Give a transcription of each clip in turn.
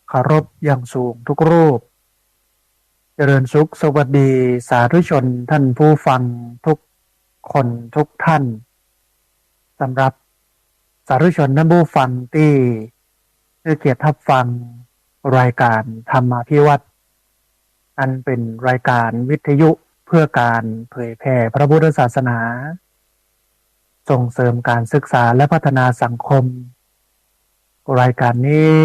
เคารพอย่างสูงทุกรูปเจริญสุขสวัสดีสาธุชนท่านผู้ฟังทุกคนทุกท่านสำหรับสาธุชนท่านผู้ฟังที่ได้เกียรติรับฟังรายการธรรมาภิวัตน์อันเป็นรายการวิทยุเพื่อการเผยแผ่พระพุทธศาสนาส่งเสริมการศึกษาและพัฒนาสังคมรายการนี้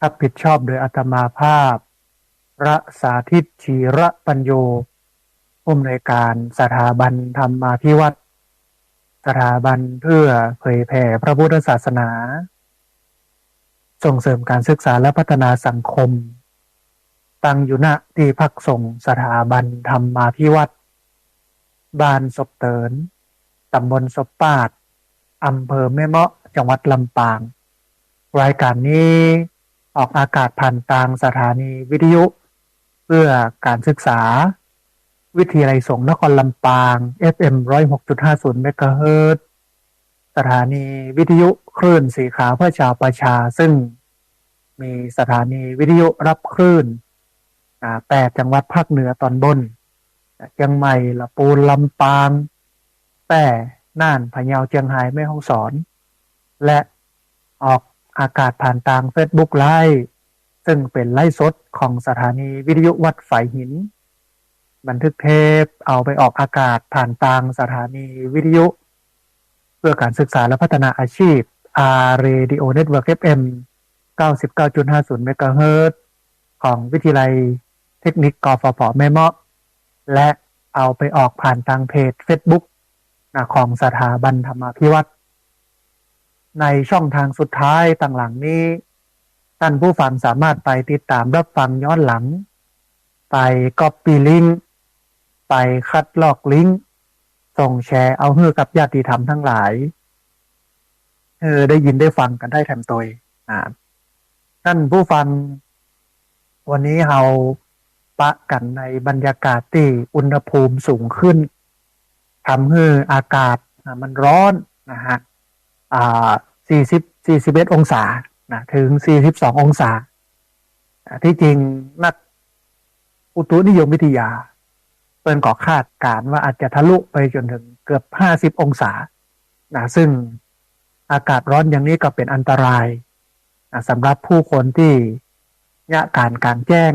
รับผิดชอบโดยอาตมาภาพพระสาธิตชีระปัญโยผู้อำนวยการสถาบันธรรมาภิวัตน์สถาบันเพื่อเผยแผ่พระพุทธศาสนาส่งเสริมการศึกษาและพัฒนาสังคมตั้งอยู่ณที่พักสงฆ์สถาบันธรรมาภิวัตน์บ้านศพเตินตำบลศพปาดอำเภอแม่เมาะจังหวัดลำปางรายการนี้ออกอากาศผ่านทางสถานีวิทยุเพื่อการศึกษาวิทยาลัยสงฆ์นครลำปาง FM 106.50 เมกะเฮิรตซ์สถานีวิทยุคลื่นสีขาวเพื่อชาวประชาซึ่งมีสถานีวิทยุรับคลื่น8จังหวัดภาคเหนือตอนบนเชียงใหม่ลำพูนลำปางแพร่น่านพะเยาเชียงรายแม่ฮ่องสอนและออกอากาศผ่านทาง Facebook Live ซึ่งเป็นไลฟ์สดของสถานีวิทยุวัดฝายหินบันทึกเทปเอาไปออกอากาศผ่านทางสถานีวิทยุเพื่อการศึกษาและพัฒนาอาชีพ Radio Network FM 99.50 เมกะเฮิรตซ์ของวิทยาลัยเทคนิคกฟผแม่เมาะและเอาไปออกผ่านทางเพจ Facebook ของสถาบันธรรมาภิวัตน์ในช่องทางสุดท้ายต่างหลังนี้ท่านผู้ฟังสามารถไปติดตามรับฟังย้อนหลังไปก๊อปปี้ลิงก์ไปคัดลอกลิงก์ส่งแชร์เอาให้กับญาติธรรมทั้งหลายได้ยินได้ฟังกันได้แถมตัวท่านผู้ฟังวันนี้เราปะกันในบรรยากาศที่อุณหภูมิสูงขึ้นทำให้อากาศมันร้อนนะฮะ41องศาถึง42องศาที่จริงนักอุตุนิยมวิทยาเปิ้นก็คาดการณ์ว่าอาจจะทะลุไปจนถึงเกือบ50องศาซึ่งอากาศร้อนอย่างนี้ก็เป็นอันตรายสำหรับผู้คนที่ยะการกลางแจ้ง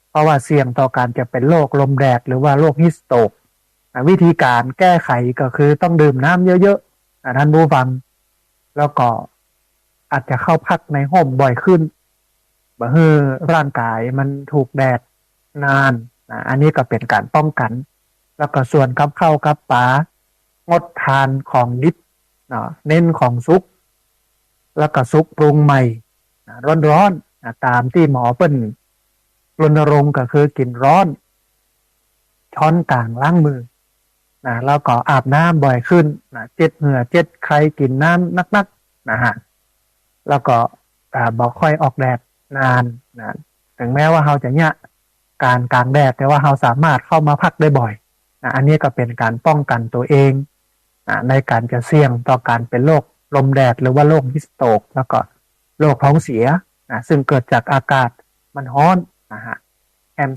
เพราะว่าเสี่ยงต่อการจะเป็นโรคลมแดดหรือว่าโรคฮิสโตรกวิธีการแก้ไขก็คือต้องดื่มน้ำเยอะๆท่านผู้ฟังแล้วก็อาจจะเข้าพักในห้องบ่อยขึ้นบ่ให้ร่างกายมันถูกแดดนานอันนี้ก็เป็นการป้องกันแล้วก็ส่วนกับข้าวกับปลางดทานของดิบเน้นของซุกแล้วก็ซุกปรุงใหม่ร้อนๆตามที่หมอเปิ้นรณรงค์ก็คือกินร้อนช้อนกลางล้างมือแล้วก็อาบน้ำบ่อยขึ้นเจ็ดเหงื่อเจ็ดใครกินน้ำนักๆนะฮะแล้วก็บอกค่อยออกแดดนานถึงแม้ว่าเราจะเนี่ยการกลางแดดแต่ว่าเราสามารถเข้ามาพักได้บ่อยอันนี้ก็เป็นการป้องกันตัวเองในการจะเสี่ยงต่อการเป็นโรคลมแดดหรือว่าโรคฮิสโตรกแล้วก็โรคท้องเสียซึ่งเกิดจากอากาศมันร้อนนะฮะ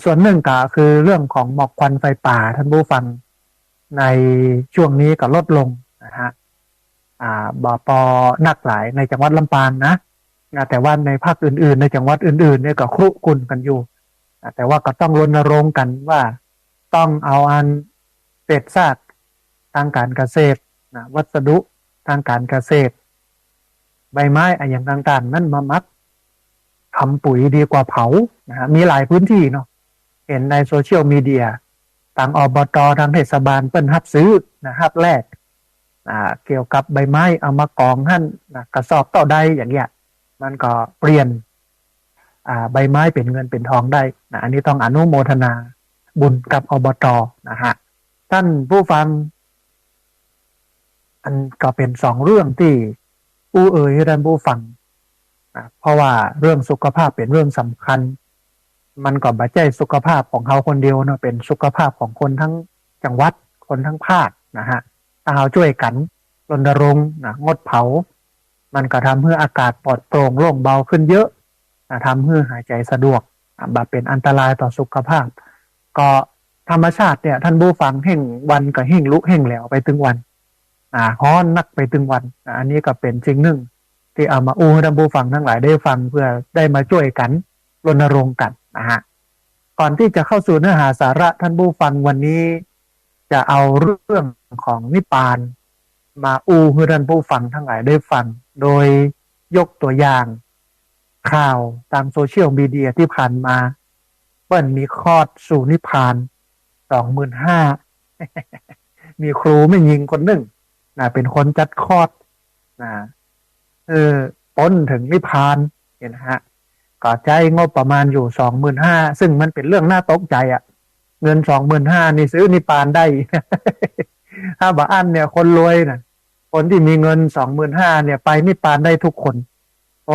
ส่วนหนึ่งก็คือเรื่องของหมอกควันไฟป่าท่านผู้ฟังในช่วงนี้ก็ลดลงนะฮะบ่ปอนักหลายในจังหวัดลำปางนะแต่ว่าในภาคอื่นๆในจังหวัดอื่นๆเนี่ยก็ครุกุ่นกันอยู่แต่ว่าก็ต้องรณรงค์กันว่าต้องเอาอันเศษซากทางการเกษตรวัสดุทางการเกษตรใบไม้อย่างต่างๆนั่นมามักทำปุ๋ยดีกว่าเผามีหลายพื้นที่เนาะเห็นในโซเชียลมีเดียทางอบต.ทางเทศบาลเปิ้นรับซื้อรับแลกเกี่ยวกับใบไม้เอามากองหั่นกระสอบต่อใดอย่างเงี้ยมันก็เปลี่ยนใบไม้เป็นเงินเป็นทองได้อันนี้ต้องอนุโมทนาบุญกับอบต.นะฮะท่านผู้ฟังอันก็เป็น2เรื่องที่ให้ท่านผู้ฟังเพราะว่าเรื่องสุขภาพเป็นเรื่องสำคัญมันก็บ่ใช่สุขภาพของเขาคนเดียวเนาะเป็นสุขภาพของคนทั้งจังหวัดคนทั้งภาคนะฮะถ้าเราช่วยกันรณรงค์งดเผา มันก็ทำให้อากาศปลอดโปร่งโล่งเบาขึ้นเยอะทำให้หายใจสะดวกแบบเป็นอันตรายต่อสุขภาพก็ธรรมชาติเนี่ยท่านผู้ฟังแห่งวันก็แห่งลุแห่งแล้วไปถึงวันฮ้อนนักไปถึงวันอันนี้ก็เป็นจริงหนึ่งที่เอามาให้ท่านผู้ฟังทั้งหลายได้ฟังเพื่อได้มาช่วยกันรณรงค์กันนะฮะก่อนที่จะเข้าสู่เนื้อหาสาระท่านผู้ฟังวันนี้จะเอาเรื่องของนิพพานมาให้ท่านผู้ฟังทั้งหลายได้ฟังโดยยกตัวอย่างข่าวตามโซเชียลมีเดียที่ผ่านมาเปิ้ลมีคลอดสู่นิพพาน25,000มีครูไม่ยิงคนหนึ่งเป็นคนจัดคลอดต้นถึงนิพพานเห็นฮะก็ใจงบประมาณอยู่25,000ซึ่งมันเป็นเรื่องน่าตกใจเงิน25,000นี่ซื้อนิพพานได้ ถ้าบางอันเนี่ยคนรวยนะคนที่มีเงิน25,000เนี่ยไปนิพพานได้ทุกคน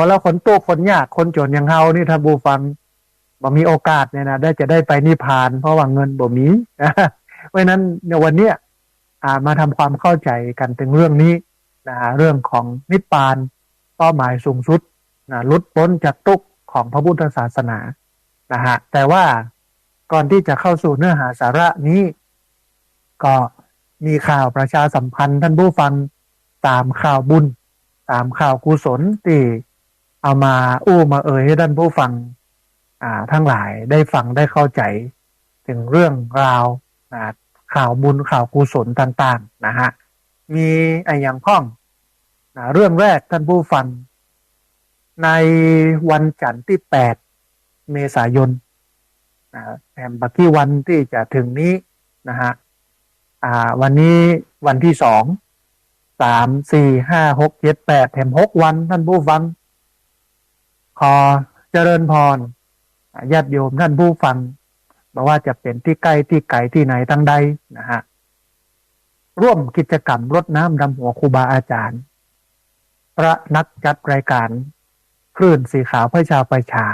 แล้วคนตู้คนยากคนจนอย่างเฮานี่ถ้าบูฟังบ่มีโอกาสเนี่ยนะจะได้ไปนิพพานเพราะว่าเงินบ่มีเพราะนั้นในวันนี้มาทำความเข้าใจกันถึงเรื่องนี้เรื่องของนิพพานเป้าหมายสูงสุดหลุดพ้นจากทุกข์ของพระพุทธศาสนาแต่ว่าก่อนที่จะเข้าสู่เนื้อหาสาระนี้ก็มีข่าวประชาสัมพันธ์ท่านผู้ฟัง3ข่าวบุญ3ข่าวกุศลที่เอามามาให้ท่านผู้ฟังทั้งหลายได้ฟังได้เข้าใจถึงเรื่องราวข่าวบุญข่าวกุศลต่างๆนะฮะมีอย่างพ้องเรื่องแรกท่านผู้ฟังในวันจันทร์ที่8เมษายนแถมบักกี้วันที่จะถึงนี้นะฮะวันนี้วันที่2 3 4 5 6 7 8แถม6วันท่านผู้ฟังขอเจริญพรญาติโยมท่านผู้ฟังบอกว่าจะเป็นที่ใกล้ที่ไกลที่ไหนทั้งใดนะฮะร่วมกิจกรรมรดน้ำดำหัวครูบาอาจารย์พระนักจัดรายการคลื่นสีขาวเพื่อชาวประชา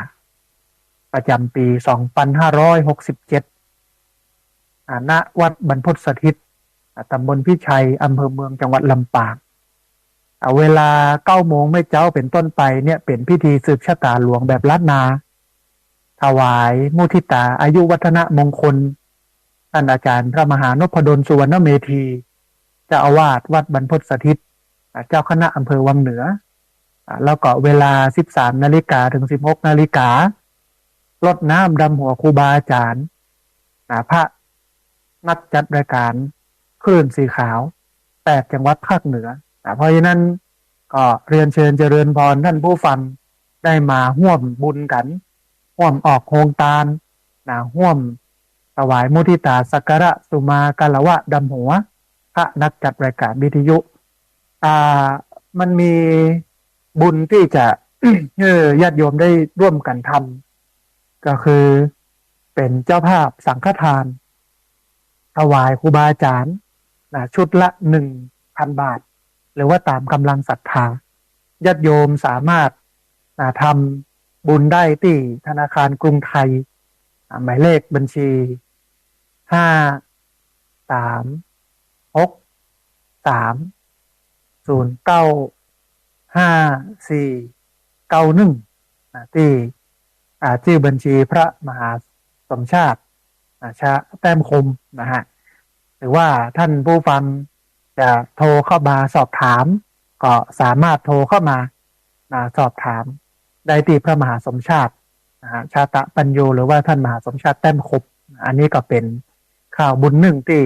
ประจำปี2567ณวัดบรรพตสถิตตำบลพิชัยอำเภอเมืองจังหวัดลำปางเวลา9 โมงไม่เจ้าเป็นต้นไปเนี่ยเป็นพิธีสืบชะตาหลวงแบบล้านนาถวายมุทิตาอายุวัฒนมงคลท่านอาจารย์พระมหานพดลสุวรรณเมธีเจ้าอาวาสวัดบรรพตสถิตเจ้าคณะอำเภอวังเหนือแล้วก็เวลา 13 นาฬิกาถึง 16 นาฬิการดน้ำดำหัวครูบาอาจารย์พระนักจัดรายการคลื่นสีขาว8 จังหวัดภาคเหนือเพราะฉะนั้นก็เรียนเชิญเจริญพรท่านผู้ฟังได้มาร่วมบุญกันร่วมออกโครงการร่วมถวายมุทิตาสักการะสุมากาลวะดำหัวพระนักจัดรายการวิทยุมันมีบุญที่จะ ญาติโยมได้ร่วมกันทำก็คือเป็นเจ้าภาพสังฆทานถวายครูบาอาจารย์ชุดละ 1,000 บาทหรือว่าตามกำลังศรัทธาญาติโยมสามารถทำบุญได้ที่ธนาคารกรุงไทยหมายเลขบัญชี53630954991ที่ชื่อบัญชีพระมหาสมชาติชะแต้มคมนะฮะหรือว่าท่านผู้ฟังจะโทรเข้ามาสอบถามก็สามารถโทรเข้ามาสอบถามได้ที่พระมหาสมชาติชาตะปัญโยหรือว่าท่านมหาสมชาติแต้มคมอันนี้ก็เป็นข่าวบุญหนึ่งที่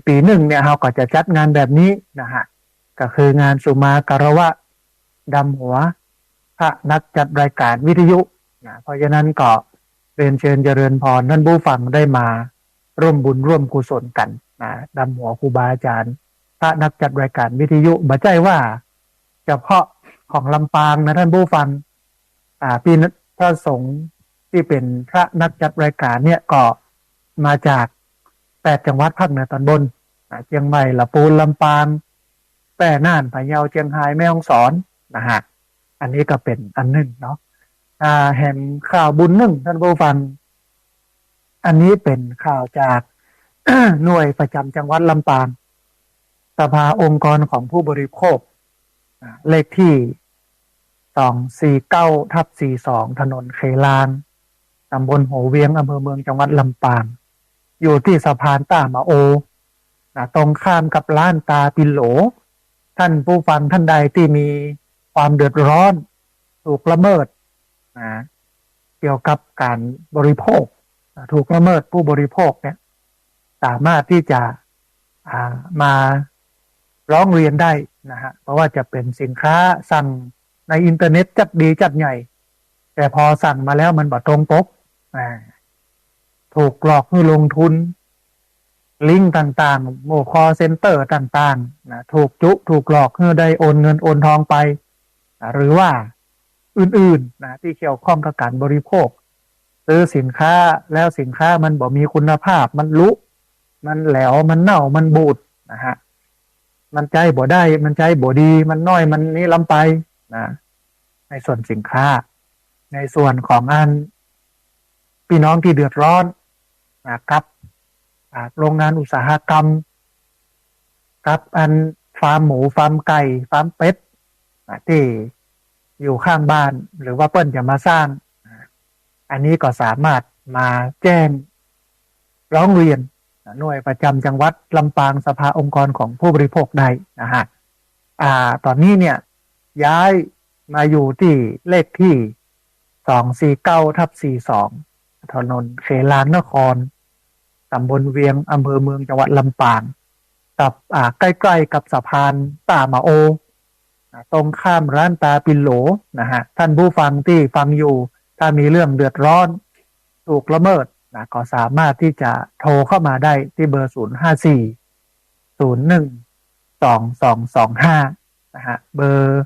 ปีหนึ่งเนี่ยเราก็จะจัดงานแบบนี้นะฮะก็คืองานสุมาการวะดำหัวพระนักจัดรายการวิทยุเพราะฉะนั้นก็เรียนเชิญเจริญพรท่านผู้ฟังได้มาร่วมบุญร่วมกุศลกันดำหัวครูบาอาจารย์พระนักจัดรายการวิทยุบ่ใช่ว่าเฉพาะของลำปางนะท่านผู้ฟังปีพระสงฆ์ที่เป็นพระนักจัดรายการเนี่ยก็มาจาก8 จังหวัดภาคเหนือตอนบนเชียงใหม่ลำพูนลำปางแพร่น่านพะเยาเชียงรายแม่ฮ่องสอนนะฮะอันนี้ก็เป็นอันหนึ่งเนาะแห่งข่าวบุญหนึ่งท่านผู้ฟังอันนี้เป็นข่าวจาก หน่วยประจำจังหวัดลำปางสภาองค์กรของผู้บริโภค เลขที่249/42ถนนเขลางตำบลหัวเวียงอำเภอเมืองจังหวัดลำปางอยู่ที่สะพานต้ามาโอตรงข้ามกับร้านตาปิโหลท่านผู้ฟังท่านใดที่มีความเดือดร้อนถูกละเมิดเกี่ยวกับการบริโภคถูกละเมิดผู้บริโภคเนี่ยสามารถที่จะมาร้องเรียนได้นะฮะเพราะว่าจะเป็นสินค้าสั่งในอินเทอร์เน็ตจัดดีจัดใหญ่แต่พอสั่งมาแล้วมันบ่ตรงปกถูกหลอกให้ลงทุนลิงก์ต่างๆโมคอเซ็นเตอร์ต่างๆนะถูกถูกหลอกให้ได้โอนเงินโอนทองไปหรือว่าอื่นๆนะที่เกี่ยวข้องกับการบริโภคซื้อสินค้าแล้วสินค้ามันบ่มีคุณภาพมันลุมันแหลวมันเน่ามันบูดนะฮะมันใจบ่ได้มันใจบ่ดีมันน้อยมันนี้ล้ำไปนะในส่วนสินค้าในส่วนของพี่น้องที่เดือดร้อนนะครับโรงงานอุตสาหกรรมกับฟาร์มหมูฟาร์มไก่ฟาร์มเป็ดที่อยู่ข้างบ้านหรือว่าเปิ้ลจะมาสร้างอันนี้ก็สามารถมาแจ้งร้องเรียนหน่วยประจำจังหวัดลำปางสภาองค์กรของผู้บริโภคได้นะฮะตอนนี้เนี่ยย้ายมาอยู่ที่เลขที่249/42ถนนเขลางนครตำบลเวียงอำเภอเมืองจังหวัดลำปางกับใกล้ๆกับสะพานตามาโอตรงข้ามร้านตาปิโหลนะฮะท่านผู้ฟังที่ฟังอยู่ถ้ามีเรื่องเดือดร้อนถูกละเมิดก็สามารถที่จะโทรเข้ามาได้ที่เบอร์054-01-2225นะฮะเบอร์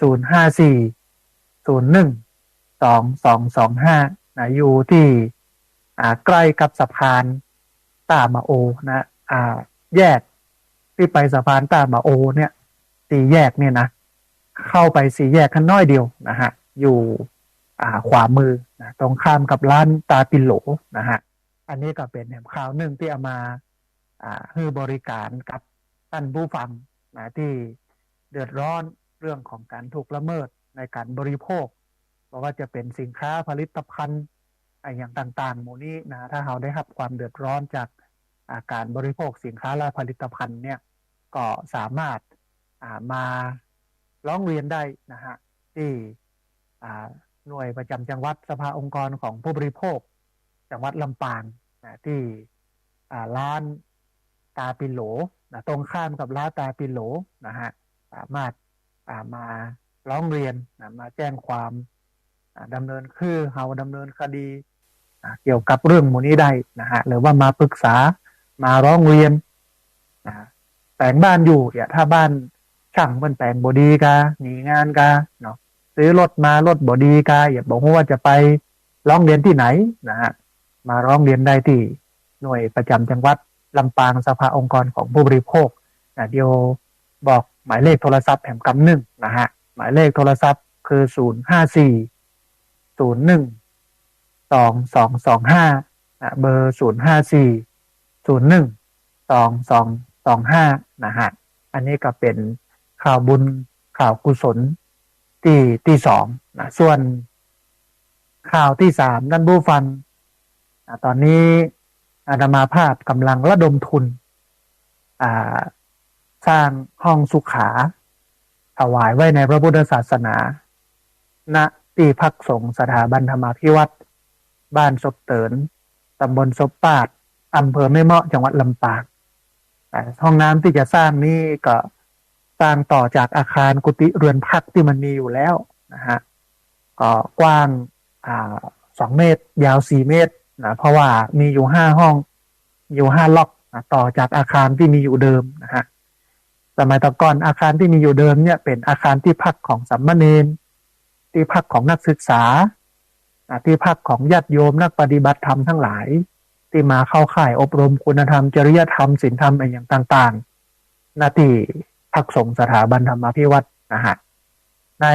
054-01-2225นะอยู่ที่ใกล้กับสะพานตามาโอนะแยกที่ไปสะพานตามาโอเนี่ย4แยกเนี่ยนะเข้าไป4แยกข้างน้อยเดียวนะฮะอยู่ขวามือนะตรงข้ามกับร้านตาปิโหลนะฮะอันนี้ก็เป็นข่าวหนึ่งที่เอามาให้บริการกับท่านผู้ฟังนะที่เดือดร้อนเรื่องของการถูกละเมิดในการบริโภคเพราะว่าจะเป็นสินค้าผลิตภัณฑ์อย่างต่างๆหมู่นี้นะถ้าเราได้รับความเดือดร้อนจากการบริโภคสินค้าและผลิตภัณฑ์เนี่ยก็สามารถมาร้องเรียนได้นะฮะที่หน่วยประจำจังหวัดสภาองค์กรของผู้บริโภคจังหวัดลำปางที่ร้านตาปิโหลนะตรงข้ามกับร้านตาปิโหลนะฮะสามารถมาร้องเรียนมาแจ้งความดำเนินเฮาดำเนินคดีเกี่ยวกับเรื่องหมู่นี้ได้นะฮะหรือว่ามาปรึกษามาร้องเรียนแต่งบ้านอยู่ถ้าบ้านช่างมันแต่งบดีกาหนีงานกาเนาะซื้อรถมารถบดีกาอย่าบอกว่าจะไปร้องเรียนที่ไหนนะฮะมาร้องเรียนได้ที่หน่วยประจำจังหวัดลำปางสภาองค์กรของผู้บริโภคเดี๋ยวบอกหมายเลขโทรศัพท์แห่งกำหนึ่งนะฮะหมายเลขโทรศัพท์คือ054-01-2225เบอร์054-01-2225นะฮะอันนี้ก็เป็นข่าวบุญข่าวกุศลที่2นะส่วนข่าวที่3ท่านผู้ฟังตอนนี้อาตมาภาพกำลังระดมทุนสร้างห้องสุขาถวายไว้ในพระพุทธศาสนาณที่พักสงฆ์สถาบันธรรมาภิวัตรบ้านศพเตินตำบลศพปาดอำเภอแม่เมาะจังหวัดลำปางห้องน้ำที่จะสร้างนี้ก็สร้างต่อจากอาคารกุฏิเรือนพักที่มันมีอยู่แล้วนะฮะก็กว้าง2 เมตรยาว4 เมตรนะเพราะว่ามีอยู่5 ห้องอยู่5 ล็อกต่อจากอาคารที่มีอยู่เดิมนะฮะสมัยตะก่อนอาคารที่มีอยู่เดิมเนี่ยเป็นอาคารที่พักของสามเณรที่พักของนักศึกษาที่พักของญาติโยมนักปฏิบัติธรรมทั้งหลายที่มาเข้าค่ายอบรมคุณธรรมจริยธรรมศีลธรรมอะไรอย่างต่างๆนาที่พักสงฆ์สถาบันธรรมาภิวัตรนะฮะใน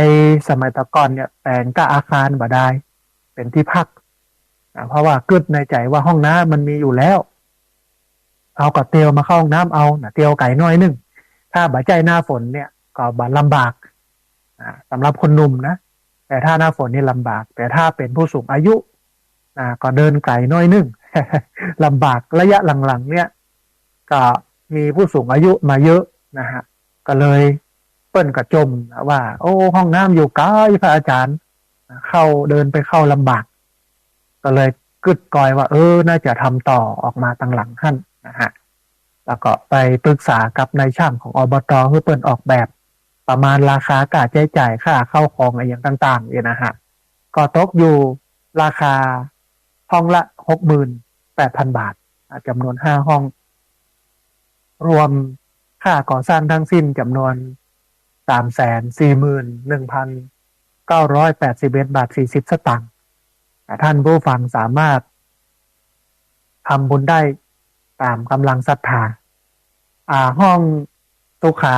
สมัยตะก่อนเนี่ยแปลงก็อาคารบ่ได้เป็นที่พักเพราะว่าเกิดในใจว่าห้องน้ำมันมีอยู่แล้วเอากับเตียวมาเข้าห้องน้ำเอาเตียวไก่น้อยนึงถ้าบ่ใจหน้าฝนเนี่ยก็บ่ลำบาก สำหรับคนหนุ่มนะแต่ถ้าหน้าฝนนี่ลำบากแต่ถ้าเป็นผู้สูงอายุก็เดินไกลน้อยนึง ลำบากระยะหลังๆเนี่ยก็มีผู้สูงอายุมาเยอะนะฮะก็เลยเปิ้นกระจมว่าโอ้ห้องน้ำอยู่ไกลพระอาจารย์เข้าเดินไปเข้าลำบากก็เลยกึดกอยว่าน่าจะทำต่อออกมาตั้งหลังท่านนะฮะแล้วก็ไปปรึกษากับนายช่างของอบต.เพื่อเปิ้นออกแบบประมาณราคาค่าใช้จ่ายค่าเข้าของอะไรอย่างต่างๆเนี่ยนะฮะก็ตกอยู่ราคาห้องละ 68,000 บาทจำนวน5ห้องรวมค่าก่อสร้างทั้งสิ้นจำนวน 341,981 บาท 40 สตางค์ท่านผู้ฟังสามารถทำบุญได้ตามกำลังศรัทธาห้องสุขา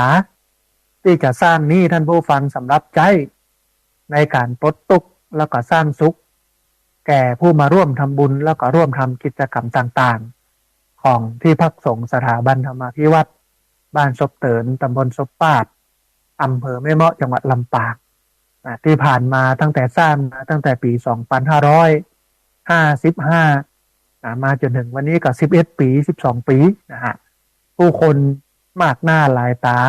ที่จะสร้างนี้ท่านผู้ฟังสำหรับใจในการปลดทุกข์แล้วก็สร้างสุขแก่ผู้มาร่วมทำบุญแล้วก็ร่วมทำกิจกรรมต่างๆของที่พักสงฆ์สถาบันธรรมาภิวัตรบ้านศพเตินตำบลศพปาดอำเภอแม่เมาะจังหวัดลำปางที่ผ่านมาตั้งแต่สร้างมาตั้งแต่ปี 2555มาจนถึงวันนี้ก็11 ปี 12 ปีนะฮะผู้คนมากหน้าหลายตา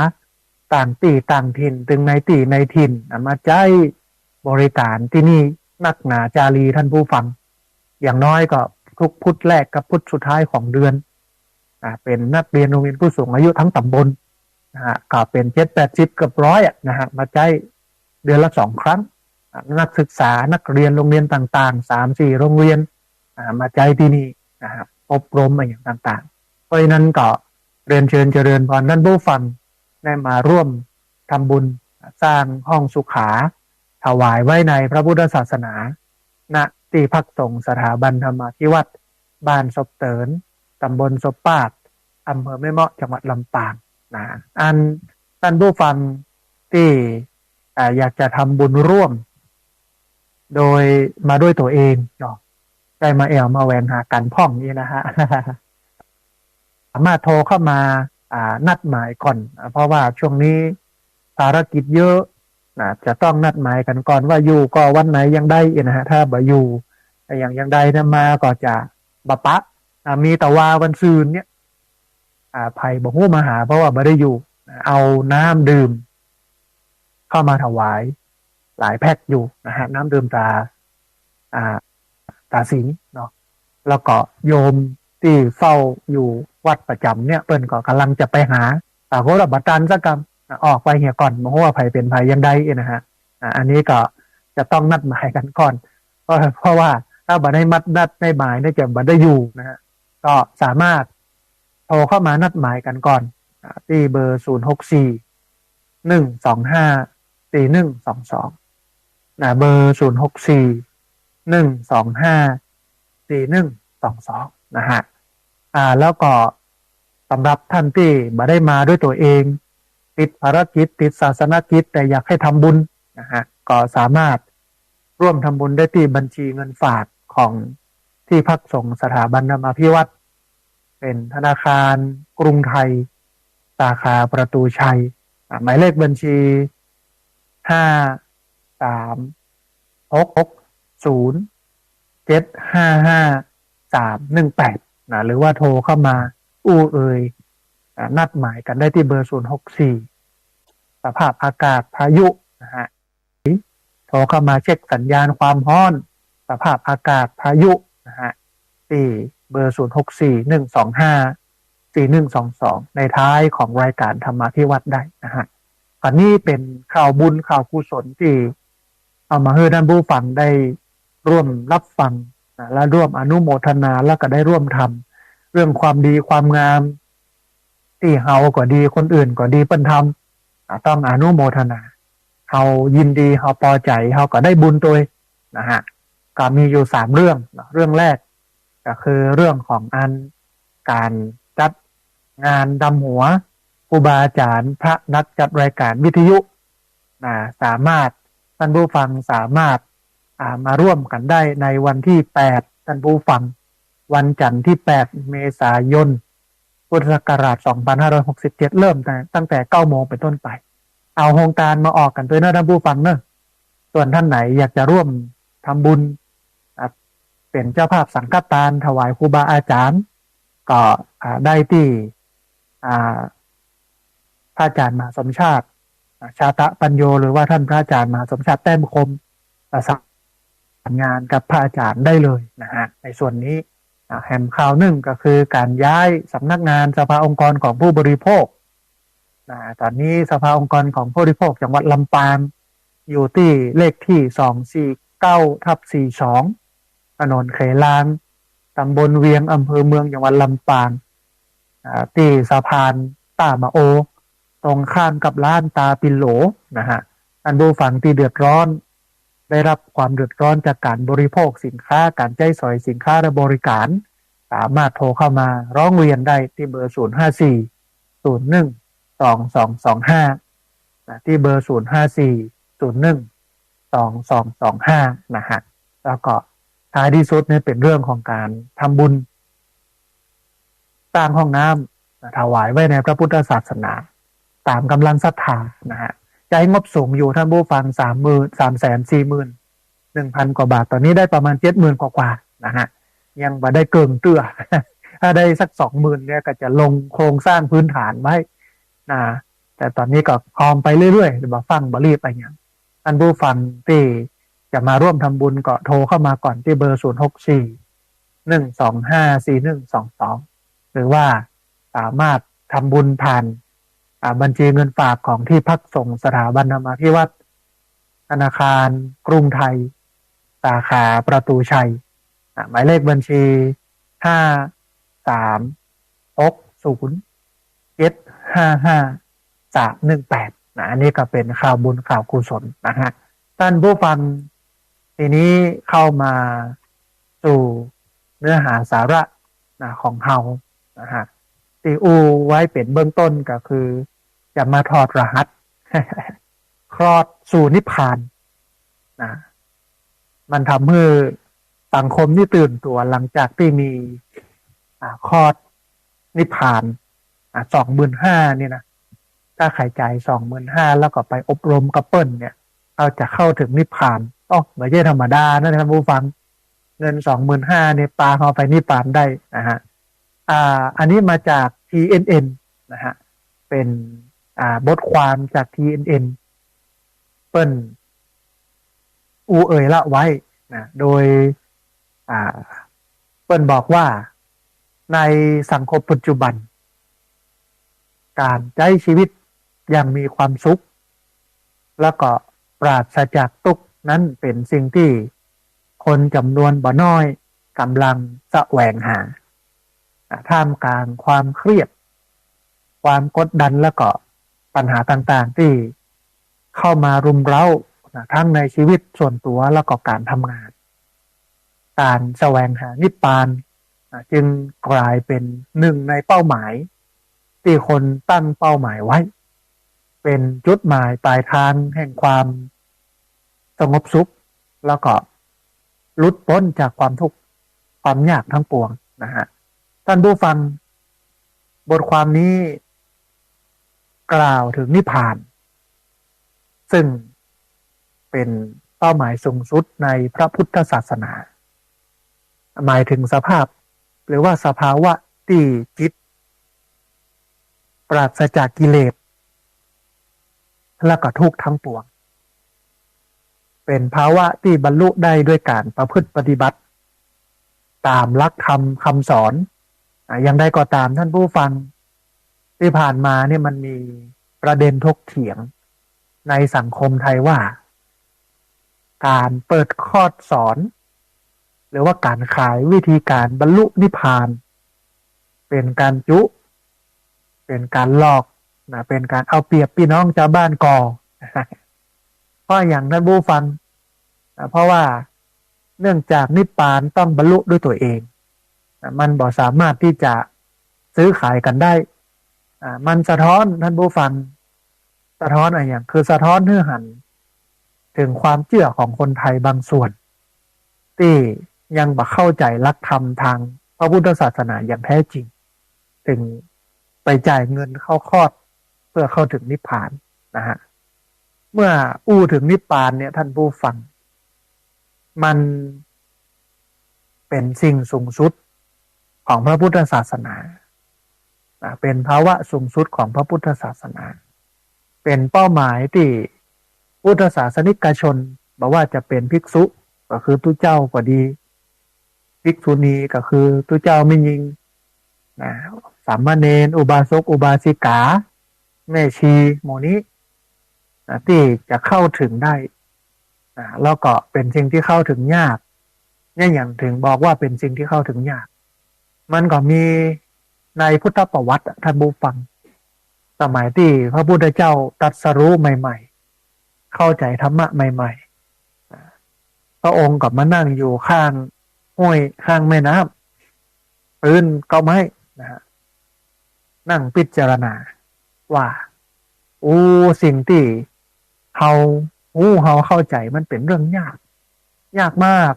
ต่างตีต่างถิ่นตึงในตีในถิ่นมาใจบริการที่นี่นักหนาจารีท่านผู้ฟังอย่างน้อยก็ทุกพุธแรกกับพุธสุดท้ายของเดือนเป็นนักเรียนโรงเรียนผู้สูงอายุทั้งตำบลก็เป็น70-80 เกือบร้อยนะฮะมาใจเดือนละ2 ครั้งนักศึกษานักเรียนโรงเรียนต่างๆ 3-4 โรงเรียนมาใจที่นี่นะครับอบรมอะไรอย่างต่างๆเพราะฉะนั้นก็เรียนเชิญเจริญพรท่านผู้ฟังได้มาร่วมทำบุญสร้างห้องสุขาถวายไว้ในพระพุทธศาสนาณที่พักสงฆ์สถาบันธรรมาภิวัตรบ้านศพเตินตำบลศพปาดอำเภอแม่เมาะจังหวัดลำปางนะอันท่านผู้ฟังที่อยากจะทำบุญร่วมโดยมาด้วยตัวเองเนาะได้มามาแหวงหากันพ่องนี่นะฮะ สามารถโทรเข้ามานัดหมายก่อนเพราะว่าช่วงนี้ภารกิจเยอะจะต้องนัดหมายกันก่อนว่าอยู่ก็วันไหนยังได้นะฮะถ้าบ่อยู่ยังได้นะมาก็จะบะปะมีแต่ว่าวันซืนเนี่ยไผ่บ่ฮู้มาหาเพราะว่าไม่ได้อยู่เอาน้ำดื่มเข้ามาถวายหลายแพ็คอยู่นะฮะน้ำดื่มตาสิงเนาะแล้วก็โยมที่เฝ้าอยู่วัดประจำเนี่ยเปิ้นก็กำลังจะไปหาแต่โหระบัตันสักกรรมออกไปเหี่ยก่อนเพราะว่าไผ่เป็นไผ่ยังได้นะฮะอันนี้ก็จะต้องนัดหมายกันก่อนเพราะว่าถ้าบัดได้นัดได้หมายเนี่ยจะบัดได้อยู่นะฮะก็สามารถโทรเข้ามานัดหมายกันก่อนที่เบอร์064-125-4122เบอร์064-125-4122นะฮะแล้วก็สำหรับท่านที่บ่ได้มาด้วยตัวเองติดภารกิจติดศาสนกิจแต่อยากให้ทำบุญนะฮะก็สามารถร่วมทำบุญได้ที่บัญชีเงินฝากของที่พักสงฆ์สถาบันธรรมาภิวัตรเป็นธนาคารกรุงไทยสาขาประตูชัยหมายเลขบัญชี53660755318หรือว่าโทรเข้ามานัดหมายกันได้ที่เบอร์064สภาพอากาศพายุนะฮะโทรเข้ามาเช็คสัญญาณความร้อนสภาพอากาศพายุนะฮะที่เบอร์064-125-4122ในท้ายของรายการธรรมะที่วัดได้นะฮะอันนี้เป็นข่าวบุญข่าวกุศลที่เอามาให้ท่านผู้ฟังได้ร่วมรับฟังและร่วมอนุโมทนาแล้วก็ได้ร่วมทำเรื่องความดีความงามที่เฮาก็ดีคนอื่นก็ดีเปิ้นทำต้องอนุโมทนาเฮายินดีเฮาพอใจเฮาก็ได้บุญตัวนะฮะก็มีอยู่3 เรื่องเรื่องแรกก็คือเรื่องของการจัดงานดำหัวครูบาอาจารย์พระนักจัดรายการวิทยุสามารถท่านผู้ฟังสามารถมาร่วมกันได้ในวันที่8ท่านผู้ฟังวันจันทร์ที่8เมษายนพุทธศักราช2567เริ่มตั้งแต่ 9 โมงเป็นต้นไป เอาโครงการมาออกกันด้วยนะท่านผู้ฟังเนอะส่วนท่านไหนอยากจะร่วมทำบุญเป็นเจ้าภาพสังฆทานถวายครูบาอาจารย์ก็ได้ที่พระอาจารย์มหาสมชาติชาตะปัญโยหรือว่าท่านพระอาจารย์มหาสมชาติแต้มคมประสานงานกับพระอาจารย์ได้เลยนะฮะในส่วนนี้แห่งข่าวหนึ่งก็คือการย้ายสำนักงานสภาองค์กรของผู้บริโภคตอนนี้สภาองค์กรของผู้บริโภคจังหวัดลำปางอยู่ที่เลขที่249/42ถนนเขลางตำบลเวียงอำเภอเมืองจังหวัดลำปางที่สะพานต้ามะโอตรงข้ามกับร้านตาปิโหลนะฮะท่านผู้ฟังที่เดือดร้อนได้รับความเดือดร้อนจากการบริโภคสินค้าการใช้สอยสินค้าและบริการสามารถโทรเข้ามาร้องเรียนได้ที่เบอร์054-01-2225ที่เบอร์054-01-2225นะฮะแล้วก็ท้ายที่สุดเนี่ยเป็นเรื่องของการทำบุญสร้างห้องน้ำถวายไว้ในพระพุทธศาสนาตามกำลังศรัทธานะฮะใจงบสูงอยู่ท่านผู้ฟัง341,000 กว่าบาทตอนนี้ได้ประมาณ70,000 กว่านะฮะยังบ่ได้เกินเตื้อถ้าได้สัก20,000เนี่ยก็จะลงโครงสร้างพื้นฐานไว้นะแต่ตอนนี้ก็คอมไปเรื่อยๆหรือว่าฟังบรีบไปอย่างท่านผู้ฟังที่จะมาร่วมทำบุญก็โทรเข้ามาก่อนที่เบอร์064-125-4122หรือว่าสามารถทำบุญผ่านบัญชีเงินฝากของที่พักส่งสถาบันธรรมาภิวัตรธนาคารกรุงไทยสาขาประตูชัยหมายเลขบัญชี5360755-318อันนี้ก็เป็นข่าวบุญข่าวกุศลนะฮะท่านผู้ฟังทีนี้เข้ามาสู่เนื้อหาสาระของเฮานะฮะที่อูไว้เป็นเบื้องต้นก็คือจะมาถอดรหัส คลอดสู่นิพพานนะมันทำให้สังคมที่ตื่นตัวหลังจากที่มีคลอดนิพพาน25,000นี่นะถ้าใครจ่าย25,000แล้วก็ไปอบรมกับเปิ้ลเนี่ยเราจะเข้าถึงนิพพานไม่ใช่ธรรมดานะท่านผู้ฟังเงิน25,000เนี่ยปาเข้าไปนิพพานได้นะฮะอันนี้มาจาก TNN นะฮะเป็นบทความจาก TNN เปิ้ลละไว้นะโดยเปิ้ลบอกว่าในสังคมปัจจุบันการใช้ชีวิตอย่างมีความสุขแล้วก็ปราศจากทุกข์นั้นเป็นสิ่งที่คนจำนวนบ่น้อยกำลังแสวงหาท่ามกลางความเครียดความกดดันแล้วก็ปัญหาต่างๆที่เข้ามารุมเร้าทั้งในชีวิตส่วนตัวแล้วก็การทำงานการแสวงหานิพพานจึงกลายเป็นหนึ่งในเป้าหมายที่คนตั้งเป้าหมายไว้เป็นจุดหมายปลายทางแห่งความสงบสุขแล้วก็หลุดพ้นจากความทุกข์ความยากทั้งปวงนะฮะท่านผู้ฟังบทความนี้กล่าวถึงนิพพานซึ่งเป็นเป้าหมายสูงสุดในพระพุทธศาสนาหมายถึงสภาพหรือว่าสภาวะที่จิตปราศจากกิเลสและก็ทุกข์ทั้งปวงเป็นภาวะที่บรรลุได้ด้วยการประพฤติปฏิบัติตามหลักธรรมคำสอนอย่างใดก็ตามท่านผู้ฟังที่ผ่านมาเนี่ยมันมีประเด็นถกเถียงในสังคมไทยว่าการเปิดคอร์สสอนหรือว่าการขายวิธีการบรรลุนิพพานเป็นการจุเป็นการหลอกเป็นการเอาเปรียบพี่น้องชาวบ้านก่อเพราะอย่างท่านผู้ฟังเพราะว่าเนื่องจากนิพพานต้องบรรลุด้วยตัวเองมันบ่สามารถที่จะซื้อขายกันได้มันสะท้อนท่านผู้ฟังสะท้อนอะไรอย่างคือสะท้อนเนื้อหันถึงความเชื่อของคนไทยบางส่วนที่ยังบ่เข้าใจหลักธรรมทางพระพุทธศาสนาอย่างแท้จริงถึงไปจ่ายเงินเข้าคอร์สเพื่อเข้าถึงนิพพานนะฮะ เมื่ออู้ถึงนิพพานเนี่ยท่านผู้ฟังมันเป็นสิ่งสูงสุดของพระพุทธศาสนาเป็นภาวะสูงสุดของพระพุทธศาสนาเป็นเป้าหมายที่พุทธศาสนิกชนบอกว่าจะเป็นภิกษุก็คือตุเจ้าก็ดีภิกษุณีก็คือตุเจ้าไม่ยิงสามเณรอุบาสกอุบาสิกาแม่ชีหมู่นี้ที่จะเข้าถึงได้แล้วก็เป็นสิ่งที่เข้าถึงยากเนี่ยอย่างถึงบอกว่าเป็นสิ่งที่เข้าถึงยากมันก็มีในพุทธประวัติท่านผู้ฟังสมัยที่พระพุทธเจ้าตรัสรู้ใหม่ๆเข้าใจธรรมะใหม่ๆพระองค์ก็มานั่งอยู่ข้างห้วยข้างแม่น้ำปืนก็ไม่นั่งพิจารณาว่าสิ่งที่เราเข้าใจมันเป็นเรื่องยากมาก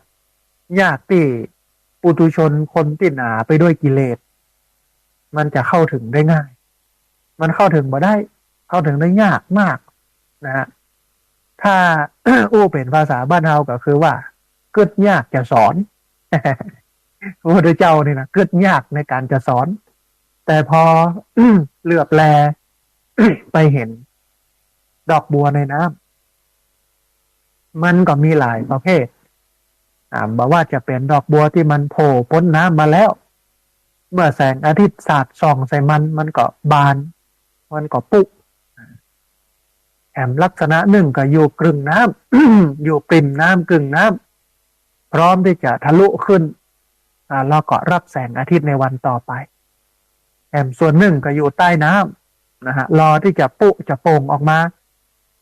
ยากที่ปุถุชนคนที่หนาไปด้วยกิเลสมันจะเข้าถึงได้ง่ายมันเข้าถึงมาได้เข้าถึงได้ยากมากนะฮะถ้า เป็นภาษาบ้านเราก็คือว่าเกิดยากจะสอน พระพุทธเจ้านี่นะเกิดยากในการจะสอนแต่พอ เหลือบแล ไปเห็นดอกบัวในน้ำมันก็มีหลายประเภทบอกว่าจะเป็นดอกบัวที่มันโผล่พ้นน้ำมาแล้วเมื่อแสงอาทิตย์สาดส่องใส่มันก็บานมันก็ปุกแถมลักษณะหนึ่งก็อยู่กึ่งน้ำ อยู่ปริ่มน้ำกึ่งน้ำพร้อมที่จะทะลุขึ้นแล้วก็รับแสงอาทิตย์ในวันต่อไปแถมส่วนหนึ่งก็อยู่ใต้น้ำนะฮะรอที่จะปุจะโป่งออกมา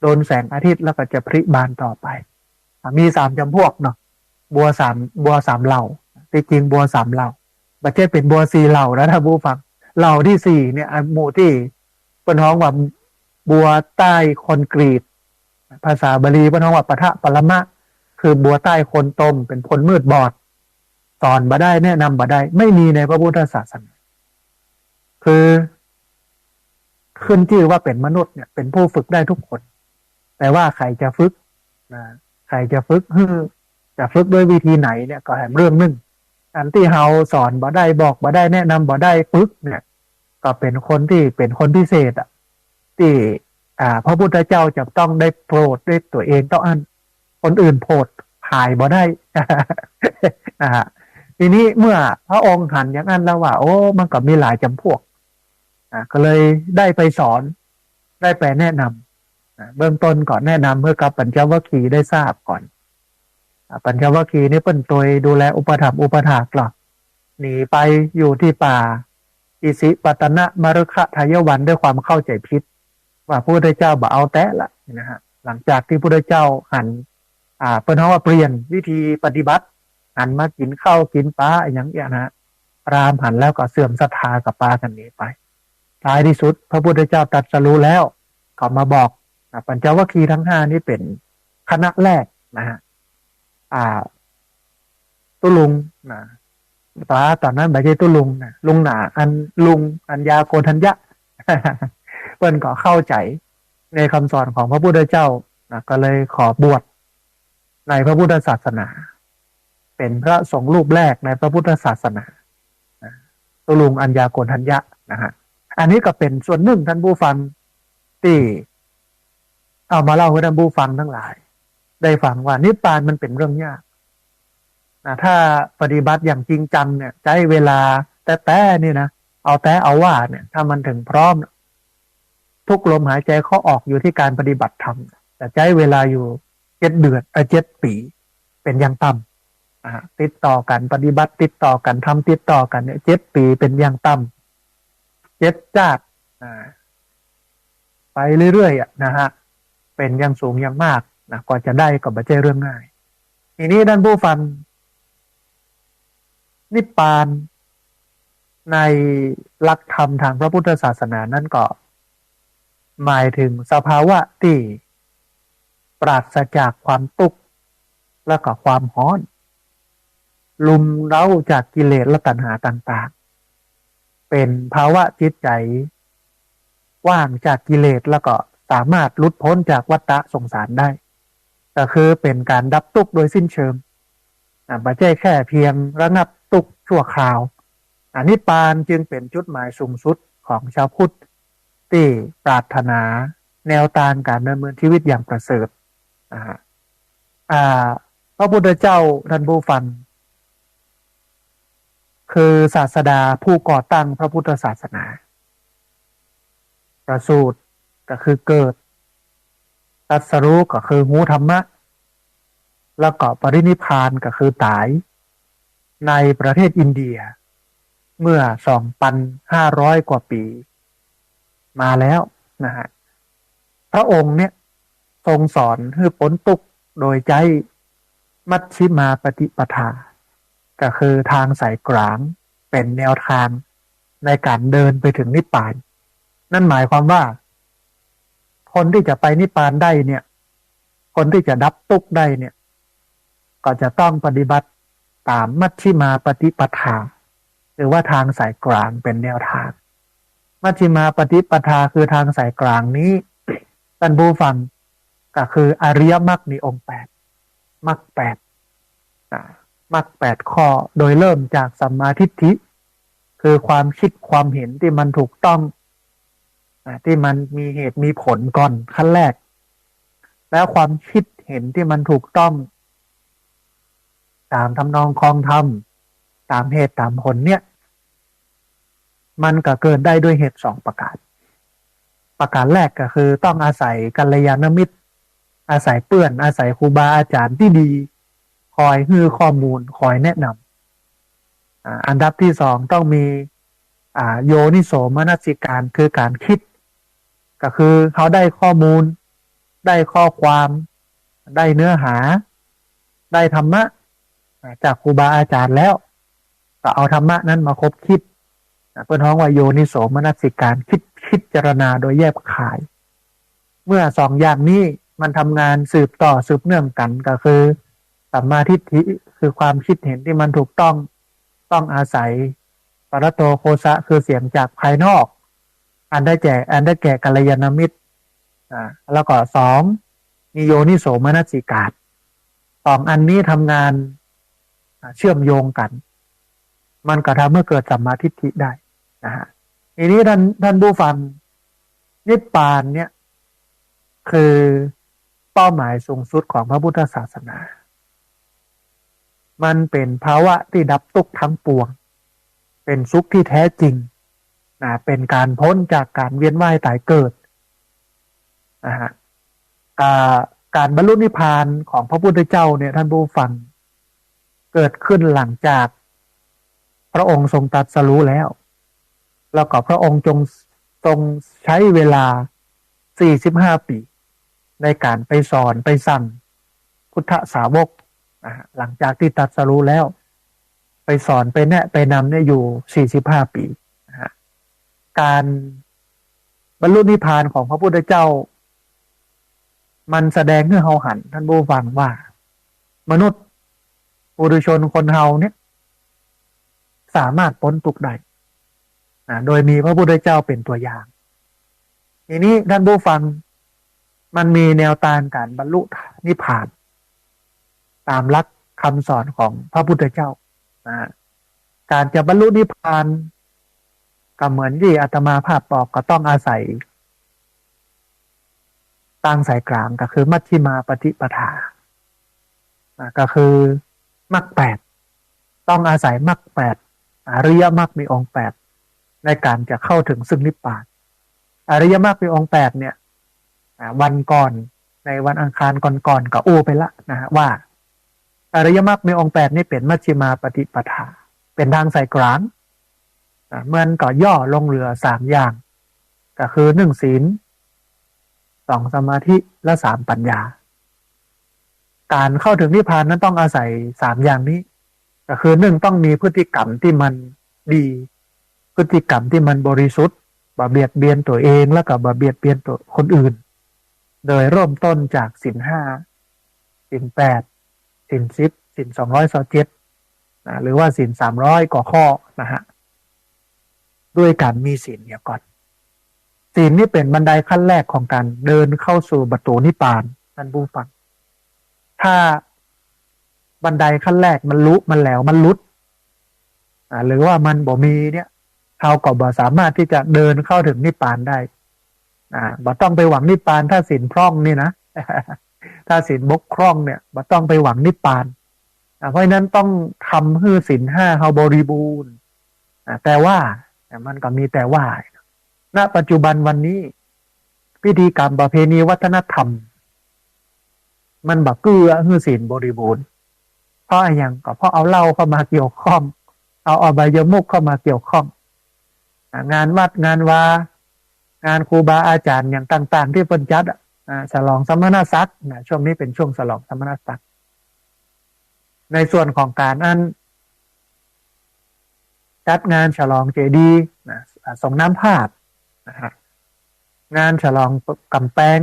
โดนแสงอาทิตย์แล้วก็จะพริบานต่อไปมี3 จำพวกเนาะบัวสามเหล่าที่จริงบัว3 เหล่าไม่ใช่เป็นบัว4 เหล่านะท่านผู้ฟังเหล่าที่4เนี่ยหมู่ที่เป็นห้องว่าบัวใต้คอนกรีตภาษาบาลีเป็นห้องว่าปะทะปรมะคือบัวใต้คนตมเป็นคนมืดบอดสอนบ่ได้แนะนำบ่ได้ไม่มีในพระพุทธศาสนาคือขึ้นชื่อว่าเป็นมนุษย์เนี่ยเป็นผู้ฝึกได้ทุกคนแต่ว่าใครจะฝึกใครจะฝึกจะฝึกด้วยวิธีไหนเนี่ยก็แห่งเรื่องนึงอันที่เราสอนบ่ได้บอกบ่ได้แนะนำบ่ได้ฝึกเนี่ยก็เป็นคนที่เป็นคนพิเศษที่พระพุทธเจ้าจะต้องได้โปรดด้วยตัวเองต้องอันคนอื่นโปรดหายบ่ได้ ทีนี้เมื่อพระองค์หันอย่างนั้นแล้วว่ามันก็มีหลายจำพวกก็เลยได้ไปสอนได้ไปแนะนำเบื้องต้นก่อนแนะนำเมื่อกับปัญจวัคคีย์ได้ทราบก่อนปัญจวัคคีย์นี่เป็นตัวดูแลอุปถัมภ์อุปถากหรอกหนีไปอยู่ที่ป่าอิสิปตนะมฤคทายวันด้วยความเข้าใจผิดว่าพระพุทธเจ้าบ่เอาแตะละนะฮะหลังจากที่พระพุทธเจ้าหันเป็นเพราะว่าเปลี่ยนวิธีปฏิบัติหันมากินข้าวกินปลาอย่างเงี้ยนะรามหันแล้วก็เสื่อมศรัทธากับปลากันนี้ไปท้ายที่สุดพระพุทธเจ้าตรัสรู้แล้วก็มาบอกปัญจวัคคีย์ทั้ง5นี้เป็นคณะแรกนะฮะตุลุงนะตอนนั้นไม่ใช่ตุลุงนะลุงหนาอัญญาโกณทัญญะ เปิ้นก็เข้าใจในคำสอนของพระพุทธเจ้านะก็เลยขอบวชในพระพุทธศาสนา เป็นพระสงฆ์รูปแรกในพระพุทธศาสนาตุลุงอัญญาโกณทัญญะนะฮะอันนี้ก็เป็นส่วนหนึ่งท่านผู้ฟังที่เอามาเล่าให้ท่านผู้ฟังทั้งหลายได้ฟังว่านิพพานมันเป็นเรื่องยากถ้าปฏิบัติอย่างจริงจังเนี่ยใช้เวลาแต่นี่นะเอาว่าเนี่ยถ้ามันถึงพร้อมทุกลมหายใจเข้าออกอยู่ที่การปฏิบัติธรรมแต่ใช้เวลาอยู่7 เดือน7 ปีเป็นอย่างต่ำติดต่อกันปฏิบัติติดต่อกันทำติดต่อกันเนี่ย7 ปีเป็นอย่างต่ำ7 จากไปเรื่อยๆนะฮะเป็นอย่างสูงอย่างมากนะก่อนจะได้ก็ไม่ใช่เรื่องง่ายทีนี้ท่านผู้ฟังนิพพานในหลักธรรมทางพระพุทธศาสนานั้นก็หมายถึงสภาวะที่ปราศจากความทุกข์และก็ความร้อนลุมเร้าจากกิเลสและตัณหาต่างๆเป็นภาวะจิตใจว่างจากกิเลสแล้วก็ส สามารถหลุดพ้นจากวัฏฏะสงสารได้ก็คือเป็นการดับทุกข์โดยสิ้นเชิงไม่ใช่แค่เพียงระงับทุกข์ชั่วคราวนิพพานจึงเป็นจุดหมายสูงสุดของชาวพุทธที่ปรารถนาแนวทางการดำเนินชีวิตอย่างประเสริฐพระพุทธเจ้าท่านผู้ฟังคือศาสดาผู้ก่อตั้งพระพุทธศาสนาประสูติก็คือเกิดตรัสรู้ก็คือหูธรรมะแล้วก็ปรินิพพานก็คือตายในประเทศอินเดียเมื่อ 2,500 กว่าปีมาแล้วนะฮะพระองค์เนี่ยทรงสอนให้พ้นทุกข์โดยใจมัชฌิมาปฏิปทาก็คือทางสายกลางเป็นแนวทางในการเดินไปถึงนิพพานนั่นหมายความว่าคนที่จะไปนิพพานได้เนี่ยคนที่จะดับทุกข์ได้เนี่ยก็จะต้องปฏิบัติตามมัชฌิมาปฏิปทาหรือว่าทางสายกลางเป็นแนวทางมัชฌิมาปฏิปทาคือทางสายกลางนี้ท่านผู้ฟังก็คืออริยมรรคมีองค์8มรรคมรรค8ข้อโดยเริ่มจากสัมมาทิฏฐิคือความคิดความเห็นที่มันถูกต้องที่มันมีเหตุมีผลก่อนขั้นแรกแล้วความคิดเห็นที่มันถูกต้องตามทำนองครองธรรมตามเหตุตามผลเนี่ยมันก็เกิดได้ด้วยเหตุ2ประการแรกก็คือต้องอาศัยกัลยาณมิตรอาศัยเปื้อนอาศัยครูบาอาจารย์ที่ดีคอยให้ข้อมูลคอยแนะนำอันดับที่2ต้องมีโยนิโสมนสิการคือการคิดก็คือเขาได้ข้อมูลได้ข้อความได้เนื้อหาได้ธรรมะจากครูบาอาจารย์แล้วก็เอาธรรมะนั้นมาคบคิดเป็นห้องว่าโยนิโสมนสิการคิดเจรณาโดยแยบคายเมื่อ2อย่างนี้มันทำงานสืบต่อสืบเนื่องกันก็คือสัมมาทิฏฐิคือความคิดเห็นที่มันถูกต้องอาศัยปรโตโคสะคือเสียงจากภายนอกอันได้แก่กัลยาณมิตรแล้วก็2มีโยนิโสมนสิการ2อันนี้ทำงานเชื่อมโยงกันมันก็ทำให้เกิดสัมมาทิฏฐิได้นะฮะทีนี้ท่านผู้ฟังนิพพานเนี่ยคือเป้าหมายสูงสุดของพระพุทธศาสนามันเป็นภาวะที่ดับทุกข์ทั้งปวงเป็นสุขที่แท้จริงเป็นการพ้นจากการเวียนว่ายตายเกิดนะฮะการบรรลุนิพพานของพระพุทธเจ้าเนี่ยท่านผู้ฟังเกิดขึ้นหลังจากพระองค์ทรงตรัสรู้แล้วก็พระองค์ทรงใช้เวลา45 ปีในการไปสอนไปสั่งพุทธสาวกหลังจากที่ตรัสรู้แล้วไปสอนไปแนะไปนำเนี่ยอยู่45 ปีการบรรลุนิพพานของพระพุทธเจ้ามันแสดงให้เราหันท่านผู้ฟังว่ามนุษย์ปุถุชนคนเฮาเนี่ยสามารถพ้นทุกข์ได้โดยมีพระพุทธเจ้าเป็นตัวอย่างทีนี้ท่านผู้ฟังมันมีแนวทางการบรรลุนิพพานตามหลักคำสอนของพระพุทธเจ้าการจะบรรลุนิพพานก็เหมือนที่อาตมาภาพบอกก็ต้องอาศัยตั้งสายกลางก็คือมัชฌิมาปฏิปทาก็คือมรรค8ต้องอาศัยมรรค8อริยมรรคมีองค์8ในการจะเข้าถึงซึ่งนิพพานอริยมรรคมีองค์8เนี่ยวันก่อนในวันอังคารก่อนก็อู้ไปละนะฮะว่าอริยมรรคมีองค์8นี่เป็นมัชฌิมาปฏิปทาเป็นทางสายกลางเมื่อนก็ย่อลงเหลือ3อย่างก็คือ1ศีล2สมาธิและ3ปัญญาการเข้าถึงนิพพานนั้นต้องอาศัย3อย่างนี้ก็คือ1ต้องมีพฤติกรรมที่มันดีพฤติกรรมที่มันบริสุทธิ์บ่เบียดเบียนตัวเองแล้วก็บ่เบียดเบียนตัวคนอื่นโดยเริ่มต้นจากศีล5ศีล8ศีล10ศีล227หรือว่าศีล300 กว่าข้อนะฮะด้วยการมีศีลเนี่ยก่อน ศีลนี่เป็นบันไดขั้นแรกของการเดินเข้าสู่ประตูนิพพานท่านผู้ฟังถ้าบันไดขั้นแรกมันลุมันแล้วมันลุดหรือว่ามันบ่มีเนี่ยเราก็บ่สามารถที่จะเดินเข้าถึงนิพพานได้บ่ต้องไปหวังนิพพานถ้าศีลพร่องนี่นะ ถ้าศีลบกพร่องเนี่ยบ่ต้องไปหวังนิพพานเพราะฉะนั้นต้องทำให้ศีล5เขาบริบูรณ์แต่ว่ามันก็มีแต่ว่าณปัจจุบันวันนี้พิธีกรรมประเพณีวัฒนธรรมมันบักเกือให้ศีลบริบูรณ์เพราะอะไรอย่างก็เพราะเอาเหล้าเข้ามาเกี่ยวข้องเอาอบายมุขเข้ามาเกี่ยวข้องงานวัดงานวางานครูบาอาจารย์อย่างต่างๆที่เพิ่นจัดฉลองสมณศักดิ์ช่วงนี้เป็นช่วงฉลองสมณศักดิ์ในส่วนของการจัดงานฉลองเจดีย์ส่งน้ำพาดงานฉลองกำแพง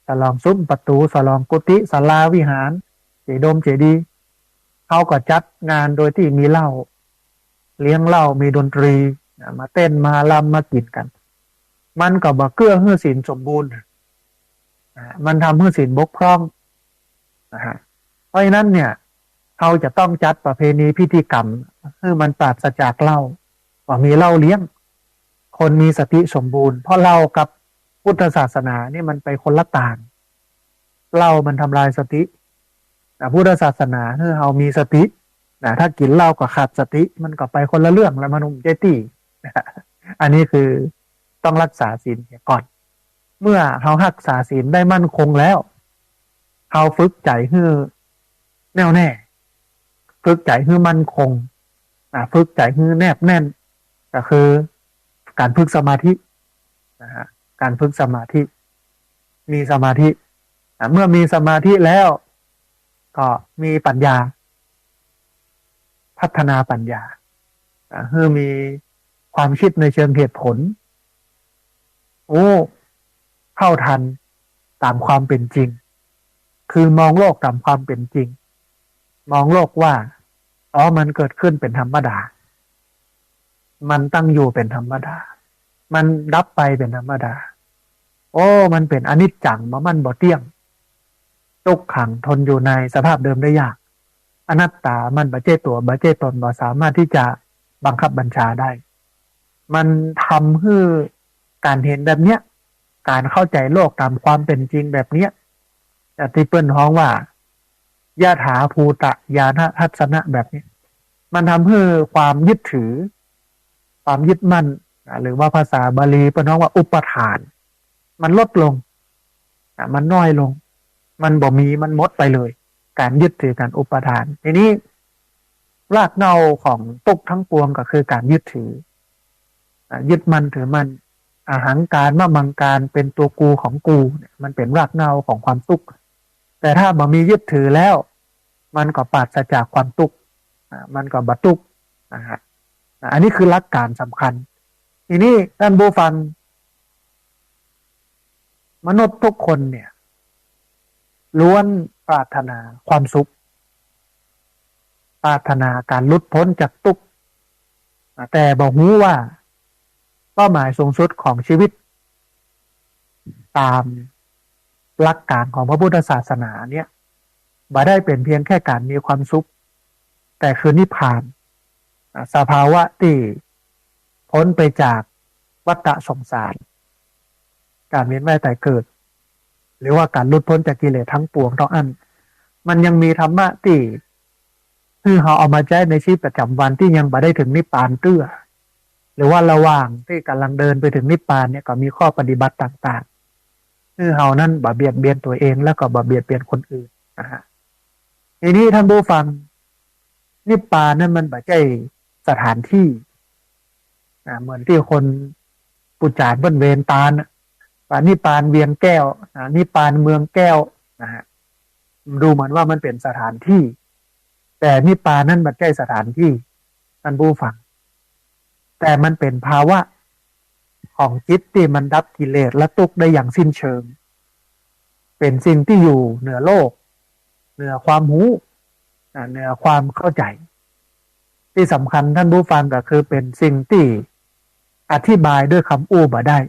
ฉลองซุ้มประตูฉลองกุฏิศาลาวิหารเจดีย์เจดีย์เขาก็จัดงานโดยที่มีเหล้าเลี้ยงเหล้ามีดนตรีมาเต้นมาลำมากินกันมันก็บ่เกื้อให้ศีลสมบูรณ์มันทำให้ศีลบกพร่องเพราะฉะนั้นเนี่ยเขาจะต้องจัดประเพณีพิธีกรรมให้มันปราศจากเหล้าว่ามีเหล้าเลี้ยงคนมีสติสมบูรณ์เพราะเหล้ากับพุทธศาสนานี่มันไปคนละต่างเหล้ามันทำลายสติพุทธศาสนาให้เรามีสติถ้ากินเหล้าก็ขาดสติมันก็ไปคนละเรื่องแล้วมันใจตีอันนี้คือต้องรักษาศีลก่อนเมื่อเรารักษาศีลได้มั่นคงแล้วเราฝึกใจให้แน่วแน่ฝึกใจให้มั่นคงฝึกใจให้แนบแน่นก็คือการฝึกสมาธิการฝึกสมาธิมีสมาธิเมื่อมีสมาธิแล้วก็มีปัญญาพัฒนาปัญญาให้มีความคิดในเชิงเหตุผลเท่าทันตามความเป็นจริงคือมองโลกตามความเป็นจริงมองโลกว่ามันเกิดขึ้นเป็นธรรมดามันตั้งอยู่เป็นธรรมดามันดับไปเป็นธรรมดามันเป็นอนิจจังมันบ่เที่ยงทุกขังทนอยู่ในสภาพเดิมได้ยากอนัตตามันบ่เจ้ตัวบ่เจ้ตนบ่สามารถที่จะบังคับบัญชาได้มันทำให้การเห็นแบบเนี้ยการเข้าใจโลกตามความเป็นจริงแบบเนี้ยที่เปิ้นฮ้องว่ายะถาภูตะญาณทัศนะแบบนี้มันทำให้ความยึดถือความยึดมั่นหรือว่าภาษาบาลีเปิ้นฮ้องว่าอุปทานมันลดลงมันน้อยลงมันบ่มีมันหมดไปเลยการยึดถือการอุปทานทีนี้รากเหง้าของทุกข์ทั้งปวงก็คือการยึดถือยึดมั่นถือมั่นอาหังการมะมังการเป็นตัวกูของกูเนี่ยมันเป็นรากเหง้าของความทุกข์แต่ถ้าบ่มียึดถือแล้วมันก็ปราศจากความทุกข์มันก็บ่ทุกข์อันนี้คือหลักการสำคัญทีนี้ท่านผู้ฟังมนุษย์ทุกคนเนี่ยล้วนปรารถนาความสุขปรารถนาการหลุดพ้นจากทุกข์แต่บ่ฮู้ว่าเป้าหมายสูงสุดของชีวิตตามหลักการของพระพุทธศาสนาเนี่ยบ่ได้เป็นเพียงแค่การมีความสุขแต่คือนิพพานสภาวะที่พ้นไปจากวัฏสงสารการเวียนว่ายตายเกิดหรือว่าการหลุดพ้นจากกิเลสทั้งปวงทั้งอันมันยังมีธรรมะที่คือเราเอามาใช้ในชีวิตประจำวันที่ยังบ่ได้ถึงนิพพานเตื้อหรือว่าระหว่างที่กำลังเดินไปถึงนิพพานเนี่ยก็มีข้อปฏิบัติต่างๆคือเรานั้นบ่เบียดเบียนตัวเองแล้วก็บ่เบียดเบียนคนอื่นทีนี้ท่านผู้ฟังนิพพานนั้นมันบ่ใช่สถานที่เหมือนที่คนปุจจารเพิ่นเวนตาลว่านิพพานเวียงแก้วนิพพานเมืองแก้วดูเหมือนว่ามันเป็นสถานที่แต่นิพพานนั้นบ่ใช่สถานที่ท่านผู้ฟังแต่มันเป็นภาวะของจิตที่มันดับกิเลสและทุกข์ได้อย่างสิ้นเชิงเป็นสิ่งที่อยู่เหนือโลกเหนือความรู้เหนือความเข้าใจที่สำคัญท่านผู้ฟังก็คือเป็นสิ่งที่อธิบายด้วยคำอู้บ่ได้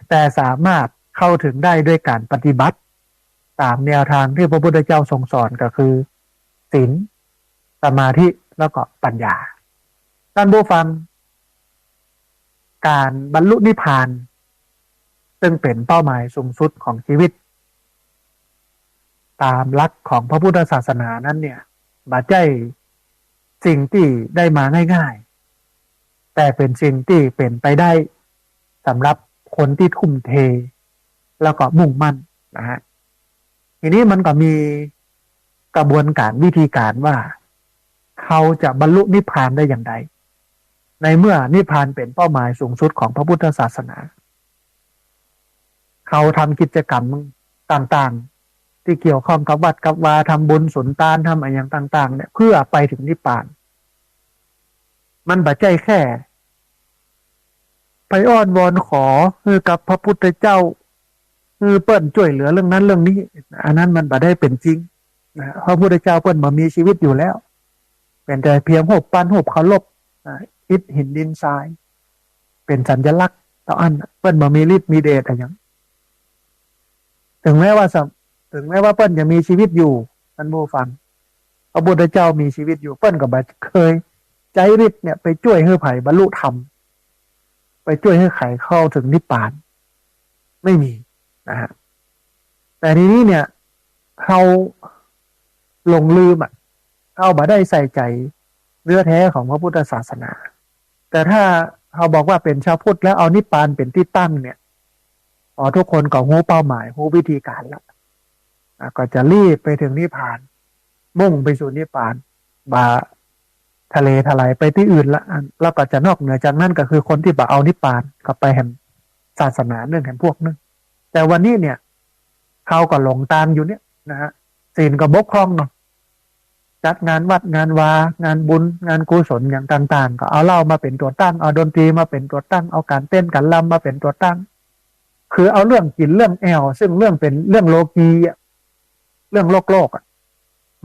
แต่สามารถเข้าถึงได้ด้วยการปฏิบัติตามแนวทางที่พระพุทธเจ้าทรงสอนก็คือศีลสมาธิแล้วก็ปัญญาท่านผู้ฟังการบรรลุนิพพานซึ่งเป็นเป้าหมายสูงสุดของชีวิตตามหลักของพระพุทธศาสนานั้นเนี่ยบาดใจสิ่งที่ได้มาง่ายๆแต่เป็นสิ่งที่เป็นไปได้สำหรับคนที่ทุ่มเทแล้วก็มุ่งมั่นนะฮะทีนี้มันก็มีกระบวนการวิธีการว่าเขาจะบรรลุนิพพานได้อย่างไรในเมื่อนิพพานเป็นเป้าหมายสูงสุดของพระพุทธศาสนาเขาทำกิจกรรมต่างๆที่เกี่ยวข้องกับวัดกับวาทำบุญสุนทานทำอะไรอย่างต่างๆเนี่ยเพื่อไปถึงนิพพานมันบัดใจแค่ไปอ้อนวอนขอกับพระพุทธเจ้าเปิ้นช่วยเหลือเรื่องนั้นเรื่องนี้อันนั้นมันบัดได้เป็นจริงนะพระพุทธเจ้าเปิ้นมามีชีวิตอยู่แล้วเป็นแต่เพียงหบปั้นหบเคารพอิฐหินดินทรายเป็นสัญลักษณ์ต่ออันเปิ้นมามีฤทธิ์มีเดชอะไรอย่างถึงแม้ว่าเปิ้นจะมีชีวิตอยู่ท่านผู้ฟังพระพุทธเจ้ามีชีวิตอยู่เปิ้นก็บ่เคยใจฤทธิ์เนี่ยไปช่วยให้ไผ่บรรลุธรรมไปช่วยให้ไขเข้าถึงนิพพานไม่มีนะฮะแต่ทีนี้เนี่ยเขาหลงลืมเขาบ่ได้ใส่ใจเนื้อแท้ของพระพุทธศาสนาแต่ถ้าเขาบอกว่าเป็นชาวพุทธแล้วเอานิพพานเป็นที่ตั้งเนี่ยทุกคนก็รู้เป้าหมายรู้วิธีการแล้วก็จะรีบไปถึงนิพพานมุ่งไปสู่นิพพานบาทะเลทลายไปที่อื่นละแล้วก็จะนอกเหนือจากนั้นก็คือคนที่บ่เอานิพพานกลับไปแห่งศาสนาเรื่องแห่งพวกนึงแต่วันนี้เนี่ยเขาก็หลงตามอยู่เนี่ยนะฮะศีลก็บกพร่องเนาะจัดงานวัดงานวางานบุญงานกุศลอย่างต่างๆก็เอาเหล้ามาเป็นตัวตั้งเอาดนตรีมาเป็นตัวตั้งเอาการเต้นการรำมาเป็นตัวตั้งคือเอาเรื่องกินเรื่องแอวซึ่งเรื่องเป็นเรื่องโลกีเรื่องโลก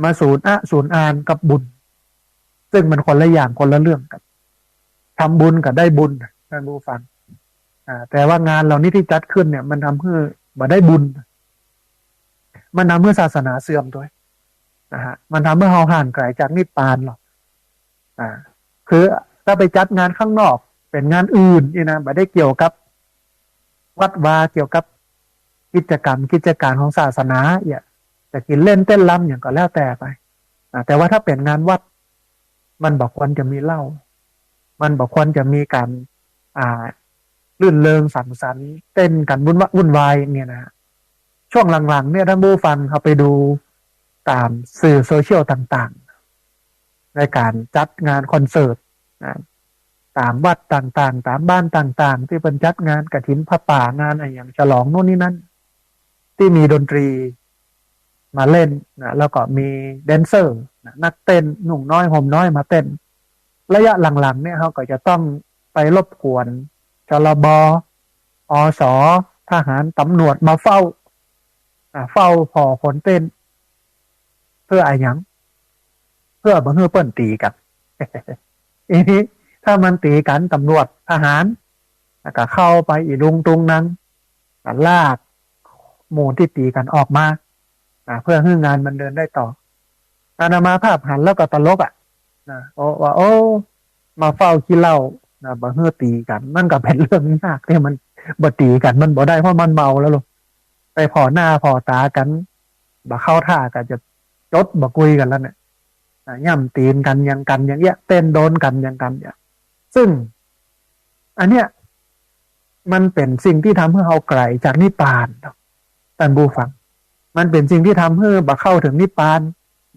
มาสูญอานกับบุญซึ่งมันคนละอย่างคนละเรื่องกันทำบุญกับได้บุญท่านผู้ฟังแต่ว่างานเหล่านี้ที่จัดขึ้นเนี่ยมันทำเพื่อมาได้บุญมันทำเพื่อศาสนาเสื่อมด้วยนะฮะมันทำเพื่อเฮาห่างไกลจากนิพพานหรอกคือถ้าไปจัดงานข้างนอกเป็นงานอื่นนี่นะไม่ได้เกี่ยวกับวัดวาเกี่ยวกับกิจการของศาสนาอย่าจะกินเล่นเต้นรำอย่างก็แล้วแต่ไปแต่ว่าถ้าเป็นงานวัดมันบอกควรจะมีเหล้ามันบอกควรจะมีการลื่นเริงสังสรรค์เต้นกันวุ่นวายเนี่ยนะช่วงหลังๆเนี่ยท่านผู้ฟังเขาไปดูตามสื่อโซเชียลต่างๆในการจัดงานคอนเสิร์ตตามวัดต่างๆตามบ้านต่างๆที่เป็นจัดงานกฐินพระป่างานอะไรอย่างฉลองโน่นนี่นั่นที่มีดนตรีมาเล่นนะแล้วก็มีแดนเซอร์นักเต้นหนุ่มน้อยห่มน้อยมาเต้นระยะหลังๆเนี่ยเขาก็จะต้องไปรบกวนจลบอสทหารตำรวจมาเฝ้าพอคนเต้นเพื่ออะไรอย่างเพื่อบังเอิญเปิ้นตีกันอีนี้ถ้ามันตีกันตำรวจทหารก็เข้าไปอีลุงตุงนังลากหมู่ที่ตีกันออกมาเพื่อให้งานมันเดินได้ต่ออานามาภาพหันแล้วก็ตลกว่ามาเฝ้าขี้เหล้าบังเอิญตีกันมันก็เป็นเรื่องยากที่มันบ่ตีกันมันบ่ได้เพราะมันเมาแล้วลูกไปพอหน้าพอตากันบ่เข้าท่ากันจะจดบ่คุยกันแล้วเนี่ยย่ำตีนกันอย่างเงี้ยเต้นโดนกันอย่างกันเนี่ยซึ่งอันเนี้ยมันเป็นสิ่งที่ทำให้เราไกลจากนิพพานท่านผู้ฟังมันเป็นสิ่งที่ทำให้บ่เข้าถึงนิพพาน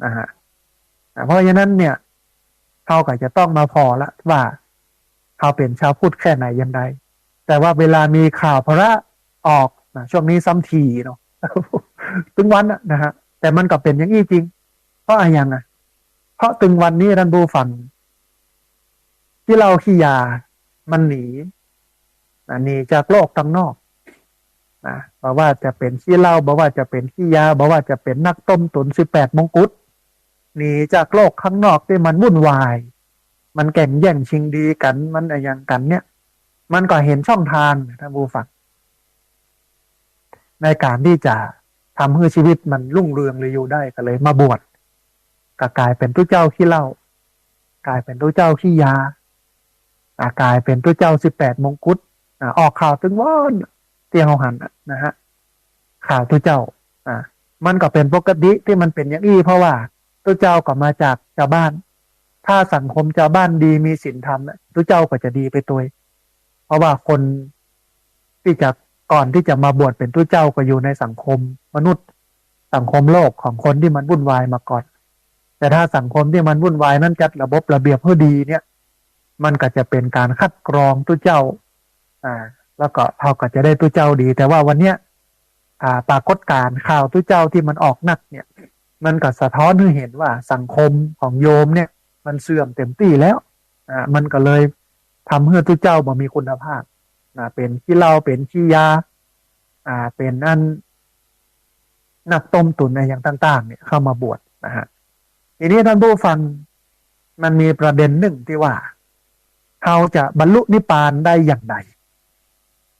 นะฮะเพราะฉะนั้นเนี่ยเขาก็จะต้องมาพอละว่าเขาเป็นชาวพุทธแค่ไหนยังไงแต่ว่าเวลามีข่าวพระออกช่วงนี้ซ้ำทีเนาะถึงวันนะฮะแต่มันก็เป็นอย่างนี้จริงเพราะอะไรยังเพราะถึงวันนี้ท่านผู้ฟังที่เราขี้ยามันหนีจากโลกตั้งนอกบอกว่าจะเป็นขี้เหล้าบอกว่าจะเป็นขี้ยาบอกว่าจะเป็นนักต้มตุ๋น18 มงกุฎหนีจากโลกข้างนอกที่มันวุ่นวายมันแข่งแย่งชิงดีกันมันอะไรอย่างกันเนี่ย มันก็เห็นช่องทางท่านผู้ฟังในการที่จะทำให้ชีวิตมันรุ่งเรืองเลยอยู่ได้ก็เลยมาบวชก็กลายเป็นตู้เจ้าขี้เหล้ากลายเป็นตู้เจ้าขี้ยากลายเป็นตู้เจ้า18 มงกุฎออกข่าวตึงว่อนเตียงหันนะฮะข่าวตู้เจ้ามันก็เป็นปกติที่มันเป็นอย่างนี้เพราะว่าตู้เจ้าก็มาจากชาวบ้านถ้าสังคมชาวบ้านดีมีศีลธรรมตู้เจ้าก็จะดีไปตัวเพราะว่าคนที่จะก่อนที่จะมาบวชเป็นตู้เจ้าก็อยู่ในสังคมมนุษย์สังคมโลกของคนที่มันวุ่นวายมาก่อนแต่ถ้าสังคมที่มันวุ่นวายนั้นจัดระบบระเบียบให้ดีเนี่ยมันก็จะเป็นการคัดกรองตู้เจ้าแล้วก็เขาก็จะได้ตู้เจ้าดีแต่ว่าวันเนี้ยปรากฏการณ์ข่าวตู้เจ้าที่มันออกนักเนี่ยมันก็สะท้อนให้เห็นว่าสังคมของโยมเนี่ยมันเสื่อมเต็มที่แล้วมันก็เลยทำให้ตู้เจ้าบ่มีคุณภาพเป็นขี้เหล้าเป็นขี้ยาเป็นอันนักต้มตุ๋นอะไรอย่างต่างๆเนี่ยเข้ามาบวชนะฮะทีนี้ท่านผู้ฟังมันมีประเด็นหนึ่งที่ว่าเขาจะบรรลุนิพพานได้อย่างไร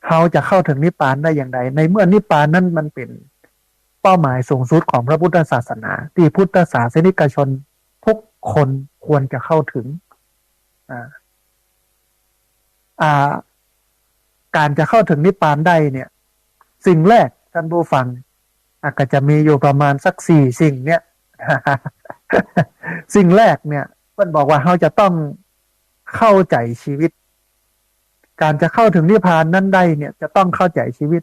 เขาจะเข้าถึงนิพพานได้อย่างไรในเมื่อนิพพานนั้นมันเป็นเป้าหมายสูงสุดของพระพุทธศาสนาที่พุทธศาสนิกชนทุกคนควรจะเข้าถึงการจะเข้าถึงนิพพานได้เนี่ยสิ่งแรกท่านผู้ฟังก็จะมีอยู่ประมาณสัก4 สิ่งเนี่ย สิ่งแรกเนี่ยเพิ่นบอกว่าเราจะต้องเข้าใจชีวิตการจะเข้าถึงนิพพานนั้นได้เนี่ยจะต้องเข้าใจชีวิต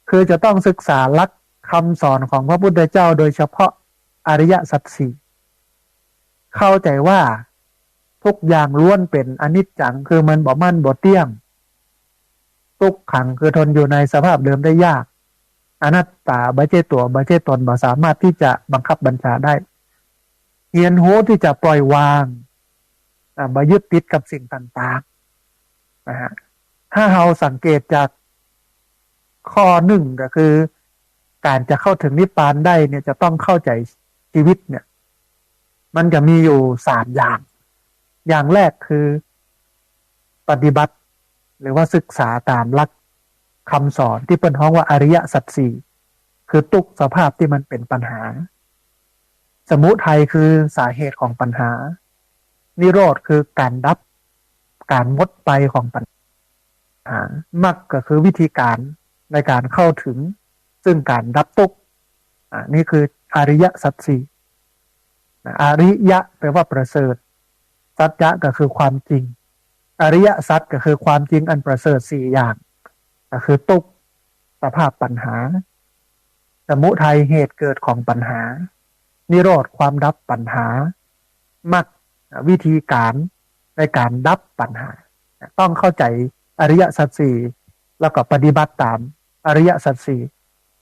คือจะต้องศึกษาหลักคำสอนของพระพุทธเจ้าโดยเฉพาะอริยสัจสี่เข้าใจว่าทุกอย่างล้วนเป็นอนิจจังคือมันบ่มั่นบ่เที่ยงทุกขังคือทนอยู่ในสภาพเดิมได้ยากอนัตตาบ่ใช่ตัวบ่ใช่ตนบ่สามารถที่จะบังคับบัญชาได้เรียนรู้ที่จะปล่อยวางบ่ยึดติดกับสิ่งต่างๆนะฮะถ้าเราสังเกตจากข้อหนึ่งก็คือการจะเข้าถึงนิพพานได้เนี่ยจะต้องเข้าใจชีวิตเนี่ยมันจะมีอยู่3 อย่างอย่างแรกคือปฏิบัติหรือว่าศึกษาตามหลักคำสอนที่เป็นฮ้องว่าอริยสัจสี่คือทุกสภาพที่มันเป็นปัญหาสมุทัยคือสาเหตุของปัญหานิโรธคือการดับการหมดไปของปัญหามรรคก็คือวิธีการในการเข้าถึงซึ่งการดับทุกข์นี่คืออริยสัจสี่อริยะแปลว่าประเสริฐสัจจะก็คือความจริงอริยสัจก็คือความจริงอันประเสริฐ4 อย่างก็คือทุกข์สภาพปัญหาสมุทัยเหตุเกิดของปัญหานิโรธความดับปัญหามรรควิธีการในการดับปัญหาต้องเข้าใจอริยสัจสี่แล้วก็ปฏิบัติตามอริยสัจสี่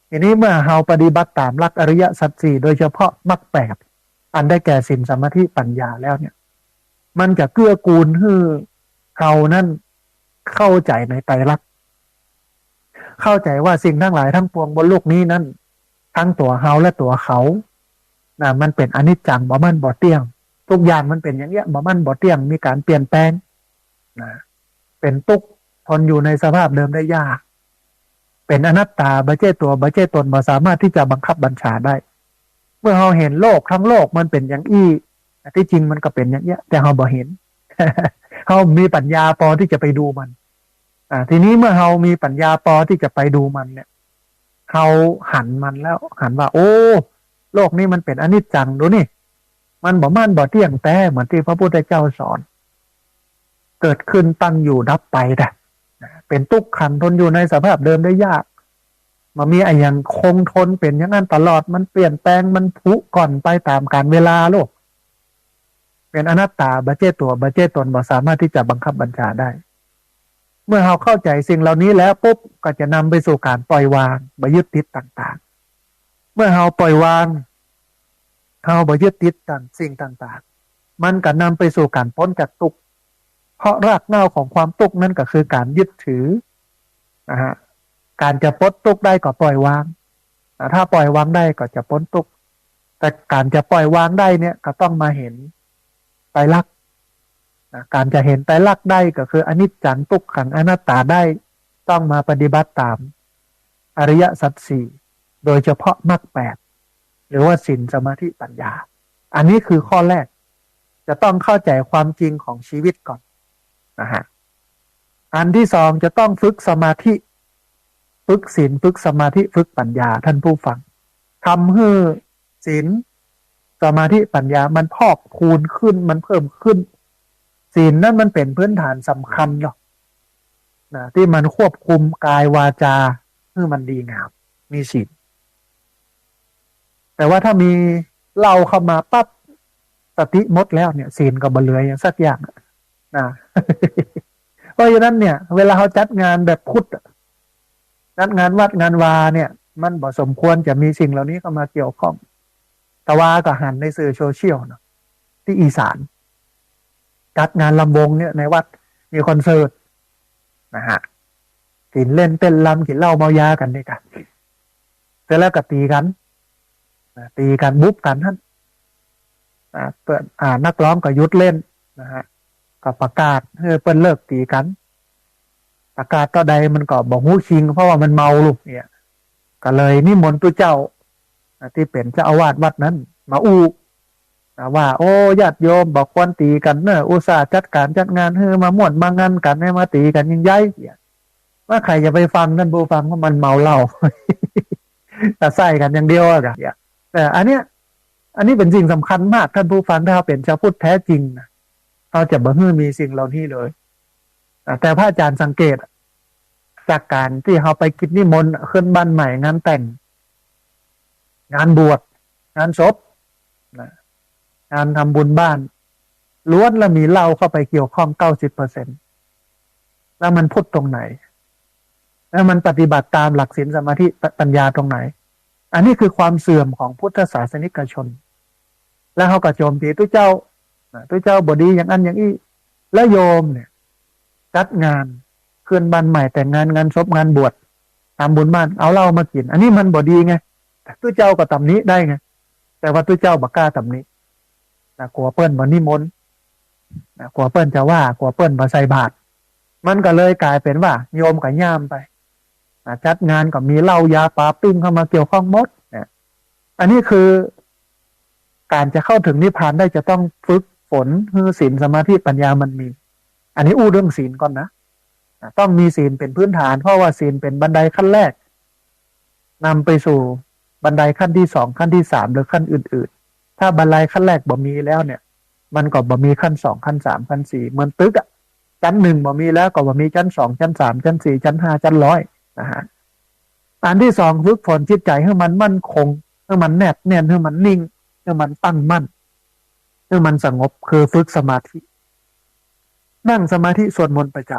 ทีนี้เมื่อเราปฏิบัติตามหลักอริยสัจสี่โดยเฉพาะมรรค8อันได้แก่ศีลสมาธิปัญญาแล้วเนี่ยมันจะเกื้อกูลให้เรานั้นเข้าใจในไตรลักษณ์เข้าใจว่าสิ่งทั้งหลายทั้งปวงบนโลกนี้นั้นทั้งตัวเราและตัวเขามันเป็นอนิจจังบ่มั่นบ่เที่ยงทุกอย่างมันเป็นอย่างเงี้ยบ่มั่นบ่เที่ยงมีการเปลี่ยนแปลงเป็นทุกข์ทนอยู่ในสภาพเดิมได้ยากเป็นอนัตตาบ่ใช่ตัวบ่ใช่ตนบ่สามารถที่จะบังคับบัญชาได้เมื่อเราเห็นโลกทั้งโลกมันเป็นอย่างอี้ที่จริงมันก็เป็นอย่างเงี้ยแต่เราบ่เห็น เรามีปัญญาพอที่จะไปดูมันทีนี้เมื่อเรามีปัญญาพอที่จะไปดูมันเนี่ยเราหันมันแล้วหันว่าโอ้โลกนี้มันเป็นอนิจจังดูนี่มันบ่มั่นบ่เที่ยงแต่เหมือนที่พระพุทธเจ้าสอนเกิดขึ้นตั้งอยู่ดับไปแต่เป็นทุกขังทนอยู่ในสภาพเดิมได้ยากมันมีอะไรอย่างคงทนเป็นอย่างนั้นตลอดมันเปลี่ยนแปลงมันผุก่อนไปตามกาลเวลาโลกเป็นอนัตตาบ่ใช่ตัวบ่ใช่ตนบ่สามารถที่จะบังคับบัญชาได้เมื่อเราเข้าใจสิ่งเหล่านี้แล้วปุ๊บก็จะนำไปสู่การปล่อยวางบ่ยึดติดต่างๆเมื่อเราปล่อยวางเราบ่ยึดติดสิ่งต่างๆมันก็นำไปสู่การพ้นจากทุกข์เพราะรากเหง้าของความทุกข์นั่นก็คือการยึดถือการจะพ้นทุกข์ได้ก็ปล่อยวางถ้าปล่อยวางได้ก็จะพ้นทุกข์แต่การจะปล่อยวางได้เนี่ยก็ต้องมาเห็นไตรลักษณ์ การจะเห็นไตรลักษณ์ได้ก็คืออนิจจังทุกขังอนัตตาได้ต้องมาปฏิบัติตามอริยสัจสี่โดยเฉพาะมรรคแปดหรือว่าศีลสมาธิปัญญาอันนี้คือข้อแรกจะต้องเข้าใจความจริงของชีวิตก่อนนะฮะอันที่สองจะต้องฝึกสมาธิฝึกศีลฝึกสมาธิฝึกปัญญาท่านผู้ฟังทำให้ศีลสมาธิปัญญามันพอกพูนขึ้นมันเพิ่มขึ้นศีลนั่นมันเป็นพื้นฐานสำคัญเนาะนะที่มันควบคุมกายวาจาให้มันดีงามมีศีลแต่ว่าถ้ามีเราเข้ามาปั๊บสติหมดแล้วเนี่ยศีลก็บ่เหลืออย่างสักอย่างนะเพราะฉะนั้นเนี่ยเวลาเขาจัดงานแบบพุทธจัดงานวัดงานวาเนี่ยมันบ่สมควรจะมีสิ่งเหล่านี้เข้ามาเกี่ยวข้องแต่ว่าก็หันในสื่อโซเชียลเนาะที่อีสานจัดงานลำวงเนี่ยในวัดมีคอนเสิร์ตนะฮะกินเล่นเต้นรำกินเหล้าเมายากันนี่กันเสร็จแล้วก็ตีกันบุ๊บกันท่านเปิดนักร้องก็ยุดเล่นนะฮะก็ประกาศให้เปิ้นเลิกตีกันประกาศต่อใดมันก็บอกหูชิงเพราะว่ามันเมาลูกเนี่ยก็เลยนิมนต์พระเจ้าที่เป็นเจ้าอาวาสวัดนั้นมาว่าโอ้ญาติโยมบอกควรตีกันเนอะอุตส่าห์จัดการจัดงานให้มาม่วนมางานกันให้มาตีกันยิ่งใหญ่ว่าใครจะไปฟังนั่นบูฟังเพราะมันเมาเหล้าแต่ใส่กันอย่างเดียวอะแต่อันนี้เป็นสิ่งสำคัญมากท่านผู้ฟังถ้าเราเป็นชาวพุทธแท้จริงนะเราจะบ่มีสิ่งเหล่านี้เลยแต่พระอาจารย์สังเกตจากการที่เราไปกิจนิมนต์ขึ้นบ้านใหม่งานแต่งงานบวชงานศพงานทำบุญบ้านล้วนแล้วมีเหล้าเข้าไปเกี่ยวข้อง 90% แล้วมันพูดตรงไหนแล้วมันปฏิบัติตามหลักศีลสมาธิปัญญาตรงไหนอันนี้คือความเสื่อมของพุทธศาสนิกชนแล้วเขาก็โจมตีตัวเจ้าบดีอย่างนั้นอย่างนี้แล้วโยมเนี่ยจัดงานเคลื่อนบ้านใหม่แต่งงานศพงานบวชทำบุญบ้านเอาเหล้ามากินอันนี้มันบดีไงแต่ตัวเจ้าก็ตำนี้ได้ไงแต่ว่าตัวเจ้าบักกล้าตำนี้กลัวเปิ้นบ่นิมนต์กลัวเปิ้นจะว่ากลัวเปิ้นบ่ใส่บาตรมันก็เลยกลายเป็นว่าโยมก็ย่ามไปจัดงานก็มีเหล้ายาปลาปิ้งเข้ามาเกี่ยวข้องหมดเนี่ยอันนี้คือการจะเข้าถึงนิพพานได้จะต้องฝึกฝนคือศีลสมาธิปัญญามันมีอันนี้อู้เรื่องศีลก่อนนะต้องมีศีลเป็นพื้นฐานเพราะว่าศีลเป็นบันไดขั้นแรกนำไปสู่บันไดขั้นที่2ขั้นที่3หรือขั้นอื่นๆถ้าบันไดขั้นแรกบ่มีแล้วเนี่ยมันก็บ่มีขั้น2ขั้น3ขั้น4เหมือนตึกอ่ะชั้น1บ่มีแล้วก็บ่มีชั้น2ชั้น3ชั้น4ชั้น5ชั้น100นะฮะอันที่2ฝึกฝนจิตใจให้มันมั่นคงให้มันแนบแน่นให้มันนิ่งให้มันตั้งมั่นให้มันสงบคือฝึกสมาธินั่งสมาธิสวดมนต์ประจ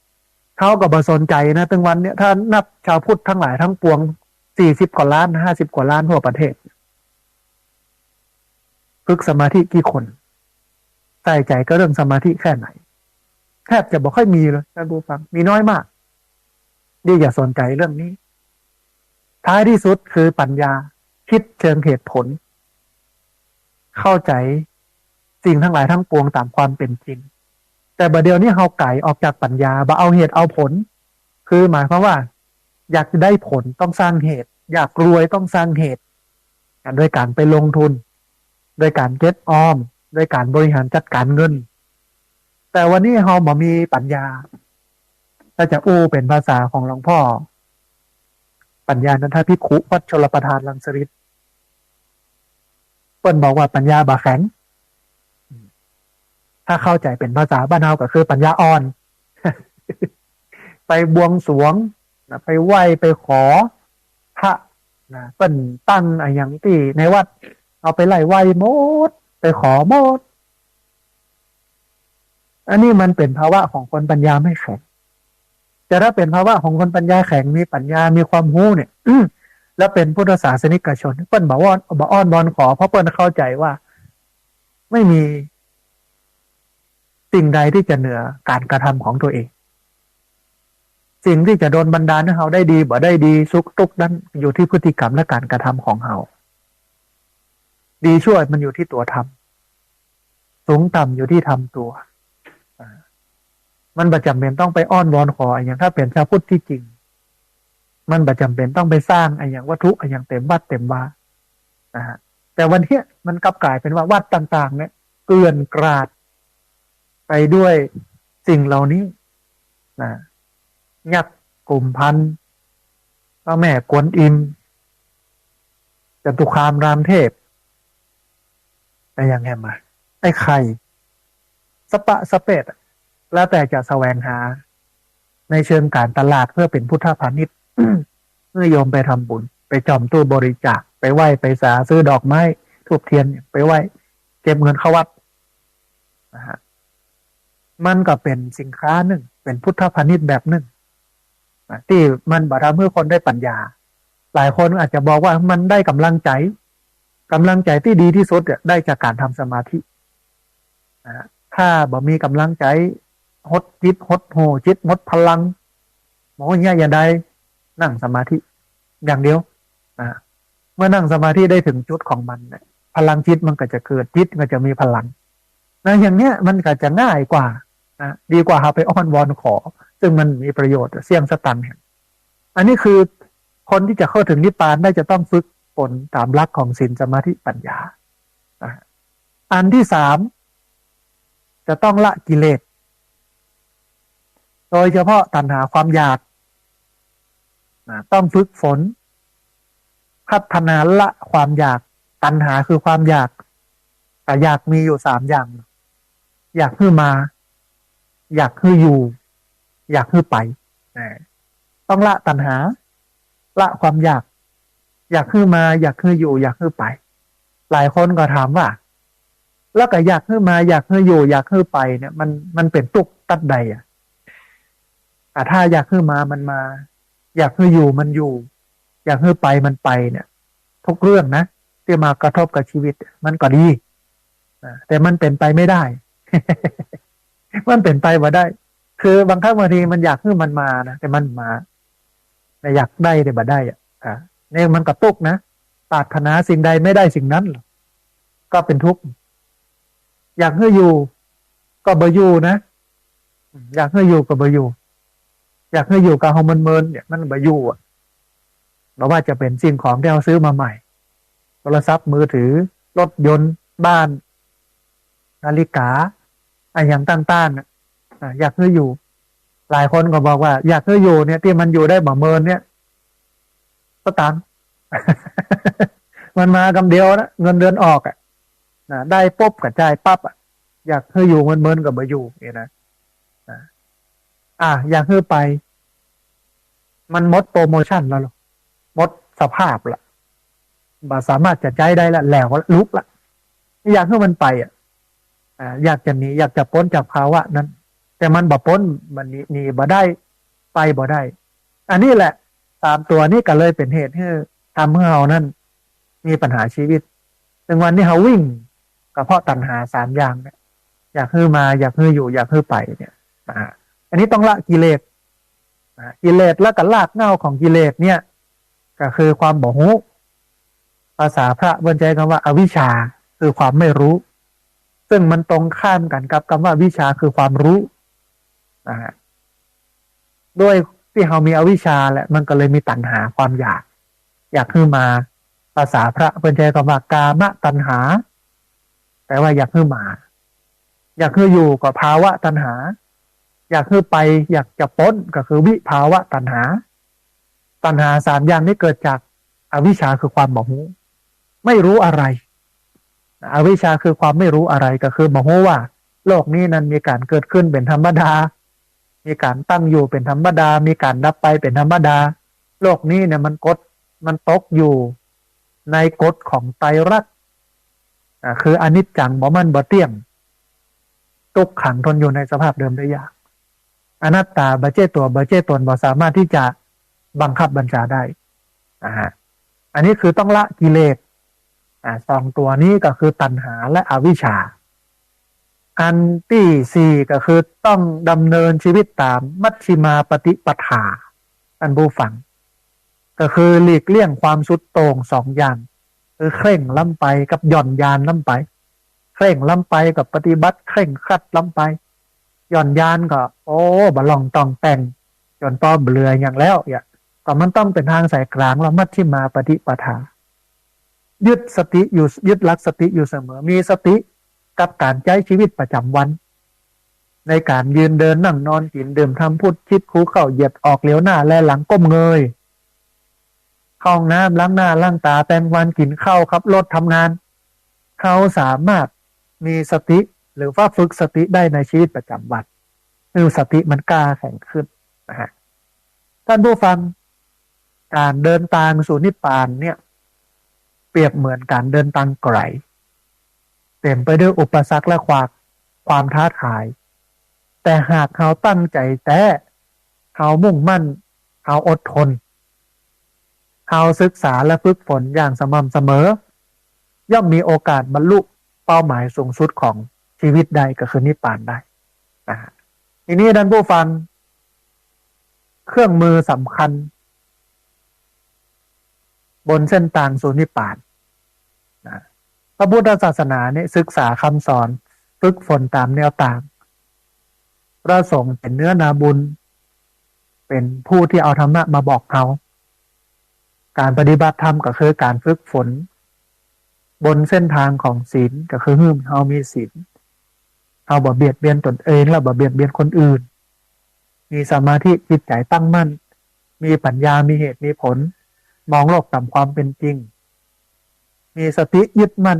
ำเขาก็บ่สนใจนะถึงวันเนี้ยถ้านับชาวพุทธทั้งหลายทั้งปวง40 กว่าล้าน50 กว่าล้านทั่วประเทศฝึกสมาธิกี่คนใส่ใจก็เรื่องสมาธิแค่ไหนแทบจะบ่ค่อยมีเลยท่านผู้ฟังมีน้อยมากดีอย่าสนใจเรื่องนี้ท้ายที่สุดคือปัญญาคิดเชิงเหตุผลเข้าใจสิ่งทั้งหลายทั้งปวงตามความเป็นจริงแต่บัดเดี๋ยวนี้เฮาไก่ออกจากปัญญาบ่เอาเหตุเอาผลคือหมายความว่าอยากได้ผลต้องสร้างเหตุอยากรวยต้องสร้างเหตุด้วยการไปลงทุนด้วยการเก็บออมด้วยการบริหารจัดการเงินแต่วันนี้เฮาบ่มีปัญญาถ้าจะอู้เป็นภาษาของหลวงพ่อปัญญานันทภิกขุวัดชลประทานรังสฤษฎ์เปิ้นบอกว่าปัญญาบ่แข็งถ้าเข้าใจเป็นภาษาบ้านเฮาก็คือปัญญาอ่อน ไปบวงสรวงไปไหว้ไปขอพระเปิ้นตั้งอย่างที่ในวัดเอาไปไล่ไหว้หมดไปขอหมดอันนี้มันเป็นภาวะของคนปัญญาไม่แข็งแต่ถ้าเป็นภาวะของคนปัญญาแข็งมีปัญญามีความรู้เนี่ยแล้วเป็นพุทธศาสนิกชนเปิ้นบอกว่าบ่อ้อนบอนขอเพราะเปิ้นเข้าใจว่าไม่มีสิ่งใดที่จะเหนือการกระทำของตัวเองสิ่งที่จะโดนบันดาลให้เราได้ดีบ่ได้ดีสุขทุกข์นั้นอยู่ที่พฤติกรรมและการกระทำของเราดีชั่วมันอยู่ที่ตัวทำสูงต่ำอยู่ที่ทำตัว มันประจำเป็นต้องไปอ้อนวอนขออย่างถ้าเป็นชาวพุทธที่จริงมันประจำเป็นต้องไปสร้างอย่างวัตถุอย่างเต็มวัดเต็มวานะฮะแต่วันนี้มันกลับกลายเป็นว่าวัดต่างๆเนี่ยเกลื่อนกราดไปด้วยสิ่งเหล่านี้นะยักษ์กลุ่มพันพระแม่กวนอิมจตุคามรามเทพอะไรอย่างเงี้ยมาไอ้ไข่สปะสเปดแล้วแต่จะแสวงหาในเชิงการตลาดเพื่อเป็นพุทธพาณิชย์ เมื่อโยมไปทำบุญไปจอมตู้บริจาคไปไหว้ไปสาซื้อดอกไม้ทูบเทียนไปไหว้เก็บเงินเข้าวัดนะฮะมันก็เป็นสินค้าหนึ่งเป็นพุทธพาณิชย์แบบหนึ่งที่มันบ่ทำให้คนได้ปัญญาหลายคนอาจจะบอกว่ามันได้กำลังใจที่ดีที่สุดได้จากการทำสมาธิถ้าบ่มีกำลังใจหดจิตหดโหจิตหมดพลังหมอเนี่ยอย่าได้นั่งสมาธิอย่างเดียวเมื่อนั่งสมาธิได้ถึงจุดของมันพลังจิตมันก็จะเกิดจิตก็จะมีพลังอย่างเนี้ยมันก็จะง่ายกว่าดีกว่าเอาไปอ้อนวอนขอซึ่งมันมีประโยชน์เสี่ยงสตังค์อันนี้คือคนที่จะเข้าถึงนิพพานได้จะต้องฝึกฝนตามหลักของศีลสมาธิปัญญาอันที่สามจะต้องละกิเลสโดยเฉพาะตัณหาความอยากต้องฝึกฝนพัฒนาละความอยากตัณหาคือความอยากแต่อยากมีอยู่สามอย่างอยากขึ้นมาอยากขึ้นอยู่อยากขึ้นไปต้องละตัณหาละความอยากขึ้นมาอยากขึ้นอยู่อยากขึ้นไปหลายคนก็ถามว่าแล้วก็อยากขึ้นมาอยากขึ้นอยู่อยากขึ้นไปเนี่ยมันเป็นตุกตัดใดถ้าอยากขึ้นมามันมาอยากขึ้นอยู่มันอยู่อยากขึ้นไปมันไปเนี่ยทุกเรื่องนะที่มากระทบกับชีวิตมันก็ดีแต่มันเป็นไปไม่ได้ มันเป็นไปบ่ได้ คือบางครั้งบางทีมันอยากขึ้นมันมานะแต่มันมาแต่อยากได้แต่บ่ได้เนี่ยมันกระตุกนะปรารถนาสิ่งใดไม่ได้สิ่งนั้นหรอกก็เป็นทุกข์อยากให้อยู่ก็บ่อยู่นะอยากให้อยู่ก็บ่อยู่อยากให้อยู่กับของมันเมินเนี่ยมันบ่อยู่เราว่าจะเป็นสิ่งของที่เราซื้อมาใหม่โทรศัพท์มือถือรถยนต์บ้านนาฬิกาอย่างต่างๆอยากให้อยู่หลายคนก็บอกว่าอยากให้อยู่เนี่ยที่มันอยู่ได้บ่เมินเนี่ยก็ตัง มันมากำเดียวนะเงินเดือนออกได้ปุ๊บกระจายปั๊บอยากให้อยู่เมินกับบ่อยู่เนี่ยนะอยากให้ไปมันหมดโปรโมชั่นแล้วหรอหมดสภาพละบ่สามารถจะใจได้ละแล้วลุกละอยากให้มันไปอยากจะหนีอยากจะพ้นจากภาวะนั้นแต่มันบ่พ้นมันหนีบ่ได้ไปบ่ได้อันนี้แหละตามตัวนี้ก็เลยเป็นเหตุให้ทำให้เรานั้นมีปัญหาชีวิตถึงวันนี้เขาวิ่งก็เพราะตัณหาสามอย่างเนี่ยอยากให้มาอยากให้อยู่อยากให้ไปเนี่ยอันนี้ต้องละกิเลสกิเลสแล้วก็รากเหง้าของกิเลสเนี่ยก็คือความบ่รู้ภาษาพระบรรยายคำว่าอวิชชาคือความไม่รู้ซึ่งมันตรงข้ามกันกับคำว่าวิชาคือความรู้ด้วยที่เรามีอวิชชาแหละมันก็เลยมีตัณหาความอยากขึ้นมาภาษาพระบรรยายคำว่ากามตัณหาแปลว่าอยากขึ้นมาอยากขึ้นอยู่กับภาวะตัณหาอยากขึ้นไปอยากจะพ้นก็คือวิภาวะตัณหาสามอย่างนี้เกิดจากอวิชชาคือความบ่รู้ไม่รู้อะไรอวิชชาคือความไม่รู้อะไรก็คือบ่รู้ว่าโลกนี้นั้นมีการเกิดขึ้นเป็นธรรมดามีการตั้งอยู่เป็นธรรมดามีการดับไปเป็นธรรมดาโลกนี้เนี่ยมันตกอยู่ในกฎของไตรลักษณ์คืออนิจจังบ่มันบ่เที่ยงทุกขังทนอยู่ในสภาพเดิมได้ยากอนัตตาบ่เจ้ตัวบ่เจ้ตนบ่สามารถที่จะบังคับบัญชาได้อันนี้คือต้องละกิเลสสองตัวนี้ก็คือตัณหาและอวิชชาอันที่สี่ก็คือต้องดำเนินชีวิตตามมัชฌิมาปฏิปทาอันผู้ฟังก็คือหลีกเลี่ยงความสุดโต่งสองอย่างคือเคร่งล้ำไปกับหย่อนยานล้ำไปเคร่งล้ำไปกับปฏิบัติเคร่งครัดล้ำไป ย่อนยานก็โอ้บะลองต้องแต่งจนป้อเบลืออย่างแล้วก็มันต้องเป็นทางสายกลางแล้วมัชฌิมาปฏิปทายึดสติอยู่ยึดหลักสติอยู่เสมอมีสติกับการใช้ชีวิตประจำวันในการยืนเดินนั่งนอนกินดื่มทำพูดคิดคูเข้าเหยียดออกเลี้ยวหน้าแลหลังก้มเงยเข้าห้องน้ำล้างหน้าล้างตาแต่งวันกินข้าวขับรถทำงานเขาสามารถมีสติหรือว่าฝึกสติได้ในชีวิตประจำวันคือสติมันกล้าแข็งขึ้นนะฮะท่านผู้ฟังการเดินทางสู่นิพพานเนี่ยเปรียบเหมือนการเดินทางไกลเต็มไปด้วยอุปสรรคและความท้าทายแต่หากเขาตั้งใจแต่เขามุ่งมั่นเขาอดทนเขาศึกษาและฝึกฝนอย่างสม่ำเสมอย่อมมีโอกาสบรรลุเป้าหมายสูงสุดของชีวิตได้ก็คือนิพพานได้นะทีนี้ท่านผู้ฟังเครื่องมือสำคัญบนเส้นทางสู่นิพพานนะพระพุทธศาสนาเนี่ยศึกษาคำสอนฝึกฝนตามแนวทางพระสงฆ์เป็นเนื้อนาบุญเป็นผู้ที่เอาธรรมะมาบอกเขาการปฏิบัติธรรมก็คือการฝึกฝนบนเส้นทางของศีลก็คือเรามีศีลเราบ่เบียดเบียนตนเองและบ่เบียดเบียนคนอื่นมีสมาธิจิตใจตั้งมั่นมีปัญญามีเหตุมีผลมองโลกตามความเป็นจริงมีสติยึดมั่น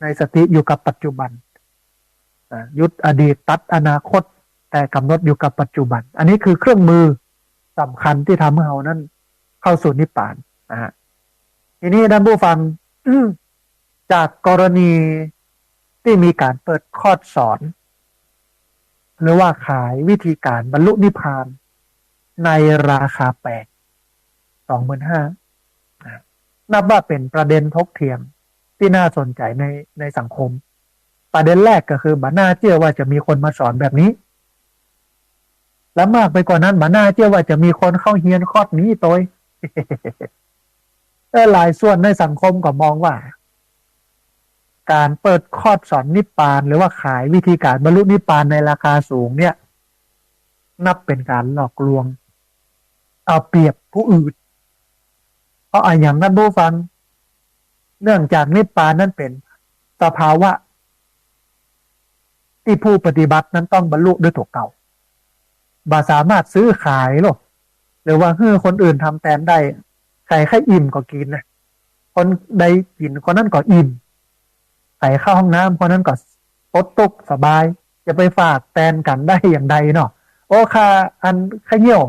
ในสติอยู่กับปัจจุบันยุดอดีตตัดอนาคตแต่กำหนดอยู่กับปัจจุบันอันนี้คือเครื่องมือสำคัญที่ทำให้เรานั้นเข้าสู่นิพพานนะฮะทีนี้ท่านผู้ฟังจากกรณีที่มีการเปิดคอร์สสอนหรือว่าขายวิธีการบรรลุนิพพานในราคาแปลก 25,000 นับว่าเป็นประเด็นทกเถียงที่น่าสนใจในสังคมประเด็นแรกก็คือบ่น่าเชื่อว่าจะมีคนมาสอนแบบนี้และมากไปกว่านั้นบ่น่าเชื่อว่าจะมีคนเข้าเฮียนคอร์สนี้ตัวหลายส่วนในสังคมก็มองว่าการเปิดคอร์สสอนนิพพานหรือว่าขายวิธีการบรรลุนิพพานในราคาสูงเนี่ยนับเป็นการหลอกลวงเอาเปรียบผู้อื่นเพราะอย่างนั้นผู้ฟังเนื่องจากนิพพานนั้นเป็นสภาวะที่ผู้ปฏิบัตินั้นต้องบรรลุด้วยตัวเก่าบ่สามารถซื้อขายหรอกหรือว่าให้คนอื่นทำแทนได้ใครอิ่มก็กินนะคนใดกินคนนั้นก็อิ่มใส่เข้าห้องน้ำคนนั้นก็ตดตุกสบายจะไปฝากแทนกันได้อย่างใดเนาะโอ้ค่าอันข้าเหี่ยว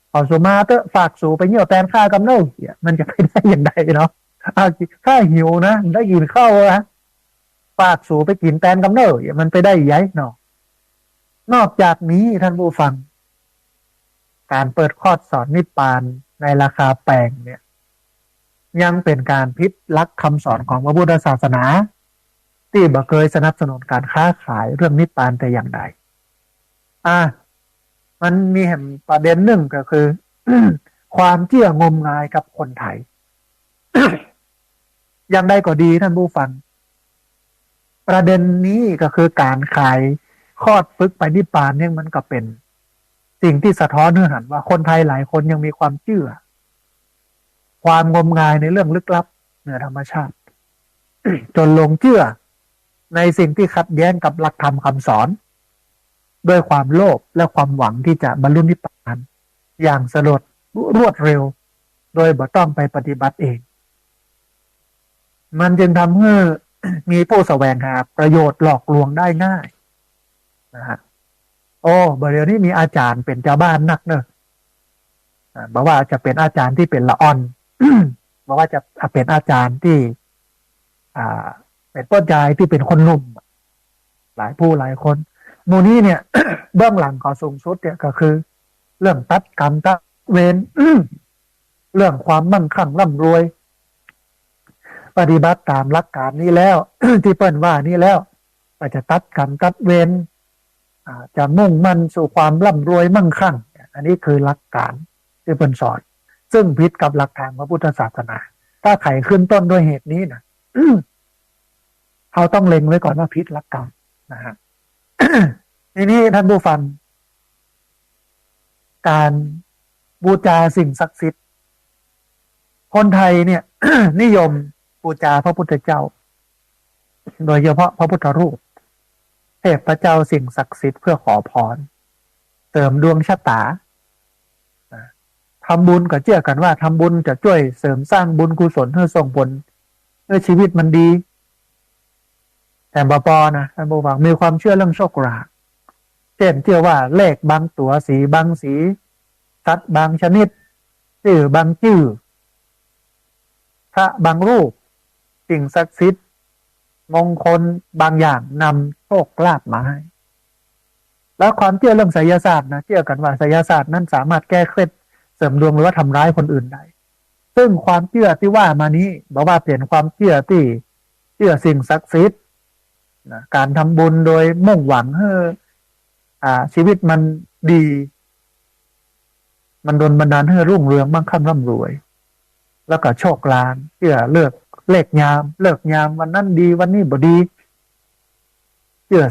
เอาสูมาเตอะฝากสูไปเหี่ยวแทนค่ากำเนิดมันจะไปได้อย่างใดเนาะข้าหิวนะได้กินข้าวนะฝากสูไปกินแทนกำเนิดมันไปได้ยัยเนาะนอกจากนี้ท่านผู้ฟังการเปิดคอร์สสอนนิพพานในราคาแพงเนี่ยยังเป็นการพิษลักคำสอนของพระพุทธศาสนาที่บ่เคยสนับสนุนการค้าขายเรื่องนิพพานแต่อย่างใดมันมีแห่งประเด็นหนึ่งก็คือ ความเชื่องมงายกับคนไทย อย่างใดก็ดีท่านผู้ฟังประเด็นนี้ก็คือการขายคอร์สฝึกไปนิพพานเนี่ยมันก็เป็นสิ่งที่สะท้อนให้เห็นว่าคนไทยหลายคนยังมีความเชื่อความงมงายในเรื่องลึกลับเหนือธรรมชาติ จนหลงเชื่อในสิ่งที่ขัดแย้งกับหลักธรรมคำสอนด้วยความโลภและความหวังที่จะบรรลุนิพพานอย่างสะดวกรวดเร็วโดยบ่ต้องไปปฏิบัติเองมันจึงทำให้ มีผู้แสวงหาประโยชน์หลอกลวงได้ง่ายนะฮะโอ้เดี๋ยวนี้มีอาจารย์เป็นเจ้าบ้านนักเนอะบอกว่าจะเป็นอาจารย์ที่เป็นละอ่อน บอกว่าจะเป็นอาจารย์ที่เป็นต้นยายที่เป็นคนหนุ่มหลายผู้หลายคนหมู่นี้เนี่ย เบื้องหลังขอสูงสุดเนี่ยก็คือเรื่องตัดกรรมตัดเวร เรื่องความมั่งคั่งร่ำรวยปฏิบัติตามหลักการนี้แล้ว ที่เปิ้นว่านี่แล้วก็จะตัดกรรมตัดเวรจะมุ่งมั่นสู่ความร่ำรวยมั่งคั่งอันนี้คือหลักการที่เปิ้นสอนซึ่งผิดกับหลักทางพระพุทธศาสนาถ้าไขขึ้นต้นด้วยเหตุนี้นะ เขาต้องเล็งไว้ก่อนว่าผิดหลักการนะฮะ ทีนี้ท่านผู้ฟังการบูชาสิ่งศักดิ์สิทธิ์คนไทยเนี่ย นิยมบูชาพระพุทธเจ้าโดยเฉพาะพระพุทธรูปเทพเจ้าสิ่งศักดิ์สิทธิ์เพื่อขอพรเสริมดวงชะตาทำบุญก็เชื่อกันว่าทำบุญจะช่วยเสริมสร้างบุญกุศลให้ส่งผลให้ชีวิตมันดีแต่บปอนะท่านผู้ฟังมีความเชื่อเรื่องโชคลาภเช่นเชื่อว่าเลขบางตัวสีบางสีสัตว์บางชนิดชื่อบางชื่อพระบางรูปสิ่งศักดิ์สิทธิ์มงคลบางอย่างนำโชคลาภมาให้แล้วความเชื่อเรื่องไสยศาสตร์นะเชื่อกันว่าไสยศาสตร์นั้นสามารถแก้เคล็ดเสริมดวงหรือว่าทำร้ายคนอื่นได้ซึ่งความเชื่อที่ว่ามานี้บอกว่าเปลี่ยนความเชื่อที่เชื่อสิ่งศักดิ์สิทธิ์การทำบุญโดยมุ่งหวังให้ชีวิตมันดีมันดลบันดาลให้รุ่งเรืองมั่งคั่งร่ำรวยแล้วก็โชคลางเชื่อเลือกเลขยามเลิกยามวันนั้นดีวันนี้บ่ดีเชื่อ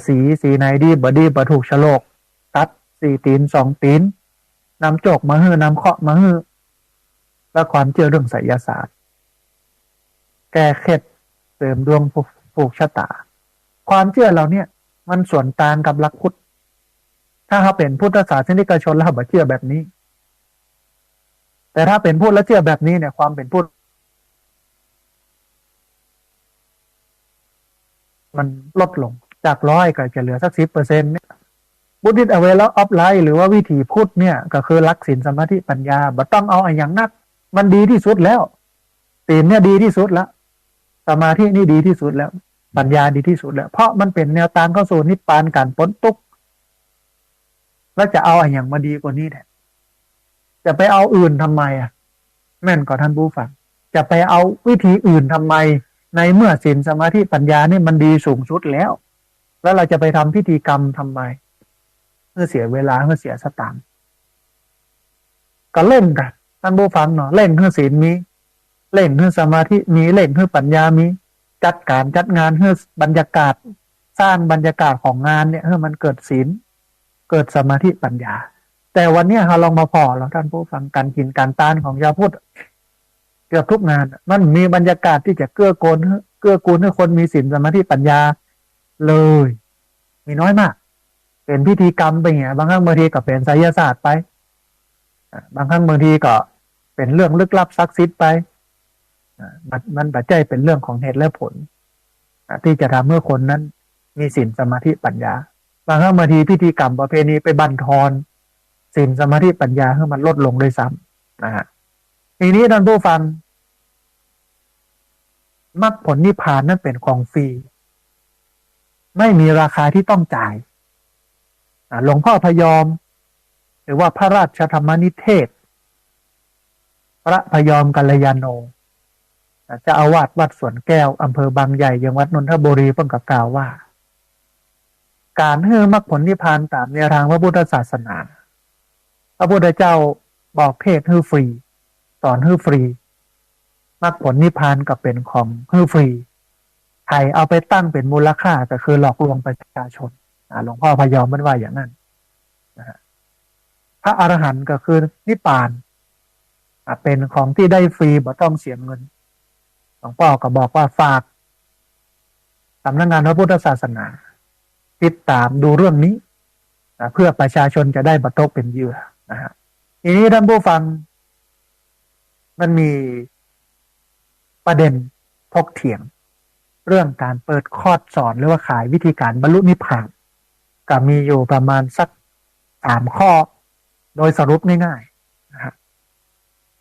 สีไหนดีบ่ดีบ่ถูกฉลกตัด4 ตีน 2 ตีนนำโจกมาฮื้อนำเคราะห์มาฮื้อและความเชื่อเรื่องไสยศาสตร์แก้เคล็ดเสริมดวงผูกชะตาความเชื่อเราเนี่ยมันส่วนต่างกับหลักพุทธถ้าเขาเป็นพุทธศาสนิกชนแล้วเขาบ่เชื่อแบบนี้แต่ถ้าเป็นพุทธแล้วเชื่อแบบนี้เนี่ยความเป็นพุทธมันลดลงจาก100ก็จะเหลือสัก10%เนี่ยบุติ a way of life หรือว่าวิถีพุทธเนี่ยก็คือรักศีลสมาธิปัญญาบ่ต้องเอาอย่างนักมันดีที่สุดแล้วศีลเนี่ยดีที่สุดแล้วสมาธินี่ดีที่สุดแล้วปัญญาดีที่สุดแล้วเพราะมันเป็นแนวทางเข้าสู่นิพพานการพ้นทุกข์แล้วจะเอาอย่างมาดีกว่านี้แหละจะไปเอาอื่นทำไมแม่นกว่าท่านผู้ฟังจะไปเอาวิธีอื่นทำไมในเมื่อศีลสมาธิปัญญานี่มันดีสูงสุดแล้วเราจะไปทำพิธีกรรมทำไมเพื่อเสียเวลาเพื่อเสียสตางค์ก็เล่นกันท่านผู้ฟังเนาะเล่นเพื่อศีลมีเล่นเพื่อสมาธิมีเล่นเพื่อปัญญามีจัดการจัดงานเพื่อบรรยากาศสร้างบรรยากาศของงานเนี่ยให้มันเกิดศีลเกิดสมาธิปัญญาแต่วันนี้เราลองมาพอแล้วท่านผู้ฟังการกินการตานของชาวพุทธเกือบทุกงานมันมีบรรยากาศที่จะเกื้อกูลให้คนมีศีลสมาธิปัญญาเลยมีน้อยมากเป็นพิธีกรรมไปเงี้ยบางครั้งบางทีก็เป็นไสยศาสตร์ไปบางครั้งบางทีก็เป็นเรื่องลึกลับศักดิ์สิทธิ์ไปมันปัจจัยเป็นเรื่องของเหตุและผลที่จะทำให้คนนั้นมีศีลสมาธิปัญญาบางครั้งบางทีพิธีกรรมประเพณีไปบั่นทอนศีลสมาธิปัญญาให้มันลดลงด้วยซ้ำนะฮะทีนี้ท่านผู้ฟังมรรคผลนิพพานนั้นเป็นของฟรีไม่มีราคาที่ต้องจ่ายหลวงพ่อพยอมหรือว่าพระราชธรรมนิเทศพระพยอมกัลยาโนเจ้าอาวาสวัดสวนแก้วอำเภอบางใหญ่จังหวัดนนทบุรีเพิ่งกล่าวว่าการให้มรรคผลนิพพานตามแนวทางพระพุทธศาสนาพระพุทธเจ้าบอกเทศให้ฟรีสอนให้ฟรีมรรคผลนิพพานก็เป็นของให้ฟรีใครเอาไปตั้งเป็นมูลค่าก็คือหลอกลวงประชาชนหลวงพ่อพยอมมันว่าอย่างนั้นพระอรหันต์ก็คือนิพพานเป็นของที่ได้ฟรีบ่ต้องเสียเงินหลวงพ่อก็บอกว่าฝากสำนักงานพระพุทธศาสนาติดตามดูเรื่องนี้เพื่อประชาชนจะได้บ่ตกเป็นเหยื่อนะฮะทีนี้ท่านผู้ฟังมันมีประเด็นถกเถียงเรื่องการเปิดคอร์สสอนหรือว่าขายวิธีการบรรลุนิพพานก็มีอยู่ประมาณสัก3 ข้อโดยสรุปง่ายๆนะฮะ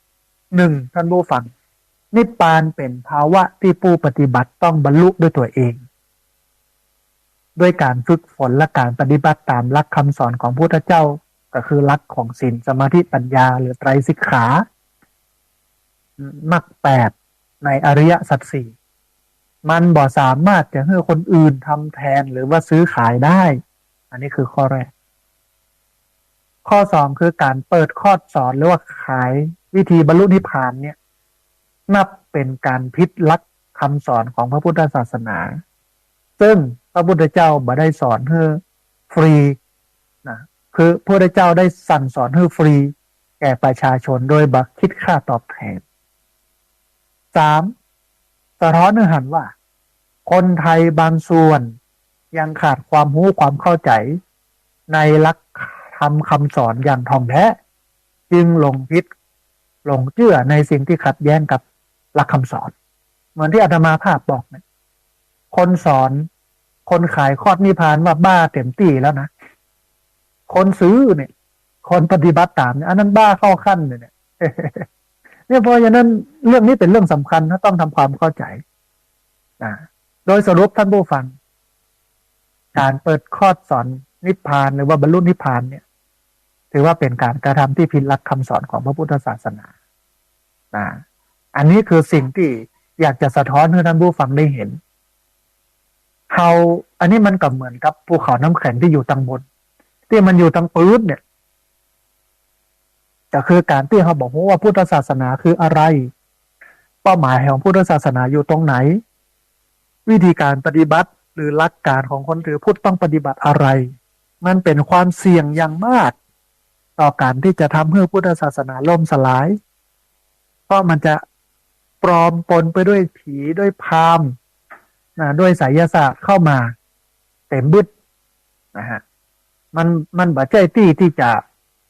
1. ท่านผู้ฟังนิพพานเป็นภาวะที่ผู้ปฏิบัติต้องบรรลุด้วยตัวเองด้วยการฝึกฝนและการปฏิบัติตามหลักคำสอนของพระพุทธเจ้าก็คือหลักของศีลสมาธิปัญญาหรือไตรสิกขามรรค8ในอริยสัจ 4มันบ่สามารถจะให้คนอื่นทำแทนหรือว่าซื้อขายได้อันนี้คือข้อแรกข้อ2คือการเปิดคอร์สสอนหรือว่าขายวิธีบรรลุนิพพานเนี่ยนับเป็นการผิดหลักคำสอนของพระพุทธศาสนาซึ่งพระพุทธเจ้าบ่ได้สอนให้ฟรี นะคือพระพุทธเจ้าได้สั่งสอนให้ฟรีแก่ประชาชนโดยบักคิดค่าตอบแทนสามสะท้อนให้เห็นว่าคนไทยบางส่วนยังขาดความรู้ความเข้าใจในหลักธรรมคำสอนอย่างท่องแท้จึงหลงผิดหลงเชื่อในสิ่งที่ขัดแย้งกับหลักคำสอนเหมือนที่อาตมาภาพบอกเนี่ยคนสอนคนขายคอดนิพพานว่าบ้าเต็มที่แล้วนะคนซื้อเนี่ยคนปฏิบัติตามเนี่ยอันนั้นบ้าเข้าขั้นเลยเนี่ยเนี่ยเพราะฉะนั้นเรื่องนี้เป็นเรื่องสำคัญนะต้องทำความเข้าใจนะโดยสรุปท่านผู้ฟังการเปิดคอร์สสอนนิพพานหรือว่าบรรลุนิพพานเนี่ยถือว่าเป็นการกระทำที่ผิดหลักคำสอนของพระพุทธศาสนานะอันนี้คือสิ่งที่อยากจะสะท้อนให้ท่านผู้ฟังได้เห็นเขาอันนี้มันก็เหมือนกับภูเขาน้ำแข็งที่อยู่ตังบนที่มันอยู่ตังปื้นเนี่ยก็คือการที่เขาบอกว่าพุทธศาสนาคืออะไรเป้าหมายของพุทธศาสนาอยู่ตรงไหนวิธีการปฏิบัติหรือหลักการของคนถือพุทธต้องปฏิบัติอะไรมันเป็นความเสี่ยงอย่างมากต่อการที่จะทำให้พุทธศาสนาล่มสลายเพราะมันจะปลอมปนไปด้วยผีด้วยพราหมณ์ด้วยไสยศาสตร์เข้ามาเต็มบึดนะฮะมันบ่ใจที่จะ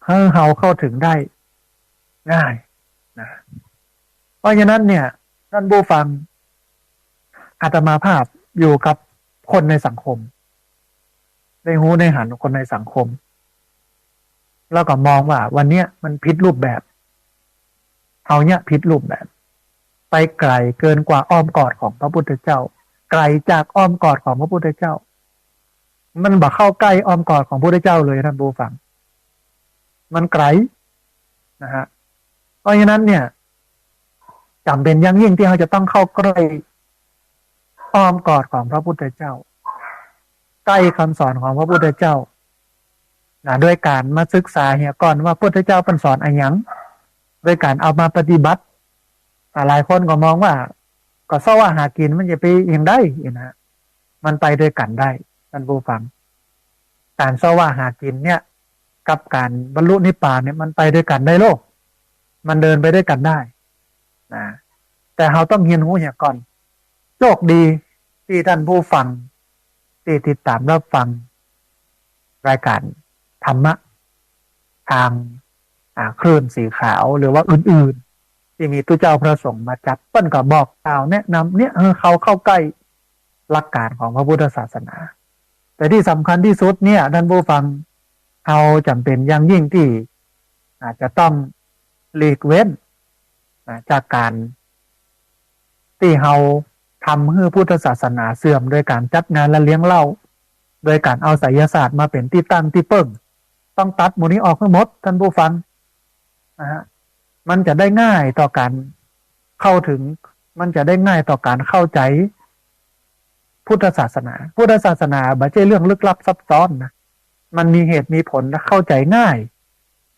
ให้เราเข้าถึงได้ง่ายนะเพราะฉะนั้นเนี่ยท่านผู้ฟังอาตมาภาพอยู่กับคนในสังคมได้หูได้หันคนในสังคมแล้วก็มองว่าวันนี้มันผิดรูปแบบเขาเนี่ยผิดรูปแบบไปไกลเกินกว่าอ้อมกอดของพระพุทธเจ้าไกลจากอ้อมกอดของพระพุทธเจ้ามันบ่เข้าใกล้อ้อมกอดของพระพุทธเจ้าเลยท่านผู้ฟังมันไกลนะฮะเพราะฉะนั้นเนี่ยจำเป็นอย่างยิ่งที่เราจะต้องเข้าใกล้อ้อมกอดของพระพุทธเจ้าใกล้คำสอนของพระพุทธเจ้าด้วยการมาศึกษาเหียก่อนว่าพระพุทธเจ้าเป็นสอนอะไรอย่างด้วยการเอามาปฏิบัติหลายคนก็มองว่าก็เศร้าว่าหากินมันจะไปอย่างได้นะมันไปด้วยกันได้ท่านผู้ฟังการเศร้าว่าหากินเนี่ยกับการบรรลุนิพพานเนี่ยมันไปด้วยกันได้โลกมันเดินไปด้วยกันได้นะแต่เราต้องเรียนรู้เหียก่อนโชคดีที่ท่านผู้ฟังที่ติดตามรับฟังรายการธรรมะทางคลื่นสีขาวหรือว่าอื่นๆที่มีตุเจ้าพระสงฆ์มาจัดเปิ้นก็บอกกล่าวแนะนำเนี่ยเขาเข้าใกล้หลักการของพระพุทธศาสนาแต่ที่สำคัญที่สุดเนี่ยท่านผู้ฟังเราจำเป็นอย่างยิ่งที่อาจจะต้องหลีกเว้นจากการที่เราทำให้พุทธศาสนาเสื่อมโดยการจัดงานและเลี้ยงเหล้าโดยการเอาไสยศาสตร์มาเป็นที่ตั้งที่เปิ้งต้องตัดหมดนี้ออกทั้งหมดท่านผู้ฟังนะฮะมันจะได้ง่ายต่อการเข้าถึงมันจะได้ง่ายต่อการเข้าใจพุทธศาสนาพุทธศาสนาไม่ใช่เรื่องลึกลับซับซ้อนนะมันมีเหตุมีผลและเข้าใจง่าย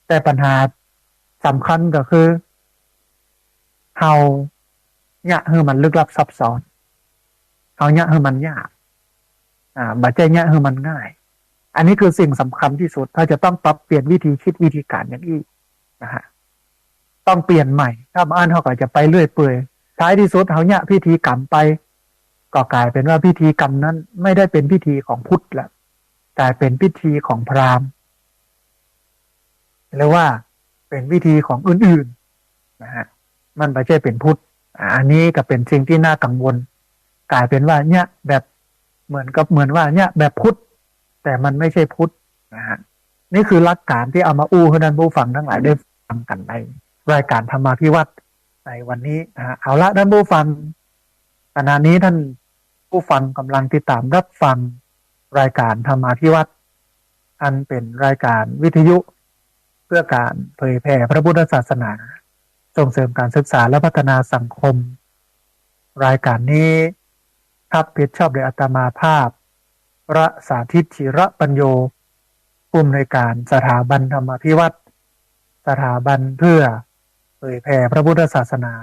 แต่ปัญหาสำคัญก็คือเราเนี่ยคือมันลึกลับซับซ้อนเราเนี่ยคือมันยากบัจเจเนี่ยคือมันง่ายอันนี้คือสิ่งสำคัญที่สุดถ้าจะต้องปรับเปลี่ยนวิธีคิดวิธีการอย่างนี้นะฮะต้องเปลี่ยนใหม่ถ้าอ่านเขาก็จะไปเรื่อยเปื่อยท้ายที่สุดเขาเนี่ยพิธีกรรมไปก็กลายเป็นว่าพิธีกรรมนั้นไม่ได้เป็นพิธีของพุทธละกลายเป็นพิธีของพราหมณ์หรือว่าเป็นพิธีของอื่นๆนะฮะมันไม่ใช่เป็นพุทธอันนี้ก็เป็นสิ่งที่น่ากังวลกลายเป็นว่าเนี่ยแบบเหมือนว่าเนี่ยแบบพุทธแต่มันไม่ใช่พุทธนะฮะนี่คือหลักการที่เอามาอู้ให้ท่านผู้ฟังทั้งหลายได้ฟังกันในรายการธรรมาภิวัตน์ในวันนี้นะฮะเอาละท่านผู้ฟังขณะนี้ท่านผู้ฟังกำลังติดตามรับฟังรายการธรรมาภิวัตน์อันเป็นรายการวิทยุเพื่อการเผยแผ่พระพุทธศาสนาส่งเสริมการศึกษาและพัฒนาสังคมรายการนี้รับผิดชอบโดยอาตมาภาพพระสาธิตธิระปัญโยผู้อำนวยการสถาบันธรรมาภิวัตน์สถาบันเพื่อเผยแผ่พระพุทธศาสนา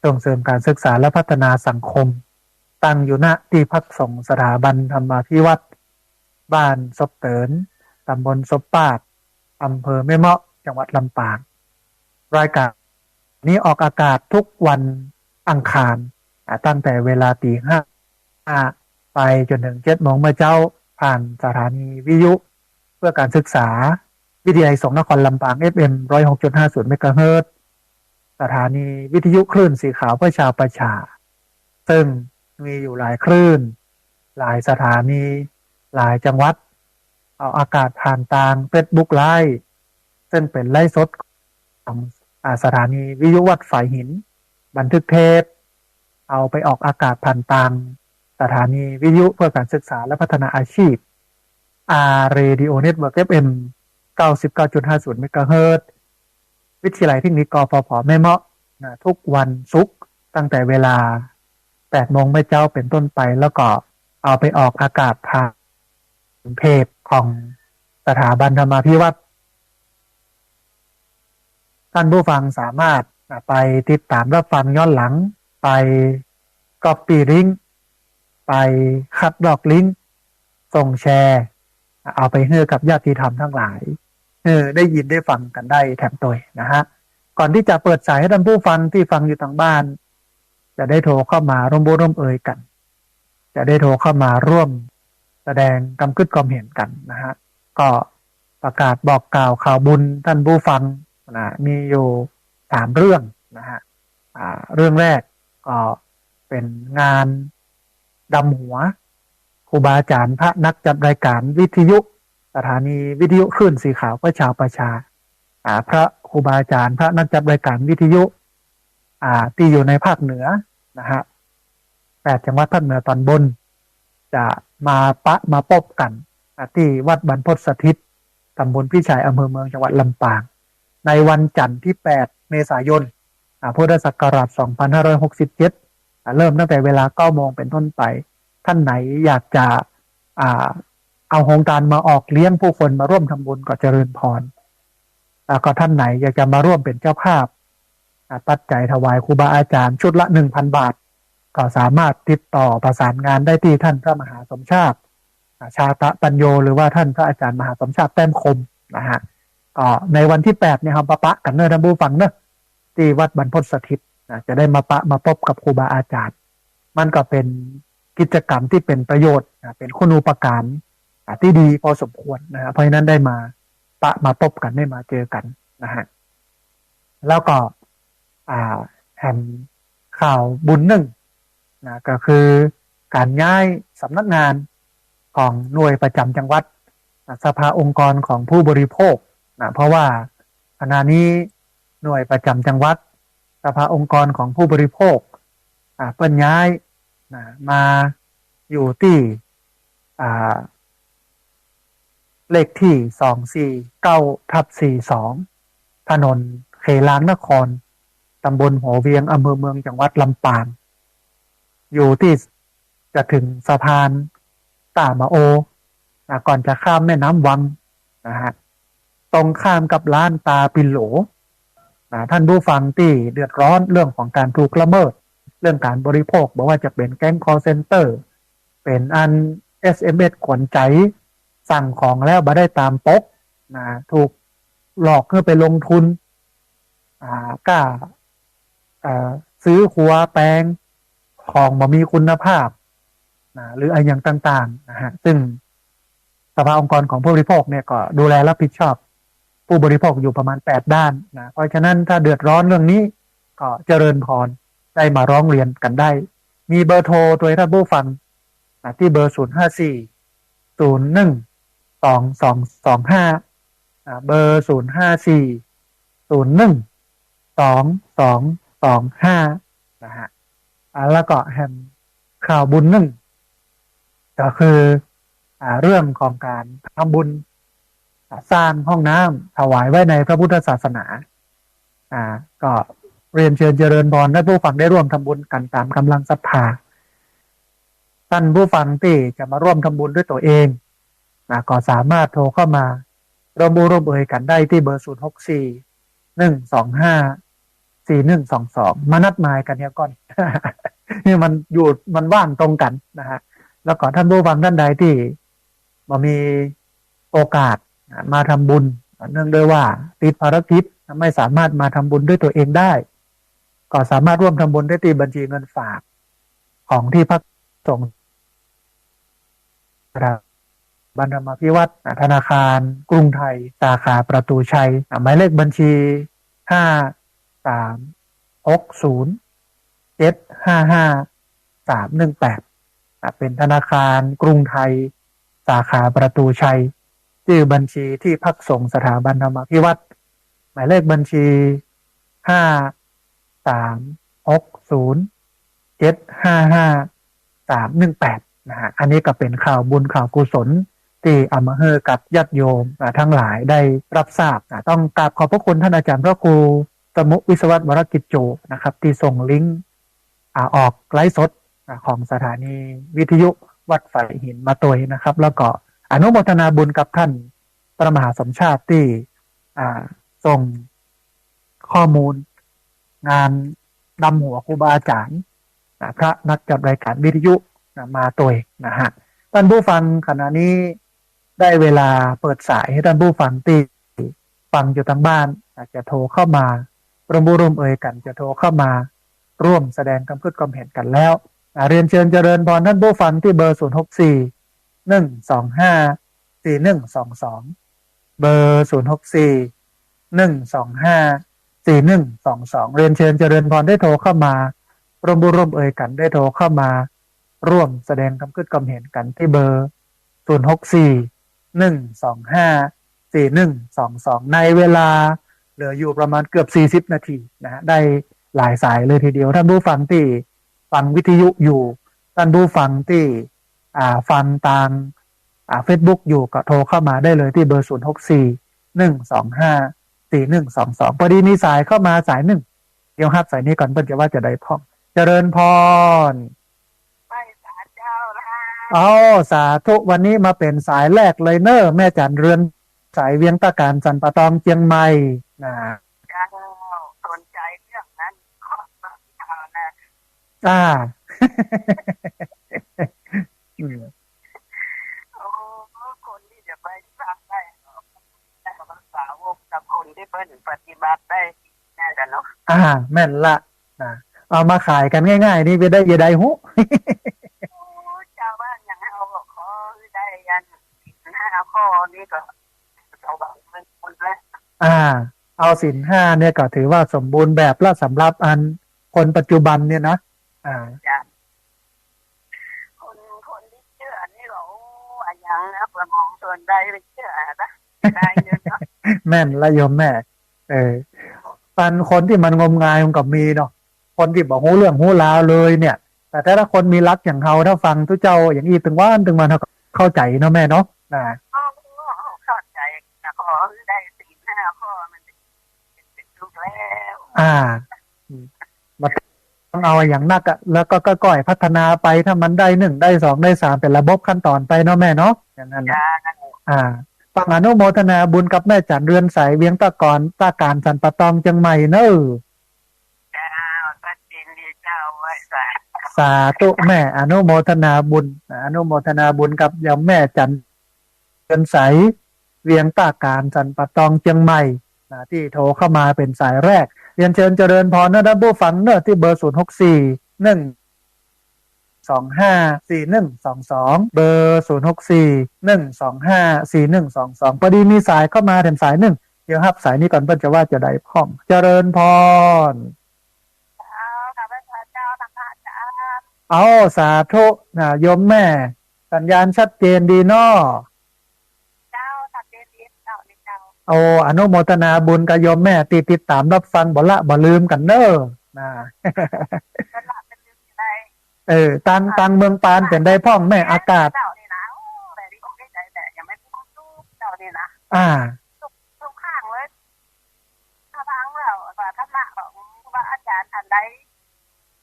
ส่งเสริมการศึกษาและพัฒนาสังคมตั้งอยู่ณที่พักสงฆ์สถาบันธรรมาภิวัตน์บ้านซบเติน ตำบลศพปาดอำเภอแม่เมาะจังหวัดลำปางรายการนี้ออกอากาศทุกวันอังคารตั้งแต่เวลาตี 5ไปจนถึง7 โมงเมื่อเจ้าผ่านสถานีวิทยุเพื่อการศึกษาวิทยาลัยสงฆ์นครลำปาง FM 106.50 เมกะเฮิรตซ์สถานีวิทยุคลื่นสีขาวเพื่อชาวประชาซึ่งมีอยู่หลายคลื่นหลายสถานีหลายจังหวัดเอาอากาศผ่านทาง Facebook Live ซึ่งเป็นไลฟ์สดของสถานีวิทยุวัดฝายหินบันทึกเทปเอาไปออกอากาศผ่านทางสถานีวิทยุเพื่อการศึกษาและพัฒนาอาชีพRadio Network FM 99.50 เมกะเฮิรตซ์วิทยาลัยเทคนิคกฟผ.แม่เมาะทุกวันศุกร์ตั้งแต่เวลา 8 โมงเมื่อเจ้าเป็นต้นไปแล้วก็เอาไปออกอากาศผ่านเพจของสถาบันธรรมาภิวัตน์ท่านผู้ฟังสามารถไปติดตามรับฟังย้อนหลังไปก๊อปปี้ลิงก์ไปคัดลอกลิงก์ส่งแชร์เอาไปให้กับญาติธรรมทั้งหลายได้ยินได้ฟังกันได้แถมตัวนะฮะก่อนที่จะเปิดสายให้ท่านผู้ฟังที่ฟังอยู่ทางบ้านจะได้โทรเข้ามาร่วมบุญร่วมเอ่ยกันจะได้โทรเข้ามาร่วมแสดงกำกึดความเห็นกันนะฮะก็ประกาศบอกกล่าวข่าวบุญท่านผู้ฟังนะมีอยู่3 เรื่องนะฮะเรื่องแรกก็เป็นงานดำหัวครูบาอาจารย์พระนักจัดรายการวิทยุสถานีวิทยุคลื่นสีขาวเพื่อชาวประชาพระครูบาอาจารย์พระนักจัดรายการวิทยุที่อยู่ในภาคเหนือนะฮะ8 จังหวัดภาคเหนือตอนบนจะมาพบกันที่วัดบรรพตสถิตตำบลพิชัยอำเภอเมืองจังหวัดลำปางในวันจันทร์ที่ 8 เมษายนพุทธศักราช 2567เริ่มตั้งแต่เวลา 9 โมงเป็นต้นไปท่านไหนอยากจะเอาโครงการมาออกเลี้ยงผู้คนมาร่วมทำบุญก็เจริญพรแล้วก็ท่านไหนอยากจะมาร่วมเป็นเจ้าภาพปัจจัยถวายครูบาอาจารย์ชุดละ 1,000 บาทก็สามารถติดต่อประสานงานได้ที่ท่านพระมหาสมชาติชาตะปัญโยหรือว่าท่านพระอาจารย์มหาสมชาติแต้มคมนะฮะก็ในวันที่ 8เนี่ยครับปะกันเนอะท่านผู้ฟังเนอะที่วัดบรรพตสถิตจะได้มาพบกับครูบาอาจารย์มันก็เป็นกิจกรรมที่เป็นประโยชน์เป็นคุณูปการที่ดีพอสมควรนะฮะเพราะฉะนั้นได้มาพบกันได้มาเจอกันนะฮะแล้วก็แห่งข่าวบุญหนึ่งนะก็คือการย้ายสำนักงานของหน่วยประจำจังหวัดสภาองค์กรของผู้บริโภคนะเพราะว่าขณะนี้หน่วยประจำจังหวัดสภาองค์กรของผู้บริโภคเปิ้นย้ายนะมาอยู่ที่เลขที่249/42ถนนเขลางนครตำบลหัวเวียงอำเภอเมืองจังหวัดลำปางอยู่ที่จะถึงสะพานตามาโอก่อนจะข้ามแม่น้ำวังนะฮะตรงข้ามกับร้านตาปิโหลท่านผู้ฟังที่เดือดร้อนเรื่องของการถูกละเมิดเรื่องการบริโภคบอกว่าจะเป็นแก๊ง call center เป็นSMS ขวัญใจสั่งของแล้วบ่ได้ตามปกถูกหลอกเพื่อไปลงทุนกล้าซื้อหัวแปลงของบ่มีคุณภาพหรืออะไรอย่างต่างๆนะฮะซึ่งสภาองค์กรของผู้บริโภคเนี่ยก็ดูแลรับผิดชอบผู้บริโภคอยู่ประมาณ8 ด้านนะเพราะฉะนั้นถ้าเดือดร้อนเรื่องนี้ก็เจริญพรได้มาร้องเรียนกันได้มีเบอร์โทรโดยท่านผู้ฟังที่เบอร์ 054-01-2225เบอร์ 054-01-2225นะฮะแล้วก็แฮมข่าวบุญหนึ่งก็คือเรื่องของการทำบุญสร้างห้องน้ำถวายไว้ในพระพุทธศาสนาก็เรียนเชิญเจริญพรและผู้ฟังได้ร่วมทำบุญกันตามกำลังศรัทธาท่านผู้ฟังที่จะมาร่วมทำบุญด้วยตัวเองก็สามารถโทรเข้ามาร่วมบุญร่วมเอ่ยกันได้ที่เบอร์ 064-125-4122มานัดหมายกันเนี่ยก่อน นี่มันว่างตรงกันนะฮะแล้วก็ท่านผู้ฟังท่านใดที่มีโอกาส มาทำบุญเนื่องด้วยว่าติดภารกิจไม่สามารถมาทำบุญด้วยตัวเองได้ก็สามารถร่วมทำบุญได้ที่บัญชีเงินฝากของที่พักสงฆ์บัณฑมาภิวัตรธนาคารกรุงไทยสาขาประตูชัยหมายเลขบัญชี5360755 318เป็นธนาคารกรุงไทยสาขาประตูชัยชื่อบัญชีที่พักสงฆ์สถาบันธรรมพิวัตรหมายเลขบัญชี5360755 318นะฮะอันนี้ก็เป็นข่าวบุญข่าวกุศลที่เอามาให้กับญาติโยมทั้งหลายได้รับทราบต้องกราบขอบพระคุณท่านอาจารย์พระครูสมุวิศวัตวรกิจโจนะครับที่ส่งลิงก์ออกไลฟ์สดของสถานีวิทยุวัดไฝหินมาตัวนะครับแล้วก็อนุโมทนาบุญกับท่านพระมหาสมชาติที่ส่งข้อมูลงานนำหัวครูบาอาจารย์พระนักจัดรายการวิทยุมาตัวนะฮะท่านผู้ฟังขณะนี้ได้เวลาเปิดสายให้ท่านผู้ฟังที่ฟังอยู่ทางบ้านอาจจะโทรเข้ามาร่วมเอ่ยกันจะโทรเข้ามาร่วมแสดงความคิดความเห็นกันแล้วเรียนเชิญเจริญพรท่านผู้ฟังที่เบอร์064 125 4122เบอร์064 125 4122เรียนเชิญเจริญพรได้โทรเข้ามาร่วมเอ่ยกันได้โทรเข้ามาร่วมแสดงความคิดความเห็นกันที่เบอร์064 125 4122ในเวลาเหลืออยู่ประมาณเกือบ40นาทีนะฮะได้หลายสายเลยทีเดียวท่านผู้ฟังที่ฟังวิทยุอยู่ท่านผู้ฟังที่ฟังทางFacebook อยู่ก็โทรเข้ามาได้เลยที่เบอร์064 125 4122พอดีมีสายเข้ามาสายหนึ่งเดี๋ยวครับสายนี้ก่อนเพิ่นจะว่าจะได้พ่อเจริญพรสาธุวันนี้มาเป็นสายแรกเลยเนอะแม่จันเรือนสายเวียงตะการจันปะตองเชียงใหม่นะสนใจเรื่องนั้นขอข่าวนะโอ้คนที่จะไปสร้างได้แต่ภาษาวกกับคนที่เพิ่นปฏิบัติได้แน่กันเนาะแม่นละเอามาขายกันง่ายๆนี่ไปได้ยังไงหูเจ้าบ้านอย่างเอาขอได้ยัน5 ข้อนี้ก็เอาแบบเป็นคนแล้วเอาศีล 5เนี่ยก็ถือว่าสมบูรณ์แบบแล้วสำหรับอันคนปัจจุบันเนี่ยนะคนที่เชื่อนี่เราอย่างนะประมงส่วนใดไปเชื่อนะได้เยอะเนาะแม่นละโยมแม่ปันคนที่มันงมงายมันก็มีเนาะคนที่บอกหูเรื่องหูราวเลยเนี่ยแต่ถ้าคนมีรักอย่างเขาถ้าฟังทุกเจ้าอย่างนี้ถึงมันเข้าใจเนาะแม่เนาะเข้าใจนะขอได้ศีล 5 ข้อมันเป็นทุกแล้วมันต้องเอาอย่างนักแล้วก็ก่อยพัฒนาไปถ้ามันได้1ได้2ได้3เป็นระบบขั้นตอนไปเนาะแม่เนาะอย่างนั้นฟังอนุโมทนาบุญกับแม่จันเรือนสายเวียงตะกอนตะการสันปะตองเชียงใหม่เนอะสาธุแม่อนุโมทนาบุญกับยมแม่จันเรือนสายเวียงตะการสันปะตองเชียงใหม่ที่โทรเข้ามาเป็นสายแรกเรียนเชิญเจริญพรนะท่านผู้ฟังเนอะที่เบอร์064 125 4122เบอร์064 125 4122พอดีมีสายเข้ามาแถมสายหนึ่งเดี๋ยวครับสายนี้ก่อนเพิ่นจะว่าจะได้พ่องเจริญพรเอาสาธุโยมแม่สัญญาณชัดเจนดีเนาะอนุโมทนาบุญกับโยมแม่ติดตามรับฟังบ่ลืมกันเด้อตังเมืองปานเป็นได้พ่องแม่อากาศทุกข้างเลยถ้าทางเราธรรมะของว่าอาจารย์ท่านใด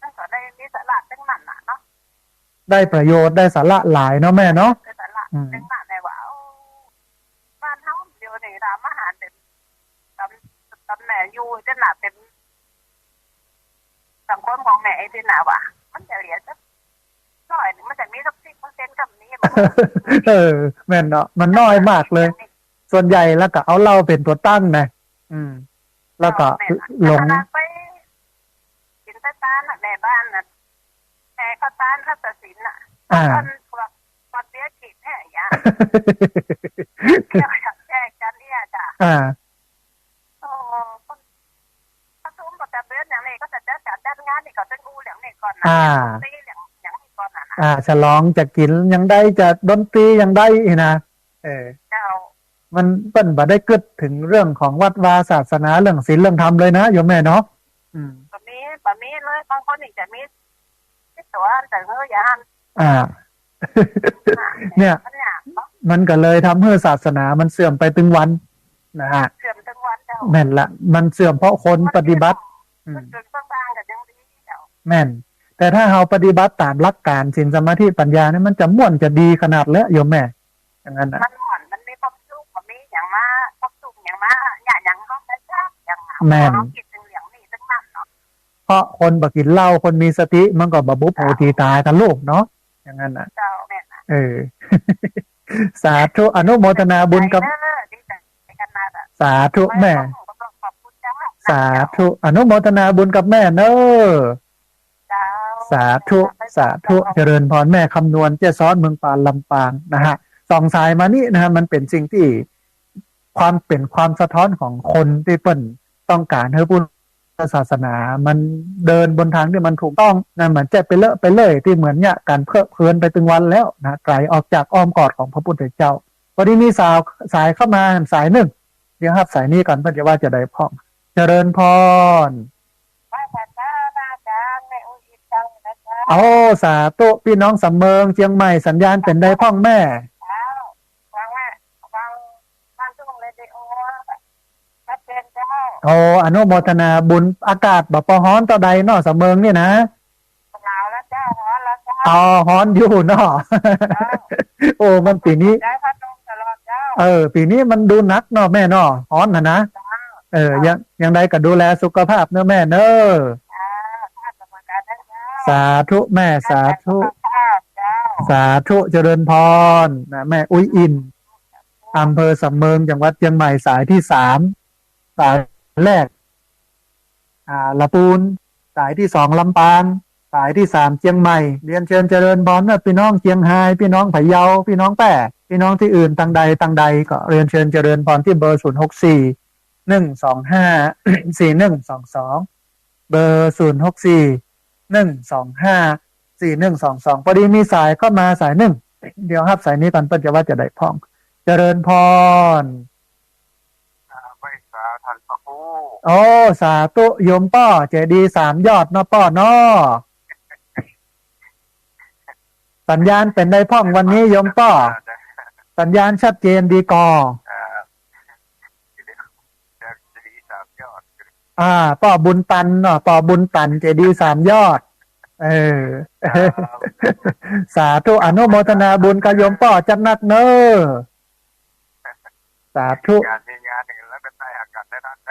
มันก็ได้มีสาระเป็นมันน่ะเนาะได้ประโยชน์ได้สาระหลายเนาะแม่เนาะได้สาระเป็นมันในว่าบ้านเฮาเดี๋ยวนี้ทำอาหารเป็นตำแหน่งอยู่จะหนาเป็นสังคมของแม่ไอ้ที่หนาว่ะมันจะเหลือสักน้อยมันจะมีสัก10%กับนี้แม่นเนาะมันน้อยมากเลย ส่วนใหญ่แล้วก็เอาเราเป็นตัวตั้งนะแล้วก็หลงไปกินตาตานในบ้านน่ะแต่เขาตานเขาตัดสินน่ะคนพวกเบี้ยกินแห่ยาเกี่ยวกับแก้กันเนี่ยจ้ะโอ้เขาทุ่มกับแต่เบี้ยอย่างนี้ก็จะจัดด้านงานนี่ก็จะงูอย่างนี้ก่อนนะตีอย่างนี้ก่อนนะฉลองจะกินยังได้จะดนตรียังได้นะเจ้ามันเปิ้นบ่ได้กึดถึงเรื่องของวัดวาศาสนาเรื่องศีลเรื่องธรรมเลยนะโยมแม่เนาะบะมีเลยบางคนอีกจะมีตัวแต่เฮ้ยอย่าเนี่ยมันก็เลยทำให้ศาสนามันเสื่อมไปตึงวันนะฮะเสื่อมตึงวันเจ้าแม่นละมันเสื่อมเพราะคนปฏิบัติแม่นแต่ถ้าเราปฏิบัติตามหลักการศีลสมาธิปัญญาเนี่ยมันจะม่วนจะดีขนาดแล้วโยมแม่อย่างนั้นนะมันมีความสุขมันมีอย่างมาความสุขอย่างมาอย่างเขาได้จ้าอย่างแม่นกินถึงเหลียงนี่ตึงนั่นเนาะเพราะคนบ่กินเหล้าคนมีสติมันก็บ่บุพโภตีตายกันโลกเนาะอย่างนั้นน่ะเจ้าแม่สาธุอนุโมทนาบุญกับสาธุแม่สาธุอนุโมทนาบุญกับแม่เนอะสาธุสาธุเจริญพรแม่คำนวณเจ้าซ้อนเมืองปานลำปางนะฮะส่องสายมานี่นะฮะมันเป็นสิ่งที่ความสะท้อนของคนที่เปิ้นต้องการให้พุทธศาสนามันเดินบนทางที่มันถูกต้องนะเหมือนจะไปเลอะไปเลยที่เหมือนเนี่ยการเพื่อนไปตึงวันแล้วนะไกลออกจากอ้อมกอดของพระพุทธเจ้าวันนี้มีสายเข้ามาสายหนึ่งเดี๋ยวครับสายนี้ก่อนเพื่อจะว่าจะได้พร้อมเจริญพรโอ้สาธุพี่น้องสำเมิงเชียงใหม่สัญญาณเป็นได้พ่องแม่โอ้อนุโมทนาบุญอากาศบ่พอฮ้อนต่อใดเนาะสำเมิงนี่นะหนาวแล้วเจ้าฮ้อนแล้วเจ้าฮ้อนอยู่เนาะโอ้มันปีนี้ปีนี้มันดูนักเนาะแม่เนาะฮ้อนนะยังได้ก็ดูแลสุขภาพเนอะแม่เนอะสาธุแม่สาธุสาธุเจริญพรนะแม่อุ้ยอินอำเภอสำเมิงจังหวัดเชียงใหม่สายที่3สายแรกละปูนสายที่2ลำปางสายที่3เชียงใหม่เรียนเชิญเจริญพรนะพี่น้องเชียงรายพี่น้องพะเยาพี่น้องแป้พี่น้องที่อื่นต่างใดก็เรียนเชิญเจริญพรที่เบอร์064 125 4122เบอร์064 125 4122พอดีมีสายเข้ามาสายหนึ่งเดี๋ยวครับสายนี้ก่อนเปิ้นจะว่าจะได้พ้องเจริญพรไม่สาทันพระครูโอ้สาธุโยมป้อเจดีย์3ยอดเนาะป้อเนาะสัญญาณเป็นได้พ้องวันนี้โยมป้อสัญญาณชัดเจนดีกอป้อบุญตันเนาะป้อบุญตันเจดีย์3ยอดสาธุอนุโมทนาบุญกับโยมป้อจัดนักเนอะสาธุงานแล้วเป็นได้อากาศ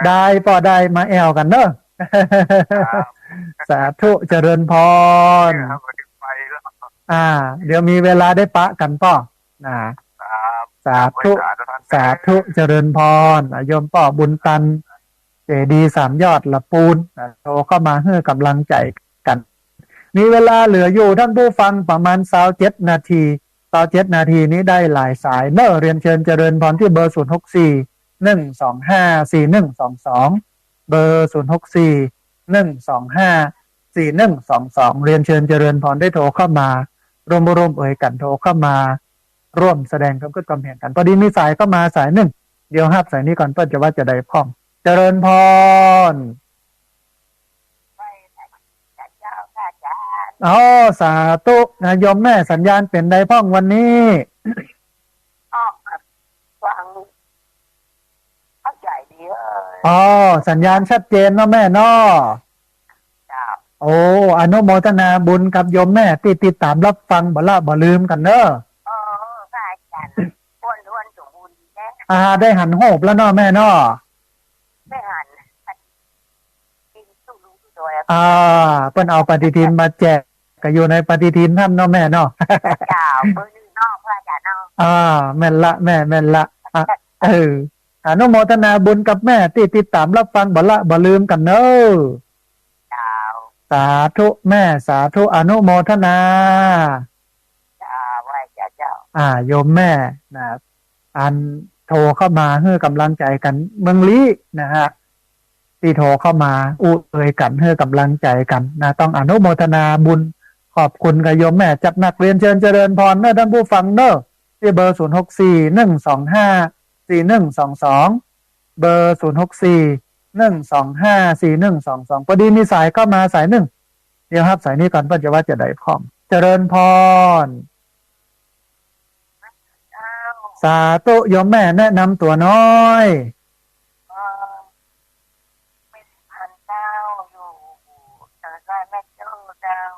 ได้ป้อได้มาแอวกันเนอะสาธุเจริญพรเดี๋ยวมีเวลาได้ปะกันป้อสาธุสาธุเจริญพรโยมป้อบุญตันเจดีย์3ยอดละปูนโทรเข้ามาให้กำลังใจกันมีเวลาเหลืออยู่ท่านผู้ฟังประมาณ27 นาที27 นาทีนี้ได้หลายสายเนอะเรียนเชิญเจริญพรที่เบอร์064 125 4122เบอร์064 125 4122เรียนเชิญเจริญพรได้โทรเข้ามาร่วมเอ่ยกันโทรเข้ามาร่วมแสดงความคิดความเห็นกันพอดีมีสายเข้ามาสายหนึ่งเดี๋ยวครับสายนี้ก่อนเพื่อจะว่าจะได้พร้อมเจริญพรสาธุนะโยมแม่สัญญาณเป็นได้พ้องวันนี้ฟังเข้าใจดีสัญญาณชัดเจนเนาะแม่เนาะโอ้อนุโมทนาบุญกับโยมแม่ที่ติดตามรับฟังบ่ลืมกันเนอะค่ะอาจารย์อ้วนสมบูรณ์ได้หันโหบแล้วเนาะแม่เนาะไม่หันกินสู้รู้ตัวเพิ่นเอาปฏิทินมาแจกก็อยู่ในปฏิทินท่านเนาะแม่เนาะเจ้าเบอร์1เนาะพระอาจารย์เนาะแม่นละแม่นละ อนุโมทนาบุญกับแม่ที่ติดตามรับฟังบ่ละบ่ลืมกันเนอะเจ้าสาธุแม่สาธุอนุโมทนาเจ้าไหว้เจ้าโยมแม่นะครับอันโทรเข้ามาให้กำลังใจกันเมืองลี้นะฮะที่โทรเข้ามาอู้เอ่ยกันให้กำลังใจกันนะต้องอนุโมทนาบุญขอบคุณกับโยมแม่จัดนักเรียนเชิญเจริญพรเนอะท่านผู้ฟังเนอะที่เบอร์0641254122เบอร์0641254122พอดีมีสายเข้ามาสายหนึ่งเดี๋ยวครับสายนี้ก่อนเพื่อจะว่าจะได้พร้อมเจริญพรสาธุโยมแม่แนะนำตัวน้อย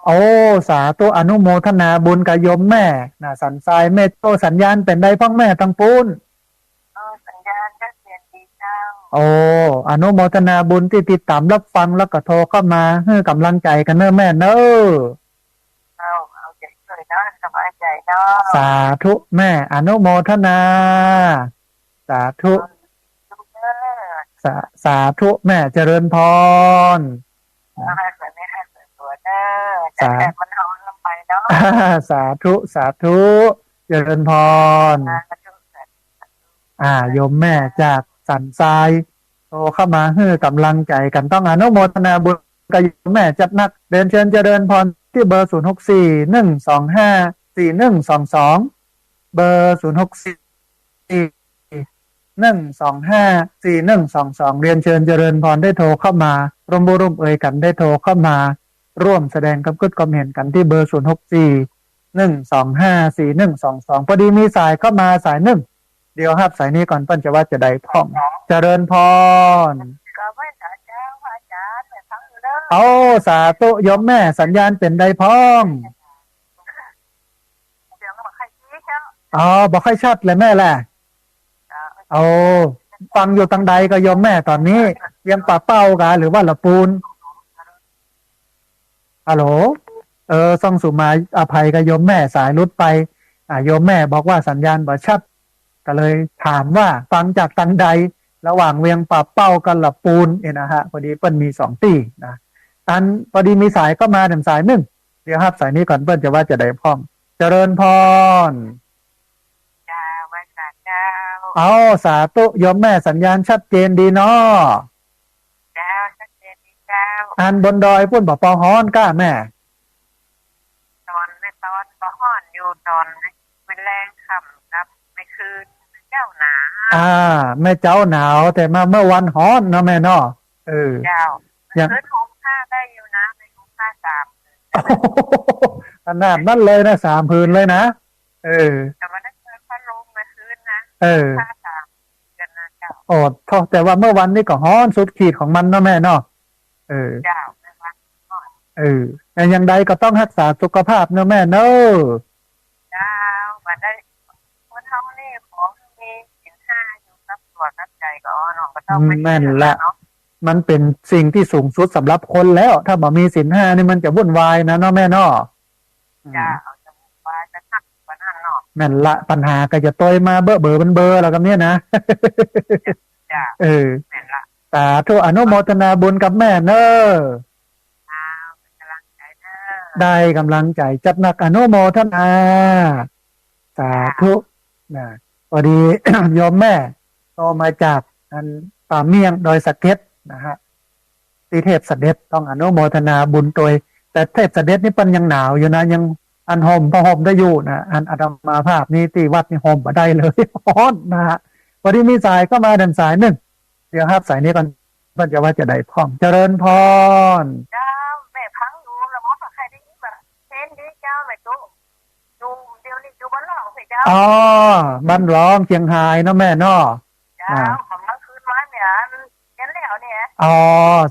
โอ้สาธุอนุโมทนาบุญกับโยมแม่นะสันทรายเมตโตสัญญาณเป็นได้พ่อแม่ตังปูนสัญญาณก็เสียงดีเจ้าโอ้อนุโมทนาบุญที่ติดตามรับฟังแล้วก็โทรเข้ามาให้กำลังใจกันเนอะแม่เนอะเอาใจช่วยเนาะสบายใจเนาะสาธุแม่อนุโมทนาสาธุสาธุแม่เจริญพรแต่มันเอาลงไปเนาะสาธุสาธุเจริญพรโยมแม่จากสันทรายโทรเข้ามาให้กำลังใจกันต้องอนุโมทนาบุญกับโยมแม่จัดนักเดินเชิญเจริญพรที่เบอร์0641254122เบอร์0641254122เรียนเชิญเจริญพรได้โทรเข้ามาร่วมบุรุษเอ่ยกันได้โทรเข้ามาร่วมแสดงความคิดความเห็นกันที่เบอร์0641254122พอดีมีสายเข้ามาสายหนึ่งเดี๋ยวครับสายนี้ก่อนเปิ้นจะว่าจะได้พร้อมเจริญพรก็ไม่สาเจ้าอาจารย์ฟังเด้อเอาสาธุโยมแม่สัญญาณเป็นได้พร้อมเสียงบ่ค่อยชี้เจ้าบ่ค่อยชัดเลยแม่แหละเอาฟังอยู่ตังใดก็โยมแม่ตอนนี้ยังป่าเป้ากะหรือว่าละปูนฮัลโหลส่องสุมาอภัยกับโยมแม่สายรุดไปโยมแม่บอกว่าสัญญาณบ่ชัดก็เลยถามว่าฟังจากตังใดระหว่างเวียงป่าเป้ากับละปูนนะฮะพอดีเปิ้นมี2ที่นะอันพอดีมีสายก็มาสายหนึ่งเดี๋ยวครับสายนี้ก่อนเปิ้นจะว่าจะได้พร้อมเจริญพรเอาสาธุโยมแม่สัญญาณชัดเจนดีเนาะชัดเจนดีเจ้าอันบนดอยพุ่นบ่ปอฮ้อนก้าแม่ตอนบ่ฮ้อนอยู่ตอนเป็นแรงค่ำครับไม่คืนเจ้าหนาวแม่เจ้าหนาวแต่มาเมื่อวันฮ้อนเนาะแม่เนาะเจ้าคืนห่มผ้าได้อยู่นะในห่มผ้า3ขนาดนั้นเลยนะ3ผืนเลยนะแต่มันได้พัดลมมาคืนนะผ้า3กันนะเจ้าแต่ว่าเมื่อวันนี้ก็ฮ้อนสุดขีดของมันเนาะแม่เนาะเจ้าแต่อย่างใดก็ต้องรักษาสุขภาพเนาะแม่เนาะเจ้ามาได้คนเฮานี่ของมีศีล5อยู่กับตัวกับใจก็เนาะก็ต้องแม่นละมันเป็นสิ่งที่สูงสุดสำหรับคนแล้วถ้าบ่มีศีล5นี่มันจะวุ่นวายนะเนาะแม่เนาะจ้าจะวุ่นวายจะทักปัญหาเนาะแม่นละปัญหาก็จะต้อยมาเบอร์แล้วกับเนี้ยนะจ้าแม่นละสาธุอนุโมทนาบุญกับแม่เนอะได้กำลังใจจัดหนักอนุโมทนาสาธุนะพอดี โยมแม่โตมาจากป่าเมียงดอยสะเก็ดนะฮะที่เทพเสด็จต้องอนุโมทนาบุญโดยแต่เทพเสด็จนี่เป็นยังหนาวอยู่นะยังอันห่มพอห่มได้อยู่นะอันอาตมาภาพนี้ที่วัดนี่ห่มบ่ได้เลยร้อนนะฮะพอดีมีสายก็มาสายหนึ่งเดี๋ยวครับสายนี้ก่อนเพื่อจะว่าจะได้พร้อมเจริญพรแม่พังดูแล้วมอใครได้ยินแบบเช่นดีเจ้าแม่ตู้ดูเดี๋ยวนี้ดูบ้านร้องสิเจ้าบ้านร้องเชียงรายเนาะแม่เนาะเจ้าผมเมื่อคืนวันเนี่ยเห็นแล้วเนี่ย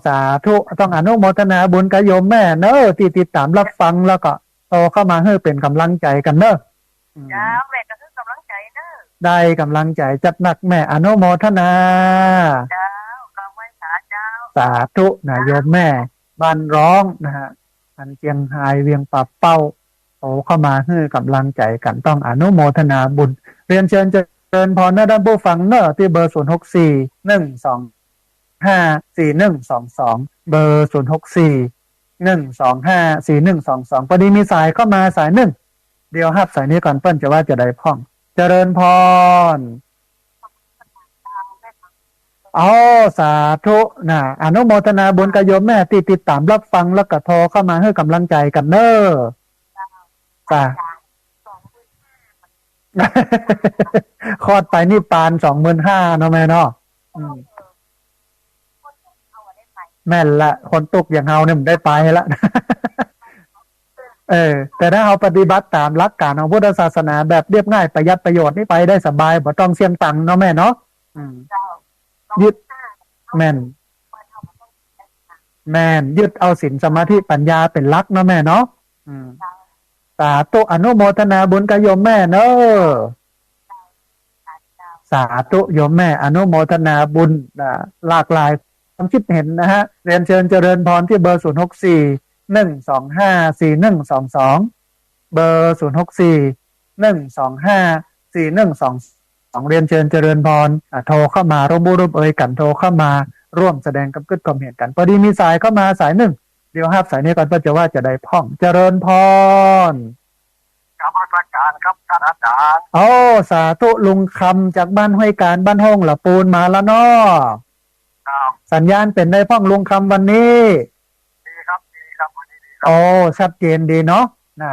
สาธุต้องอนุโมทนาบุญกับโยมแม่เนอะที่ติดตามรับฟังแล้วก็โตเข้ามาให้เป็นกำลังใจกันเนอะเจ้าแม่ก็คือกำลังใจเนอะได้กำลังใจจัดหนักแม่อนุโมทนาเจ้าก็ไว้เจ้าสาธุนะโยมแม่บ้านร้องนะฮะอันเชียงรายเวียงป่าเป้าโตเข้ามาให้กำลังใจกันต้องอนุโมทนาบุญเรียนเชิญเจ เดินพรนะท่านผู้ฟังเนอะที่เบอร์0641254122เบอร์0641254122พอดีมีสายเข้ามาสายหนึ่งเดี๋ยวฮับสายนี้ก่อนเปิ้ลจะว่าจะได้พ่องเจริญพรอ๋อสาธุนะอนุโมทนาบุญกับโยมแม่ที่ติดตามรับฟังแล้วก็โทรเข้ามาให้กำลังใจกันเนอะจ้า คลอดไปนี่ปาน25,000เนาะแม่เนาะแม่นละคนตกอย่างเฮาเนี่ยมันได้ไปละ แต่ถ้าเราปฏิบัติตามหลักการของพุทธศาสนาแบบเรียบง่ายประหยัดประโยชน์นี่ไปได้สบายบ่ต้องเสี่ยงตังค์เนาะแม่เนาะยึดแม่นยึดเอาศีลสมาธิปัญญาเป็นหลักเนาะแม่เนาะสาธุอนุโมทนาบุญกับโยมแม่เนาะสาธุโยมแม่อนุโมทนาบุญหลากหลายความคิดเห็นนะฮะเรียนเชิญเจริญพรที่เบอร์0641254122เบอร์0641254122เรียนเชิญเจริญพรโทรเข้ามาร่วมบุญร่วมเอ่ยกันโทรเข้ามาร่วมแสดงกับกึศความเห็นกันพอดีมีสายเข้ามาสายหนึ่งเดี๋ยวฮับสายนี้ก่อนเพื่อจะว่าจะได้พ่องเจริญพรกรรมการครับท่านอาจารย์โอ้สาธุลุงคำจากบ้านห้วยการบ้านห้องละปูนมาแล้วเนาะสัญญาณเป็นได้พ่องลุงคำวันนี้ดีครับวันนี้ดีครับโอ้ชัดเจนดีเนาะนะ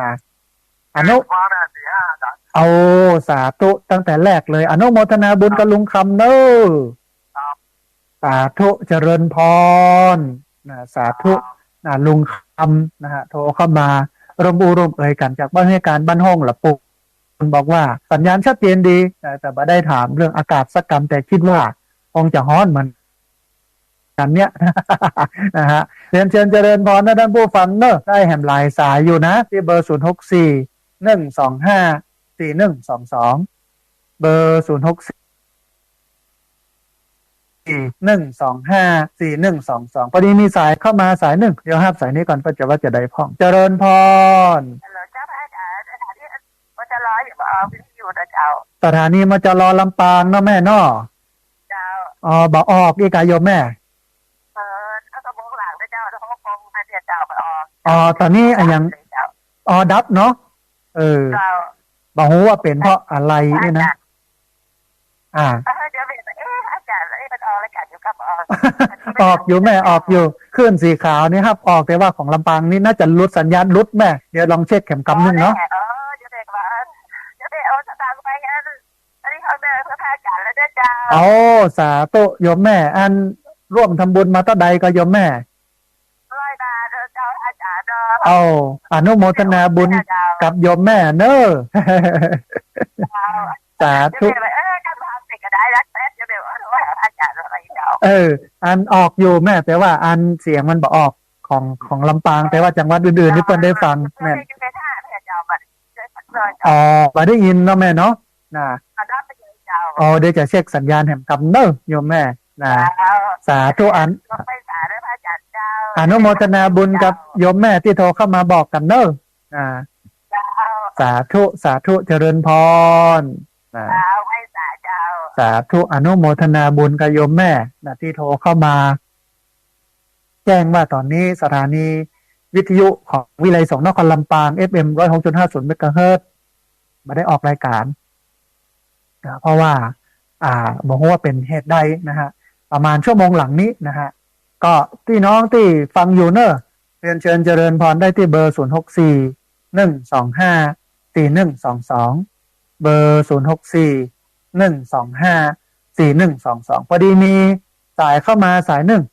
อนุว่าแม่4-5อาจารย์เอาสาธุตั้งแต่แรกเลยอนุโมทนาบุญกับลุงคำเนอะสาธุเจริญพรนะสาธุนะลุงคำนะฮะโทรเข้ามาร่วมบูร่วมเอ่ยกันจากบ้านให้การบ้านห้องละปุกคุณบอกว่าสัญญาณชัดเจนดีแต่ไม่ได้ถามเรื่องอากาศสักกรรมแต่คิดว่าคงจะฮ้อนมันกันเนี้ยนะฮะเรียนเชิญเจริญพรนะท่านผู้ฟังเนอะได้แหมหลายสายอยู่นะที่เบอร์0641254122เบอร์0641254122พอดีมีสายเข้ามาสายหนึ่งเดี๋ยวฮับสายนี้ก่อนก็จะว่าจะได้พ่องเจริญพรสถานีมาจะรอลำปางเนาะแม่เนาะอ๋อบ่ออกอีกายโยมแม่อ๋อตอนนี้อย่างดับเนาะบอกว่าเป็นเพราะอะไรนี่นะออกอยู่แม่ออกอยู่คลื่นสีขาวนี่ครับออกแต่ว่าของลำปางนี่น่าจะลุดสัญญาณลุดแม่เดี๋ยวลองเช็คเข็มกำนึงเนาะเอาสาธุโยมแม่อันร่วมทำบุญมาตั้งใดก็โยมแม่เอาอนุโมทนาบุญกับโยมแม่เนอะสาธุอันออกอยู่แม่แต่ว่าอันเสียงมันบ่ออกของลำปางแต่ว่าจังหวัดอื่นๆนี่เพิ่นได้ฟังแม่อ๋อบ่ได้ยินเนาะแม่เนาะนะอ๋อเดี๋ยวจะเช็คสัญญาณแห่งกำเนอะโยมแม่นะสาธุอนุโมทนาบุญกับโยมแม่ที่โทรเข้ามาบอกกันเนอะสาธุเจริญพรสาธุอนุโมทนาบุญกับโยมแม่ที่โทรเข้ามาแจ้งว่าตอนนี้สถานีวิทยุของวิไลสงฆ์นครลำปาง FM 106.50 เมกะเฮิรตซ์มาได้ออกรายการเพราะว่าบอกว่าเป็นเหตุใดนะฮะประมาณชั่วโมงหลังนี้นะฮะก็พี่น้องที่ฟังอยู่เนอะเรียนเชิญเจริญพรได้ที่เบอร์0641254122เบอร์0641254122พอดีมีสายเข้ามาสายหนึ่ง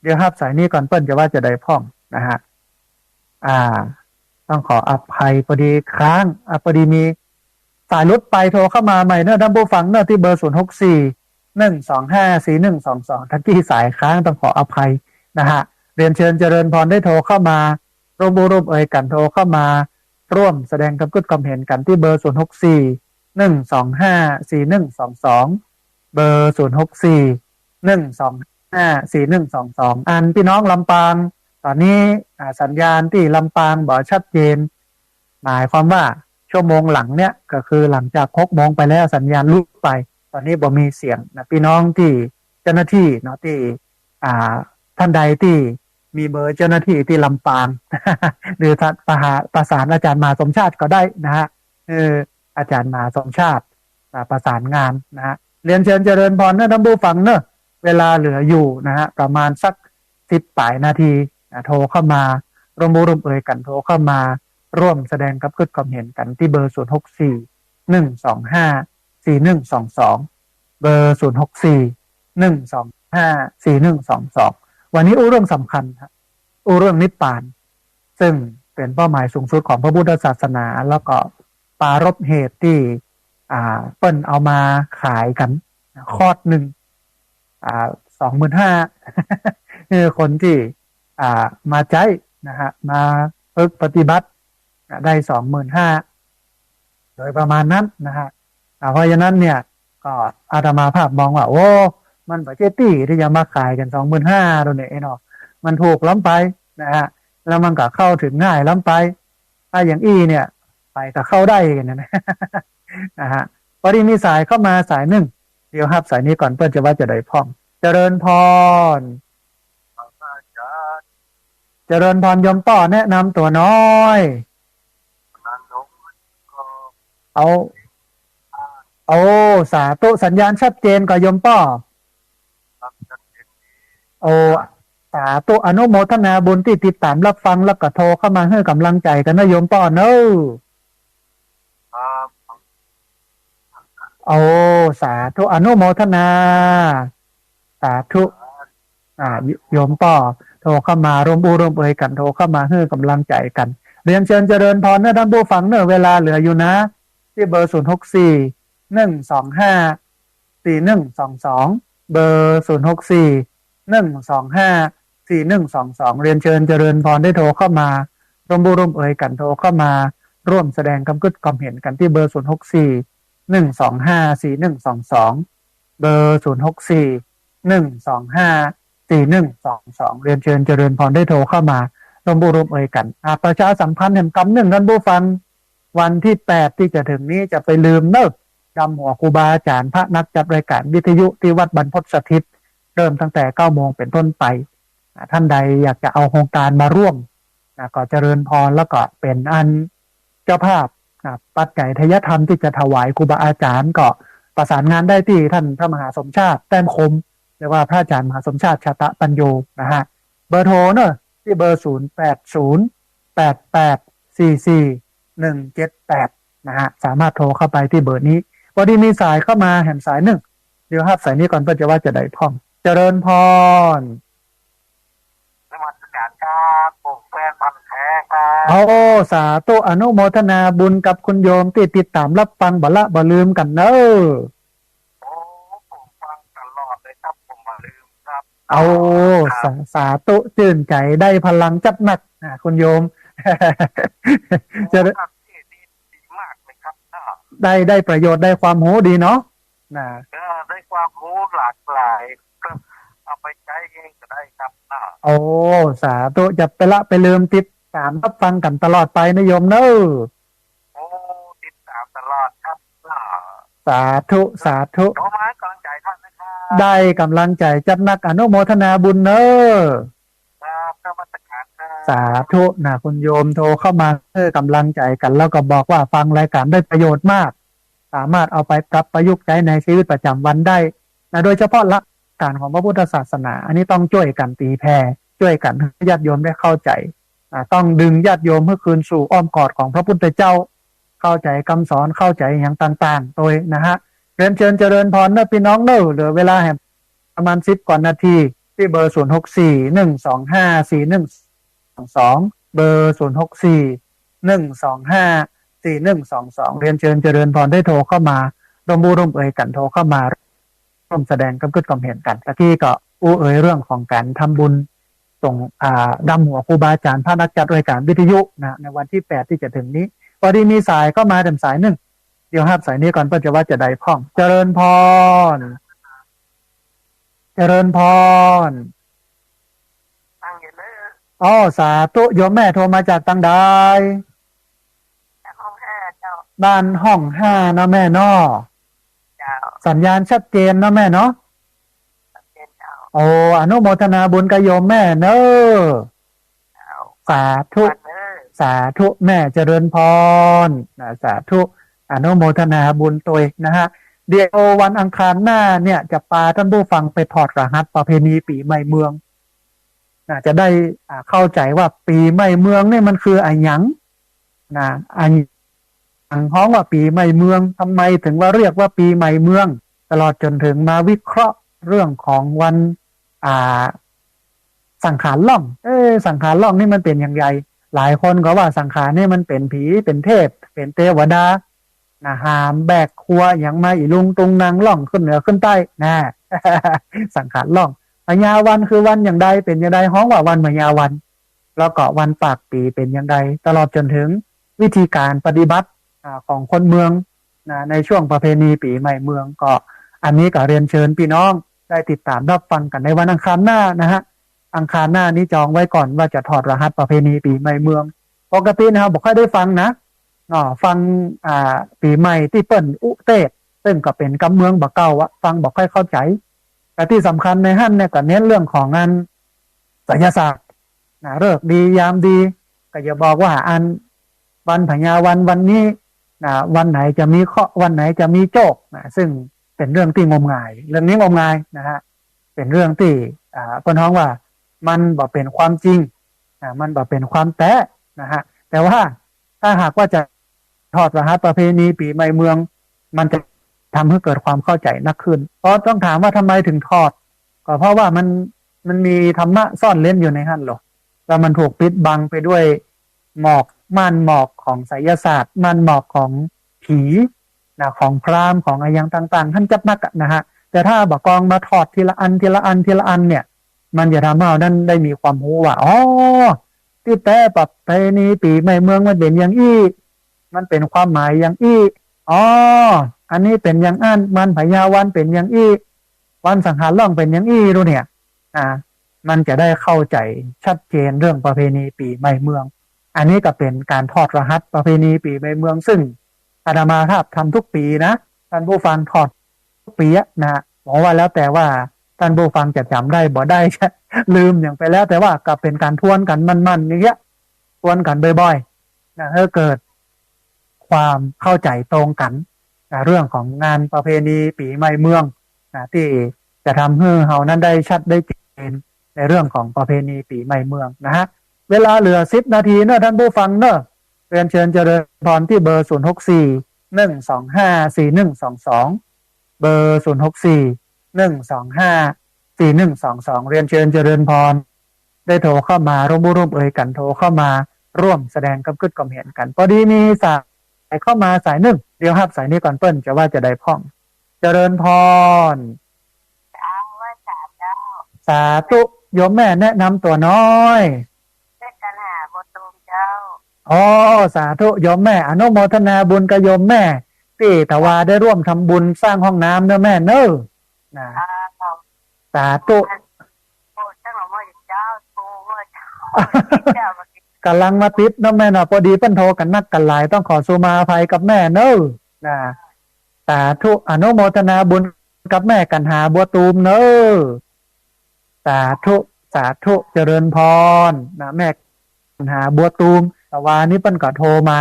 เดี๋ยวครับสายนี้ก่อนเปิ้ลจะว่าจะได้พ่องนะฮะต้องขออภัยพอดีค้างพอดีมีสายรุดไปโทรเข้ามาใหม่เนอะท่านผู้ฟังเนอะที่เบอร์0641254122ทั้งที่สายค้างต้องขออภัยนะฮะเรียนเชิญเจริญพรได้โทรเข้ามาร่วมเอ่ยกันโทรเข้ามาร่วมแสดงความคิดความเห็นกันที่เบอร์0641254122เบอร์0641254122อันพี่น้องลำปางตอนนี้สัญญาณที่ลำปางบ่ชัดเจนหมายความว่าชั่วโมงหลังเนี้ยก็คือหลังจาก6 โมงไปแล้วสัญญาณลุกไป ตอนนี้บ่มีเสียงนะพี่น้องที่เจ้าหน้าที่เนาะที่ท่านใดที่มีเบอร์เจ้าหน้าที่ที่ลำปาง หรือประสานอาจารย์มหาสมชาติก็ได้นะฮะอาจารย์มหาสมชาติประสานงานนะฮะเรียนเชิญเจริญพรนะท่านผู้ฟังเนอะเวลาเหลืออยู่นะฮะประมาณสัก10 ปลายนาทีโทรเข้ามาร่วมมือร่วมเอ่ยกันโทรเข้ามาร่วมแสดงความเห็นกันที่เบอร์064 125 4122เบอร์064 125 4122วันนี้เรื่องสำคัญครับเรื่องนิพพานซึ่งเป็นเป้าหมายสูงสุดของพระพุทธศาสนาแล้วก็ปารภเหตุที่เปิ้นเอามาขายกันคอร์สหนึ่ง25,000คือคนที่มาใจนะฮะมาฝึกปฏิบัติได้25,000โดยประมาณนั้นนะฮะเพราะฉะนั้นเนี่ยก็อาตมาภาพมองว่าโอ้มันประเจตี้ที่จะมาขายกัน25,000ตัวเนี่ยเนาะมันถูกล้ำไปนะฮะแล้วมันก็เข้าถึงง่ายล้ำไปถ้าอย่างเนี่ยไปก็เข้าได้กันนะฮะพอดีมีสายเข้ามาสายหนึ่งเดี๋ยวครับสายนี้ก่อนเพื่อจะว่าจะได้พร้อมเจริญพรเจริญพรยมป้อแนะนำตัวน้อยเอาสาธุสัญญาณชัดเจนกับยมป้อโอสาธุอนุโมทนาบุญที่ติดตามรับฟังแล้วก็โทรเข้ามาให้กำลังใจกันนะโยมป้อเนอะโอ้สาธุอนุโมทนาสาธุโยมป้อโทรเข้ามาร่วมเอ่ยกันโทรเข้ามาให้กำลังใจกันเรียนเชิญเจริญพรนะท่านผู้ฟังเนอะเวลาเหลืออยู่นะที่เบอร์064 125 4122เบอร์064 125 4122เรียนเชิญเจริญพรได้โทรเข้ามาร่วมเอ่ยกันโทรเข้ามาร่วมแสดงความเห็นกันที่เบอร์064 125 4122เบอร์064 125 4122เรียนเชิญเจริญพรได้โทรเข้ามาร่วมเอ่ยกันประชาสัมพันธ์แห่งกำหนึ่งท่านผู้ฟังวันที่8ที่จะถึงนี้จะไปลืมเนิกดำหัวครูบาอาจารย์พระนักจัดรายการวิทยุที่วัดบรรพตสถิตเริ่มตั้งแต่9 โมงเป็นต้นไปท่านใดอยากจะเอาโครงการมาร่วมก็เจริญพรแล้วก็เป็นอันเจ้าภาพปัจจัยทายธรรมที่จะถวายครูบาอาจารย์ก็ประสานงานได้ที่ท่านพระมหาสมชาติแต้มคมเรียกว่าพระอาจารย์มหาสมชาติชาตะปัญโยนะฮะเบอร์โทรเนอะที่เบอร์0808844 นะฮะสามารถโทรเข้าไปที่เบอร์นี้พอดีมีสายเข้ามาแห่งสายหนึ่งเดี๋ยวครับสายนี้ก่อนเพื่อจะว่าจะได้พร้อมเจริญพรสวัสดีครับผมแฟนพันธุ์แท้ครับโอ้สาธุอนุโมทนาบุญกับคุณโยมที่ติดตามรับฟังบ่ลืมกันเนอะโอ้ผมฟังตลอดเลยครับผมมาลืมครับเอาสาธุชื่นใจได้พลังจัดหนักคุณโยมจะดีมากเลยครับได้ประโยชน์ได้ความรู้ดีเนาะได้ความรู้หลากหลายก็เอาไปใช้เองก็ได้ครับโอ้สาธุจะไปลืมติดตามรับฟังกันตลอดไปนะโยมเนอะโอ้ติดตามตลอดครับสาธุขอมากำลังใจท่านนะครับได้กำลังใจจัดนักอนุโมทนาบุญเนอะสาธุนะคุณโยมโทรเข้ามาเพื่อกำลังใจกันแล้วก็บอกว่าฟังรายการได้ประโยชน์มากสามารถเอาไปปรับประยุกต์ใช้ในชีวิตประจำวันได้นะโดยเฉพาะหลักการของพระพุทธศาสนาอันนี้ต้องช่วยกันตีแผ่ช่วยกันให้ญาติโยมได้เข้าใจต้องดึงญาติโยมเพื่อคืนสู่อ้อมกอดของพระพุทธเจ้าเข้าใจคำสอนเข้าใจอย่างต่างๆโดยนะฮะเรียนเชิญเจริญพรนะพี่น้องเนอะเหลือเวลาแห่งประมาณ10 กว่านาทีที่เบอร์064 125 4122เบอร์064 125 4122เรียนเชิญเจริญพรได้โทรเข้ามาร่วมเอ่ยกันโทรเข้ามาร่วมแสดงความเห็นกันตะกี้ก็เอ่ยเรื่องของการทำบุญส่งดำหัวครูบาอาจารย์พระนักจัดรายการวิทยุนะในวันที่8ที่จะถึงนี้พอดีมีสายเข้ามาสายหนึ่งเดี๋ยวครับสายนี้ก่อนเพื่อจะว่าจะได้พร้อมเจริญพรอ๋อสาธุโยมแม่โทรมาจากตังใดห้อง5เจ้าบ้านห้อง5นะแม่นอ สัญญาณชัดเจนเนาะแม่เนาะ เป็นเจ้า โอ้อนุโมทนาบุญกับโยมแม่เนอะสาธุ วันเนอ สาธุแม่เจริญพรนะสาธุอนุโมทนาบุญตัวเองนะฮะเดี๋ยววันอังคารหน้าเนี่ยจะพาท่านผู้ฟังไปถอดรหัสประเพณีปีใหม่เมืองนะจะได้เข้าใจว่าปีใหม่เมืองเนี่ยมันคืออะไรหยังนะอันฮ้องว่าปีใหม่เมืองทำไมถึงว่าเรียกว่าปีใหม่เมืองตลอดจนถึงมาวิเคราะห์เรื่องของวันสังขารล่องสังขารล่องนี่มันเป็นอย่างไรหลายคนก็ว่าสังขารนี่มันเป็นผีเป็นเทพเป็นเทวดานะหามแบกครัวอย่างมาอีลุงตุงนางล่องขึ้นเหนือขึ้นใต้นะ สังขารล่องพญาวันคือวันอย่างใดเป็นอย่างใดฮ้องว่าวันพญาวันแล้วก็วันปากปีเป็นอย่างใดตลอดจนถึงวิธีการปฏิบัติของคนเมืองนะในช่วงประเพณีปีใหม่เมืองก็อันนี้ก็เรียนเชิญพี่น้องได้ติดตามรับฟังกันในวันอังคารหน้านะฮะอังคารหน้านี้จองไว้ก่อนว่าจะถอดรหัสประเพณีปีใหม่เมืองปกตินะครับบอกให้ได้ฟังนะฟังปีใหม่ที่เปิ้นอุเตศซึ่งก็เป็นกำเมืองบักเก่าอะฟังบอกให้เข้าใจแต่ที่สำคัญในหั่นเนี่ยก็เน้นเรื่องของงานไสยศาสตร์นะฤกษ์ดียามดีก็อย่าบอกว่าอันวันพญาวันนี้นะวันไหนจะมีเคราะห์วันไหนจะมีโชคนะซึ่งเป็นเรื่องที่งมงายเรื่องนี้งมงายนะฮะเป็นเรื่องที่เปิ้นฮ้องว่ามันบ่เป็นความจริงมันบ่เป็นความแท้นะฮะแต่ว่าถ้าหากว่าจะถอดรหัสประเพณีปีใหม่เมืองมันจะทำให้เกิดความเข้าใจนักขึ้นเพราะต้องถามว่าทำไมถึงถอดก็เพราะว่ามันมีธรรมะซ่อนเล่นอยู่ในหั่นหรอแล้วมันถูกปิดบังไปด้วยหมอกม่านหมอกของไสยศาสตร์ม่านหมอกของผีนะของพราหมณ์ของอะไรอย่างต่างๆท่านจับนักนะฮะแต่ถ้าบักกองมาถอดทีละอันทีละอันทีละอันเนี่ยมันจะทำให้เรานั้นได้มีความรู้ว่าอ๋อที่แต่ประเพณีปีใหม่เมืองมันเป็นอย่างอี้มันเป็นความหมายอย่างอี้อ๋ออันนี้เป็นอย่างอันมันพญาวันเป็นอย่างอี้วันสังหารล่องเป็นอย่างอี้ดูเนี่ยมันจะได้เข้าใจชัดเจนเรื่องประเพณีปีใหม่เมืองอันนี้ก็เป็นการถอดรหัสประเพณีปีใหม่เมืองซึ่งอาตมาภาพทำทุกปีนะท่านผู้ฟังถอดทุกปีนะบอกว่าแล้วแต่ว่าท่านผู้ฟังจะจำได้บ่ได้ลืมอย่างไปแล้วแต่ว่าก็เป็นการทวนกันมันๆอย่างเงี้ยทวนกันบ่อยๆนะให้เกิดความเข้าใจตรงกันนะเรื่องของงานประเพณีปีใหม่เมืองนะที่จะทำให้เฮานั้นได้ชัดได้เจนในเรื่องของประเพณีปีใหม่เมืองนะฮะเวลาเหลือ10 นาทีเนอะท่านผู้ฟังเนอะเรียนเชิญเจริญพรที่เบอร์064-125-4122เบอร์064-125-4122เรียนเชิญเจริญพรได้โทรเข้ามาร่วมเอ่ยกันโทรเข้ามาร่วมแสดงกับกึศความเห็นกันพอดีมีสายเข้ามาสายหนึ่งเดี๋ยวครับสายนี้ก่อนเปิ้ลจะว่าจะได้พ่องเจริญพรสาธุโยมแม่แนะนำตัวน้อยเป็นกันหาบตูมเจ้าอ๋อสาธุโยมแม่อนุโมทนาบุญกับโยมแม่ที่ตะวาได้ร่วมทำบุญสร้างห้องน้ำเนอะแม่เนอะนะสาธุกำลังมาติดเนอะแม่เนาะพอดีเปิ้นโทรกันนักกันหลายต้องขอสุมาภัยกับแม่เนอะนะสาธุอนุโมทนาบุญกับแม่กันหาบัวตูมเนอะสาธุสาธุเจริญพรนะแม่กันหาบัวตูมแต่ว่านี้เปิ้นก็โทรมา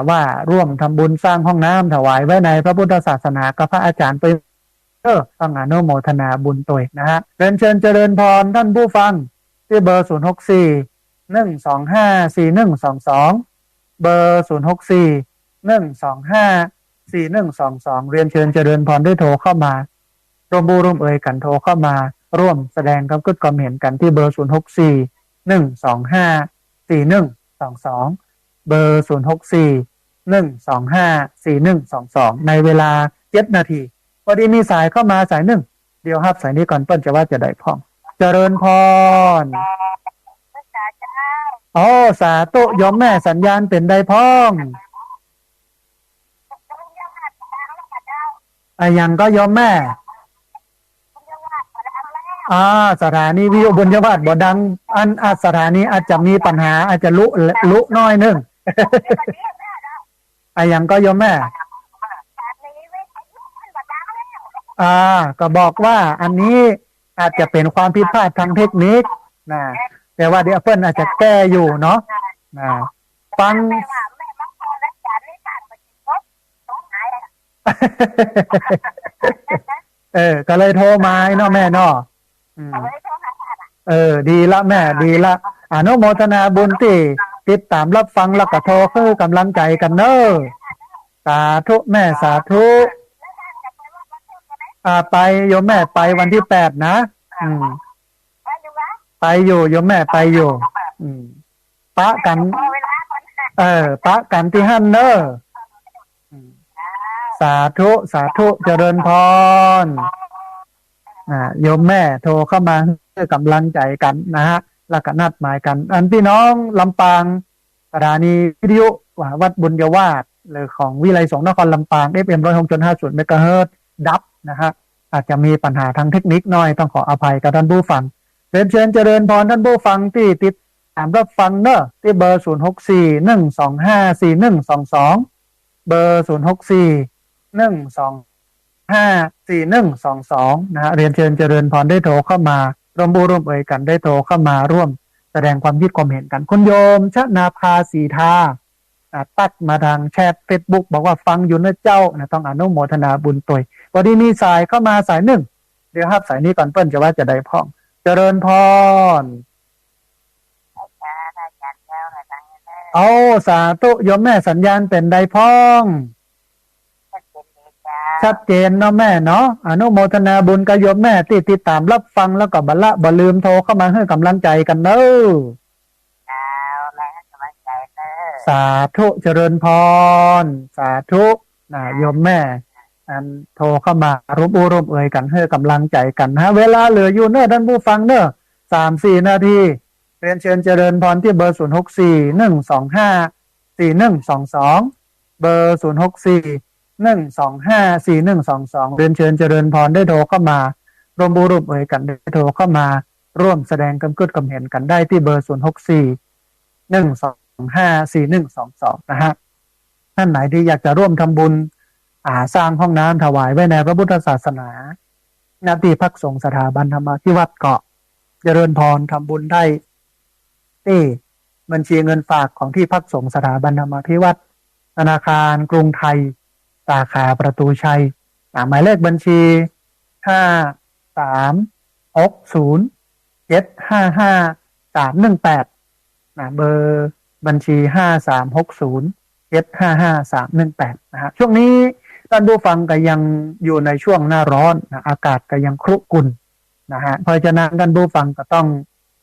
ว่าร่วมทำบุญสร้างห้องน้ำถวายไว้ในพระพุทธศาสนากับพระอาจารย์ไปต้องอนุโมทนาบุญตัวนะฮะเรียนเชิญเจริญพรท่านผู้ฟังที่เบอร์064-125-4122เบอร์064-125-4122เรียนเชิญเจริญพรได้โทรเข้ามาร่วมเอ่ยกันโทรเข้ามาร่วมแสดงความคิดความเห็นกันที่เบอร์064-125-4122เบอร์064-125-4122ในเวลา7 นาทีพอดีมีสายเข้ามาสายหนึ่งเดี๋ยวครับสายนี้ก่อนเปิ้ลจะว่าจะได้พ่องเจริญพรโอ้สาธุโยมแม่สัญญาณเป็นได้พ้องยังก็โยมแม่สถานีวิวบุญญวาสบ่ดังสถานีอาจจะมีปัญหาอาจจะลุน้อยนึงยังก็โยมแม่ ก็บอกว่าอันนี้อาจจะเป็นความผิดพลาดทางเทคนิคนะแต่ว่าเดี๋ยวเพิ่นอาจจะแก้อยู่เนาะนะฟัง แม่ว่าแม่มาพอและจานนี้ขาดไปกินครบสงหายอ่ะ ก็เลยโทรมาเนาะแม่เนาะเอาไว้โทรหาอ่ะ ดีละแม่ดีละอนุโมทนาบุญที่ติดตามรับฟังแล้วก็โทรคือกำลังใจกันเนอะสาธุแม่สาธุ แล้วท่านจะไปว่าวันพุธกันไหม ไปโยมแม่ไปวันที่8นะไปอยู่วะ ไปอยู่โยมแม่ไปอยู่ปะกัน พอเวลาก่อนนะ ปะกันที่ฮั่นเนอะสาธุสาธุเจริญพรโยมแม่โทรเข้ามาเพื่อกำลังใจกันนะฮะแล้วก็นัดหมายกัน อันพี่น้องลำปางสถานีวิทยุวัดบุญยวาสหรือของวิไลสงฆ์นครลำปาง FM 106.50 เมกะเฮิรตซ์ดับนะฮะอาจจะมีปัญหาทางเทคนิคหน่อยต้องขออภัยกับท่านผู้ฟังเรียนเชิญเจริญพรท่านผู้ฟังที่ติดตามรับฟังเนอะที่เบอร์ 064-125-4122 เบอร์ 064-125-4122 นะฮะเรียนเชิญเจริญพรได้โทรเข้ามาร่วมบูร่วมเอ่ยกันได้โทรเข้ามาร่วมแสดงความคิดความเห็นกันคุณโยมชนาภาสีทาตัดมาทางแชท Facebook บอกว่าฟังอยู่นะเจ้านะต้องอนุโมทนาบุญตัวยพอดีมีสายเข้ามาสายหนึ่งเดี๋ยวครับสายนี้ก่อนเปิ้ลจะว่าจะได้พ้องเจริญพรเอาสาธุโยมแม่สัญญาณเป็นใดพ้องชัดเจนเนาะแม่เนาะอนุโมทนาบุญกับโยมแม่ที่ติดตามรับฟังแล้วก็บัลละบ่ลืมโทรเข้ามาให้กำลังใจกันเด้อสาธุเจริญพรสาธุโยมแม่โทรเข้ามาร่วมอู้ร่วมเอ่ยกันให้กำลังใจกันนะเวลาเหลืออยู่เนอะท่านผู้ฟังเนอะ3-4 นาทีเรียนเชิญเจริญพรที่เบอร์ 064-125-4122 เบอร์ 064-125-4122 เรียนเชิญเจริญพรได้โทรเข้ามาร่วมบูรุมเอ่ยกันได้โทรเข้ามาร่วมแสดงกำกึดกำเห็นกันได้ที่เบอร์ 064-125-4122 นะฮะท่านไหนที่อยากจะร่วมทำบุญสร้างห้องน้ำถวายไว้ในพระพุทธศาสนาณที่พักสงฆ์สถาบันธรรมที่วัดเกาะเจริญพรทำบุญได้ที่บัญชีเงินฝากของที่พักสงฆ์สถาบันธรรมที่วัดธนาคารกรุงไทยสาขาประตูชัยหมายเลขบัญชี5360755-318เบอร์บัญชี5360755-318นะฮะช่วงนี้ท่านผู้ฟังก็ยังอยู่ในช่วงหน้าร้อนอากาศก็ยังครุกุ่นนะฮะเพราะฉะนั้นท่านผู้ฟังก็ต้อง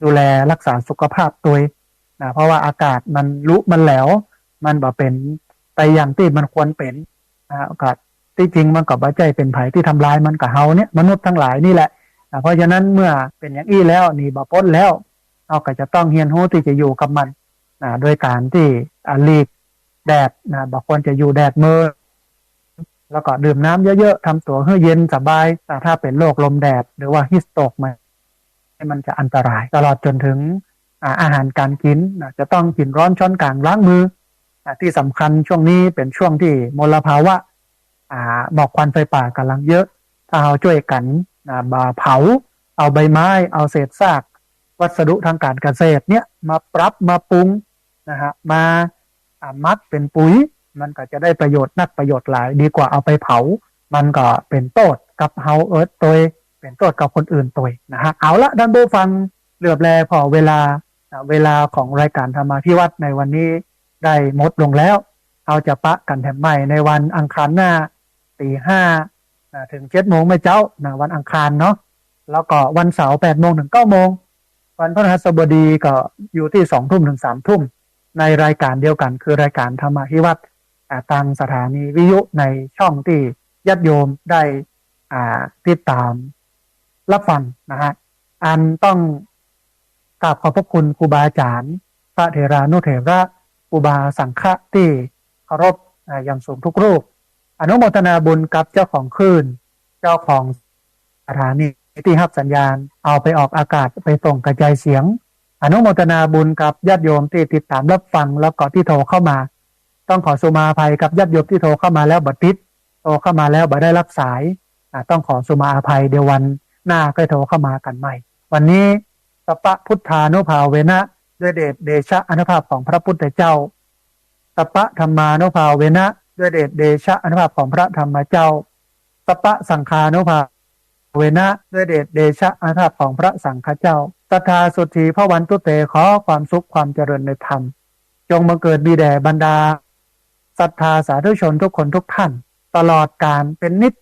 ดูแลรักษาสุขภาพตัวเพราะว่าอากาศมันรุมันแหลวมันบ่เป็นไปอย่างที่มันควรเป็นอากาศที่จริงมันก็บ่ใจเป็นไผที่ทำลายมันกับเฮาเนี่ยมนุษย์ทั้งหลายนี่แหละเพราะฉะนั้นเมื่อเป็นอย่างอี้แล้วนี่บ่พ้นแล้วเราก็จะต้องเรียนรู้ที่จะอยู่กับมันโดยการที่หลีกแดดบ่ควรจะอยู่แดดมือแล้วก็ดื่มน้ำเยอะๆทำตัวให้เย็นสบายแต่ถ้าเป็นโรคลมแดดหรือว่าฮิสโตกมันจะอันตรายตลอดจนถึงอาหารการกินจะต้องกินร้อนช้อนกลางล้างมือที่สำคัญช่วงนี้เป็นช่วงที่มลภาวะหมอกควันไฟป่ากำลังเยอะถ้าเราช่วยกันเผาเอาใบไม้เอาเศษซากวัสดุทางการเกษตรเนี่ยมาปรับมาปรุงนะฮะมามักเป็นปุ๋ยมันก็จะได้ประโยชน์นักประโยชน์หลายดีกว่าเอาไปเผามันก็เป็นโทษกับเฮาตัวเป็นโทษกับคนอื่นตัวนะฮะเอาละท่านผู้ฟังเหลือบแลพอเวลาของรายการธรรมาภิวัตน์ในวันนี้ได้หมดลงแล้วเราจะปะกันแถมใหม่ในวันอังคารหน้า 5:00 ถึง 7:00 ไม่เจ้าวันอังคารเนาะแล้วก็วันเสาร์ 8:00 ถึง 9:00 วันพฤหัสบดีก็อยู่ที่ 20:00 ถึง 3:00 ในรายการเดียวกันคือรายการธรรมาภิวัตน์ทางสถานีวิทยุในช่องที่ญาติโยมได้ติดตามรับฟังนะฮะอันต้องกราบขอบพระคุณครูบาอาจารย์พระเถรานุเถระครูบาสังฆะที่เคารพอย่างสูงทุกรูปอนุโมทนาบุญกับเจ้าของคลื่นเจ้าของสถานีที่รับสัญญาณเอาไปออกอากาศไปส่งกระจายเสียงอนุโมทนาบุญกับญาติโยมที่ติดตามรับฟังแล้วก็ที่โทรเข้ามาต้องขอสุมาภัยกับญาติโยมที่โทรเข้ามาแล้วบัดติดโทรเข้ามาแล้วบัดได้รับสาย ต้องขอสุมาอภัยเดี๋ยววันหน้าก็โทรเข้ามากันใหม่วันนี้สัพพะพุทธานุภาเวนะด้วยเดชะอนุภาพของพระพุทธเจ้าสัพพะธรรมานุภาเวนะด้วยเดชะอนุภาพของพระธรรมเจ้าสัพพะสังฆานุภาเวนะด้วยเดชะอนุภาพของพระสังฆเจ้าศรัทธาสุทธีพระวันตุเตขอความสุขความเจริญในธรรมจงบังเกิดมีแด่บรรดาศรัทธาสาธุชนทุกคนทุกท่านตลอดกาลเป็นนิจ